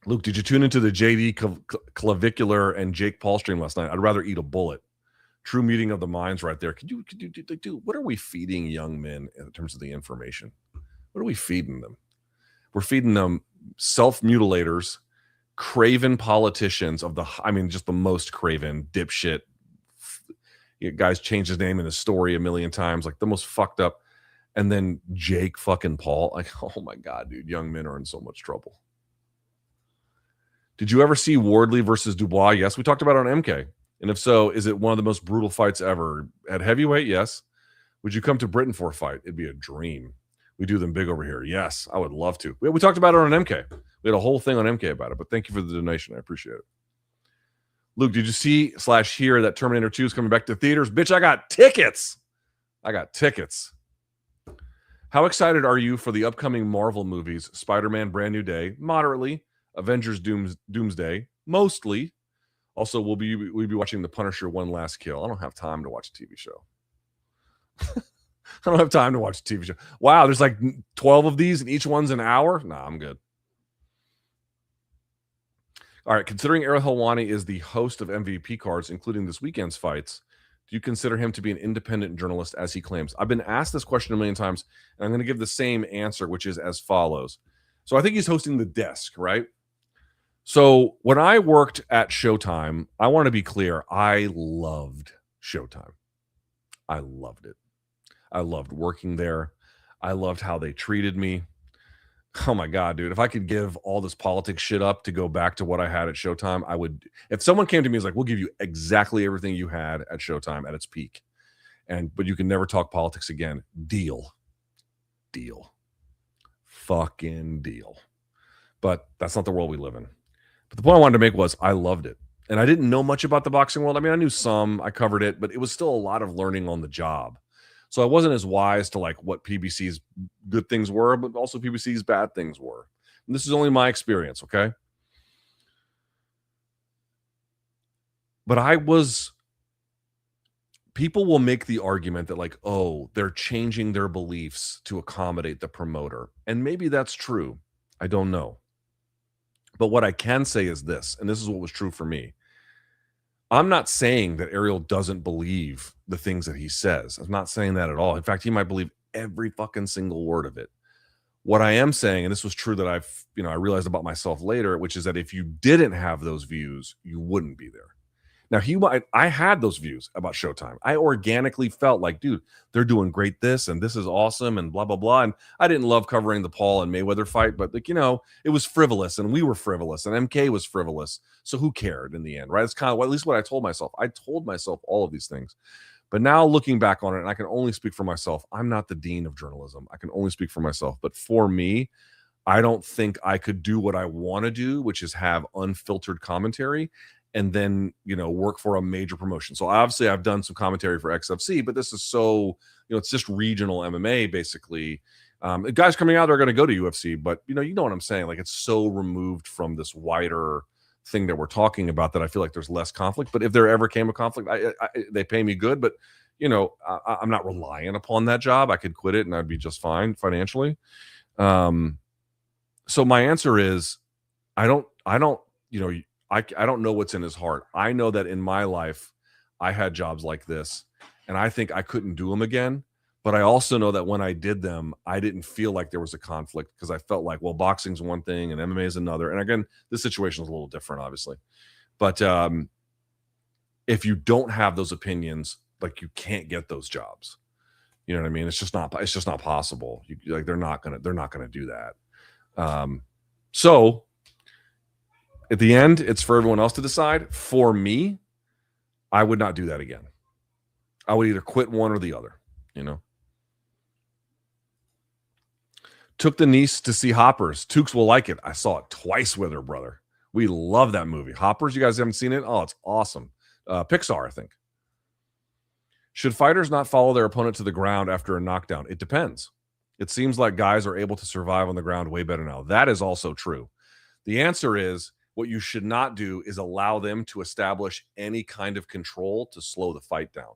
Luke, did you tune into the JD Clavicular and Jake Paul stream last night? I'd rather eat a bullet. True meeting of the minds right there. Could you do what are we feeding young men in terms of the information? What are we feeding them? We're feeding them self-mutilators, craven politicians just the most craven dipshit. Guys changed his name in his story a million times, like the most fucked up. And then Jake fucking Paul. Like, oh my God, dude, young men are in so much trouble. Did you ever see Wardley versus Dubois? Yes, we talked about it on MK. And if so, is it one of the most brutal fights ever? At heavyweight, yes. Would you come to Britain for a fight? It'd be a dream. We do them big over here. Yes, I would love to. We talked about it on MK. We had a whole thing on MK about it, but thank you for the donation. I appreciate it. Luke, did you see/hear that Terminator 2 is coming back to theaters? Bitch, I got tickets. How excited are you for the upcoming Marvel movies? Spider-Man Brand New Day, moderately. Avengers Doomsday, mostly. Also, we'll be watching The Punisher One Last Kill. I don't have time to watch a TV show. I don't have time to watch a TV show. Wow, there's like 12 of these and each one's an hour? Nah, I'm good. All right, considering Ariel Helwani is the host of MVP cards, including this weekend's fights, do you consider him to be an independent journalist as he claims? I've been asked this question a million times, and I'm going to give the same answer, which is as follows. So I think he's hosting The Desk, right? So when I worked at Showtime, I want to be clear, I loved Showtime. I loved it. I loved working there. I loved how they treated me. Oh my God, dude. If I could give all this politics shit up to go back to what I had at Showtime, I would. If someone came to me and was like, we'll give you exactly everything you had at Showtime at its peak, but you can never talk politics again. Deal. Fucking deal. But that's not the world we live in. But the point I wanted to make was I loved it. And I didn't know much about the boxing world. I mean, I knew some, I covered it, but it was still a lot of learning on the job. So I wasn't as wise to like what PBC's good things were, but also PBC's bad things were. And this is only my experience, okay? But people will make the argument that like, oh, they're changing their beliefs to accommodate the promoter. And maybe that's true. I don't know. But what I can say is this, and this is what was true for me. I'm not saying that Ariel doesn't believe the things that he says. I'm not saying that at all. In fact, he might believe every fucking single word of it. What I am saying, and this was true that I realized about myself later, which is that if you didn't have those views, you wouldn't be there. Now, I had those views about Showtime. I organically felt like, dude, they're doing great this, and this is awesome, and blah, blah, blah. And I didn't love covering the Paul and Mayweather fight, but it was frivolous, and we were frivolous, and MK was frivolous. So who cared in the end, right? It's kind of at least what I told myself. I told myself all of these things. But now looking back on it, and I can only speak for myself, I'm not the dean of journalism. I can only speak for myself. But for me, I don't think I could do what I want to do, which is have unfiltered commentary and then, work for a major promotion. So obviously I've done some commentary for XFC, but this is so, it's just regional MMA basically. Guys coming out are going to go to UFC, but you know what I'm saying? Like, it's so removed from this wider thing that we're talking about that I feel like there's less conflict. But if there ever came a conflict, they pay me good, but I'm not relying upon that job. I could quit it and I'd be just fine financially. So my answer is, I don't know what's in his heart. I know that in my life, I had jobs like this, and I think I couldn't do them again. But I also know that when I did them, I didn't feel like there was a conflict because I felt like, well, boxing's one thing and MMA is another. And again, this situation is a little different, obviously. But if you don't have those opinions, like, you can't get those jobs. You know what I mean? It's just not possible. They're not gonna do that. So at the end, it's for everyone else to decide. For me, I would not do that again. I would either quit one or the other, Took the niece to see Hoppers. Tukes will like it. I saw it twice with her brother. We love that movie. Hoppers, you guys haven't seen it? Oh, it's awesome. Pixar, I think. Should fighters not follow their opponent to the ground after a knockdown? It depends. It seems like guys are able to survive on the ground way better now. That is also true. The answer is, what you should not do is allow them to establish any kind of control to slow the fight down.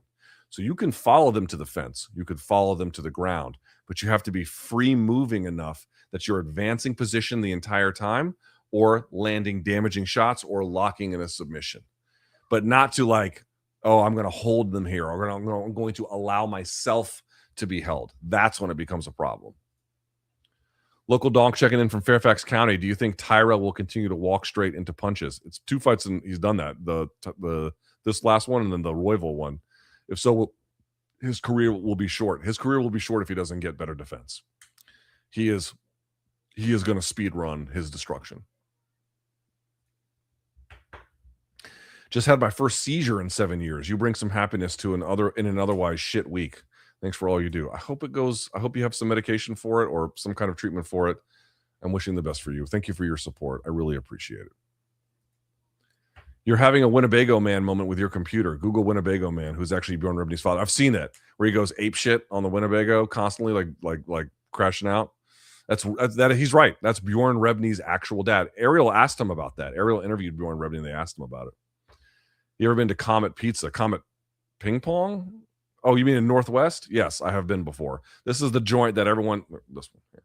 So you can follow them to the fence. You could follow them to the ground, but you have to be free moving enough that you're advancing position the entire time or landing damaging shots or locking in a submission, but not to like, oh, I'm going to hold them here, or I'm going to allow myself to be held. That's when it becomes a problem. Local donk checking in from Fairfax County. Do you think Tyrell will continue to walk straight into punches? It's 2 fights and he's done that. This last one and then the Royval one. If so, his career will be short. His career will be short if he doesn't get better defense. He is going to speed run his destruction. Just had my first seizure in 7 years. You bring some happiness to an otherwise shit week. Thanks for all you do. I hope you have some medication for it or some kind of treatment for it. I'm wishing the best for you. Thank you for your support. I really appreciate it. You're having a Winnebago Man moment with your computer. Google Winnebago Man, who's actually Bjorn Rebney's father. I've seen it, where he goes ape shit on the Winnebago constantly, like crashing out. That's he's right. That's Bjorn Rebney's actual dad. Ariel asked him about that. Ariel interviewed Bjorn Rebney and they asked him about it. You ever been to Comet Pizza? Comet Ping Pong? Oh, you mean in Northwest? Yes, I have been before. This is the joint that everyone. This one here.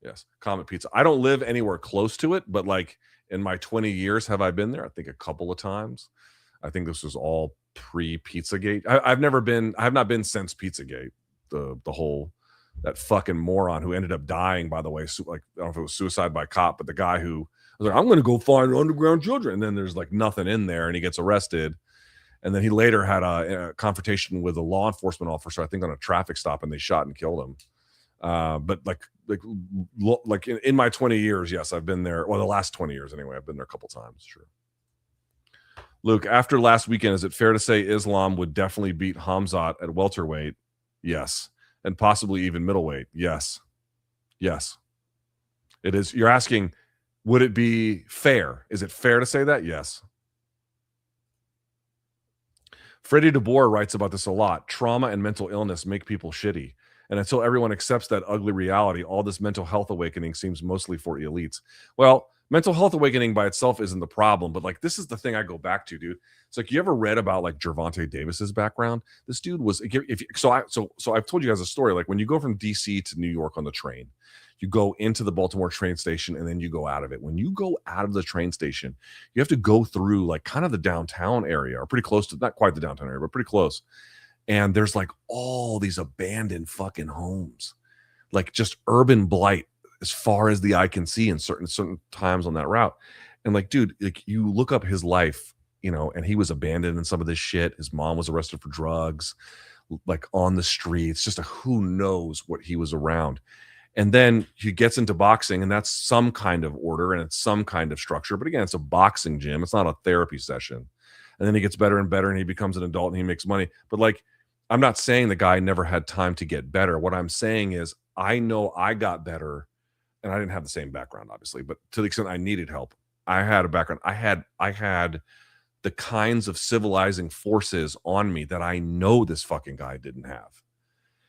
Yes, Comet Pizza. I don't live anywhere close to it, but like in my 20 years, have I been there? I think a couple of times. I think this was all pre-Pizzagate. I have not been since Pizzagate. The whole, that fucking moron who ended up dying, by the way, like, I don't know if it was suicide by cop, but the guy who was like, I'm going to go find underground children. And then there's like nothing in there and he gets arrested. And then he later had a confrontation with a law enforcement officer, I think on a traffic stop, and they shot and killed him. But like in my 20 years, yes, I've been there. Well, the last 20 years anyway, I've been there a couple times. Sure. Luke, after last weekend, is it fair to say Islam would definitely beat Khamzat at welterweight? Yes. And possibly even middleweight? Yes. Yes. It is. You're asking, would it be fair? Is it fair to say that? Yes. Freddie DeBoer writes about this a lot. Trauma and mental illness make people shitty. And until everyone accepts that ugly reality, all this mental health awakening seems mostly for elites. Well, Mental health awakening by itself isn't the problem, but like this is the thing I go back to, dude. It's like, you ever read about like Gervonta Davis's background? This dude was so I've told you guys a story. Like when you go from DC to New York on the train, you go into the Baltimore train station and then you go out of it. When you go out of the train station, you have to go through like kind of the downtown area, or pretty close to, not quite the downtown area, but pretty close. And there's like all these abandoned fucking homes, like just urban blight as far as the eye can see in certain times on that route. And like, dude, like you look up his life, you know, and he was abandoned in some of this shit. His mom was arrested for drugs, like on the streets, just who knows what he was around. And then he gets into boxing, and that's some kind of order and it's some kind of structure. But again, it's a boxing gym. It's not a therapy session. And then he gets better and better and he becomes an adult and he makes money. But like, I'm not saying the guy never had time to get better. What I'm saying is I know I got better, and I didn't have the same background, obviously, but to the extent I needed help, I had a background. I had the kinds of civilizing forces on me that I know this fucking guy didn't have.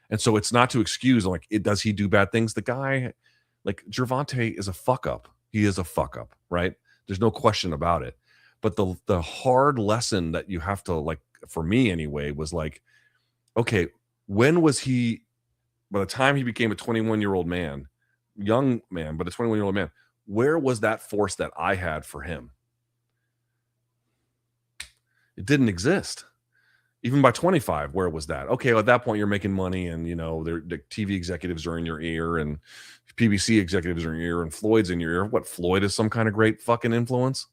And so it's not to excuse, like, does he do bad things? The guy, like, Gervonta is a fuck up. He is a fuck up, right? There's no question about it. But the hard lesson that you have to, like, for me anyway, was like, okay, when was he, by the time he became a 21-year-old man, young man, but a 21-year-old man, where was that force that I had for him? It didn't exist. Even by 25, where was that? Okay, well, at that point, you're making money, and, you know, the TV executives are in your ear, and PBC executives are in your ear, and Floyd's in your ear. What, Floyd is some kind of great fucking influence?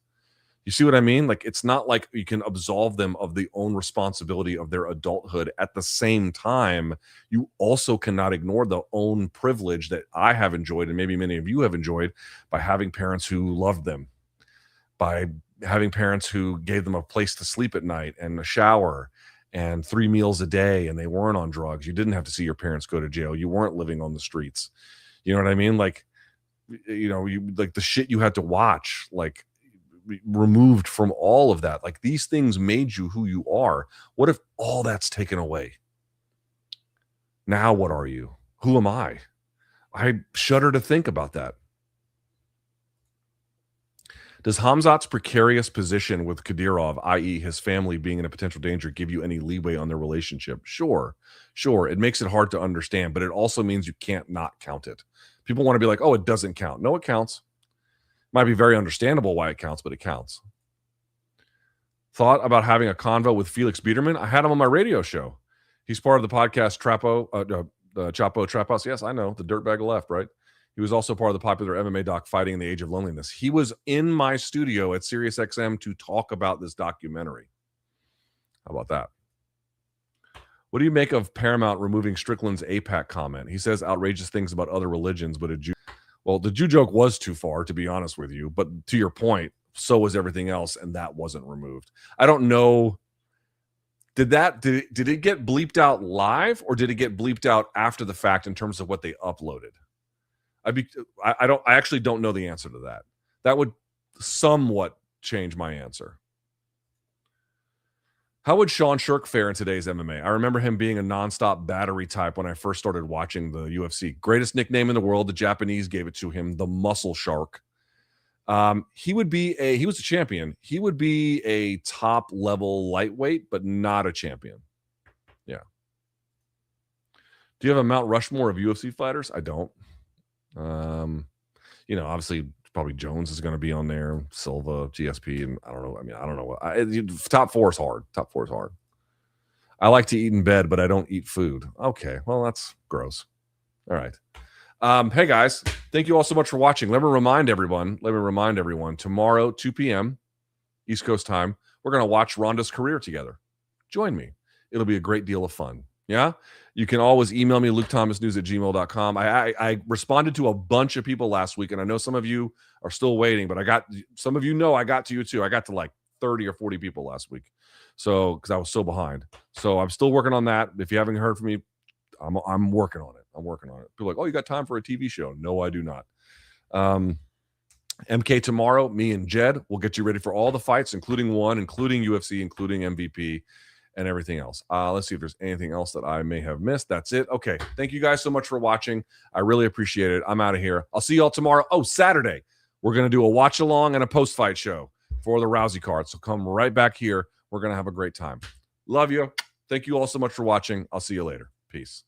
You see what I mean? Like, it's not like you can absolve them of the own responsibility of their adulthood. At the same time, you also cannot ignore the own privilege that I have enjoyed, and maybe many of you have enjoyed, by having parents who loved them, by having parents who gave them a place to sleep at night and a shower and 3 meals a day, and they weren't on drugs. You didn't have to see your parents go to jail. You weren't living on the streets. You know what I mean? Like, you know, you like the shit you had to watch, like, removed from all of that. Like, these things made you who you are. What if all that's taken away? Now what are you? Who am I? I shudder to think about that. Does Khamzat's precarious position with Kadyrov, i.e. his family being in a potential danger, give you any leeway on their relationship? Sure. It makes it hard to understand, but it also means you can't not count it. People want to be like, oh, it doesn't count. No, it counts. Might be very understandable why it counts, but it counts. Thought about having a convo with Felix Biederman? I had him on my radio show. He's part of the podcast Chapo Trap House. Yes, I know. The dirtbag left, right? He was also part of the popular MMA doc Fighting in the Age of Loneliness. He was in my studio at SiriusXM to talk about this documentary. How about that? What do you make of Paramount removing Strickland's APAC comment? He says outrageous things about other religions, but well, the Jew joke was too far, to be honest with you. But to your point, so was everything else, and that wasn't removed. I don't know. Did it get bleeped out live, or did it get bleeped out after the fact in terms of what they uploaded? I actually don't know the answer to that. That would somewhat change my answer. How would Sean Strickland fare in today's MMA? I remember him being a nonstop battery type when I first started watching the UFC. Greatest nickname in the world. The Japanese gave it to him, the Muscle Shark. He was a champion. He would be a top level lightweight, but not a champion. Yeah. Do you have a Mount Rushmore of UFC fighters? I don't. You know, obviously probably Jones is going to be on there, Silva, GSP, and I don't know. I mean, I don't know. Top four is hard. I like to eat in bed, but I don't eat food. Okay, well, that's gross. All right. Hey guys, thank you all so much for watching. Let me remind everyone, tomorrow, 2 p.m. East Coast time, we're going to watch Ronda's career together. Join me. It'll be a great deal of fun. Yeah. You can always email me, lukethomasnews@gmail.com. I responded to a bunch of people last week, and I know some of you are still waiting, but I got to you too. I got to like 30 or 40 people last week. So, because I was so behind. So I'm still working on that. If you haven't heard from me, I'm working on it. People are like, oh, you got time for a TV show? No, I do not. MK tomorrow, me and Jed will get you ready for all the fights, including UFC, including MVP, and everything else. Let's see if there's anything else that I may have missed. That's it. Okay. Thank you guys so much for watching. I really appreciate it. I'm out of here. I'll see y'all tomorrow. Oh, Saturday. We're going to do a watch along and a post-fight show for the Rousey card. So come right back here. We're going to have a great time. Love you. Thank you all so much for watching. I'll see you later. Peace.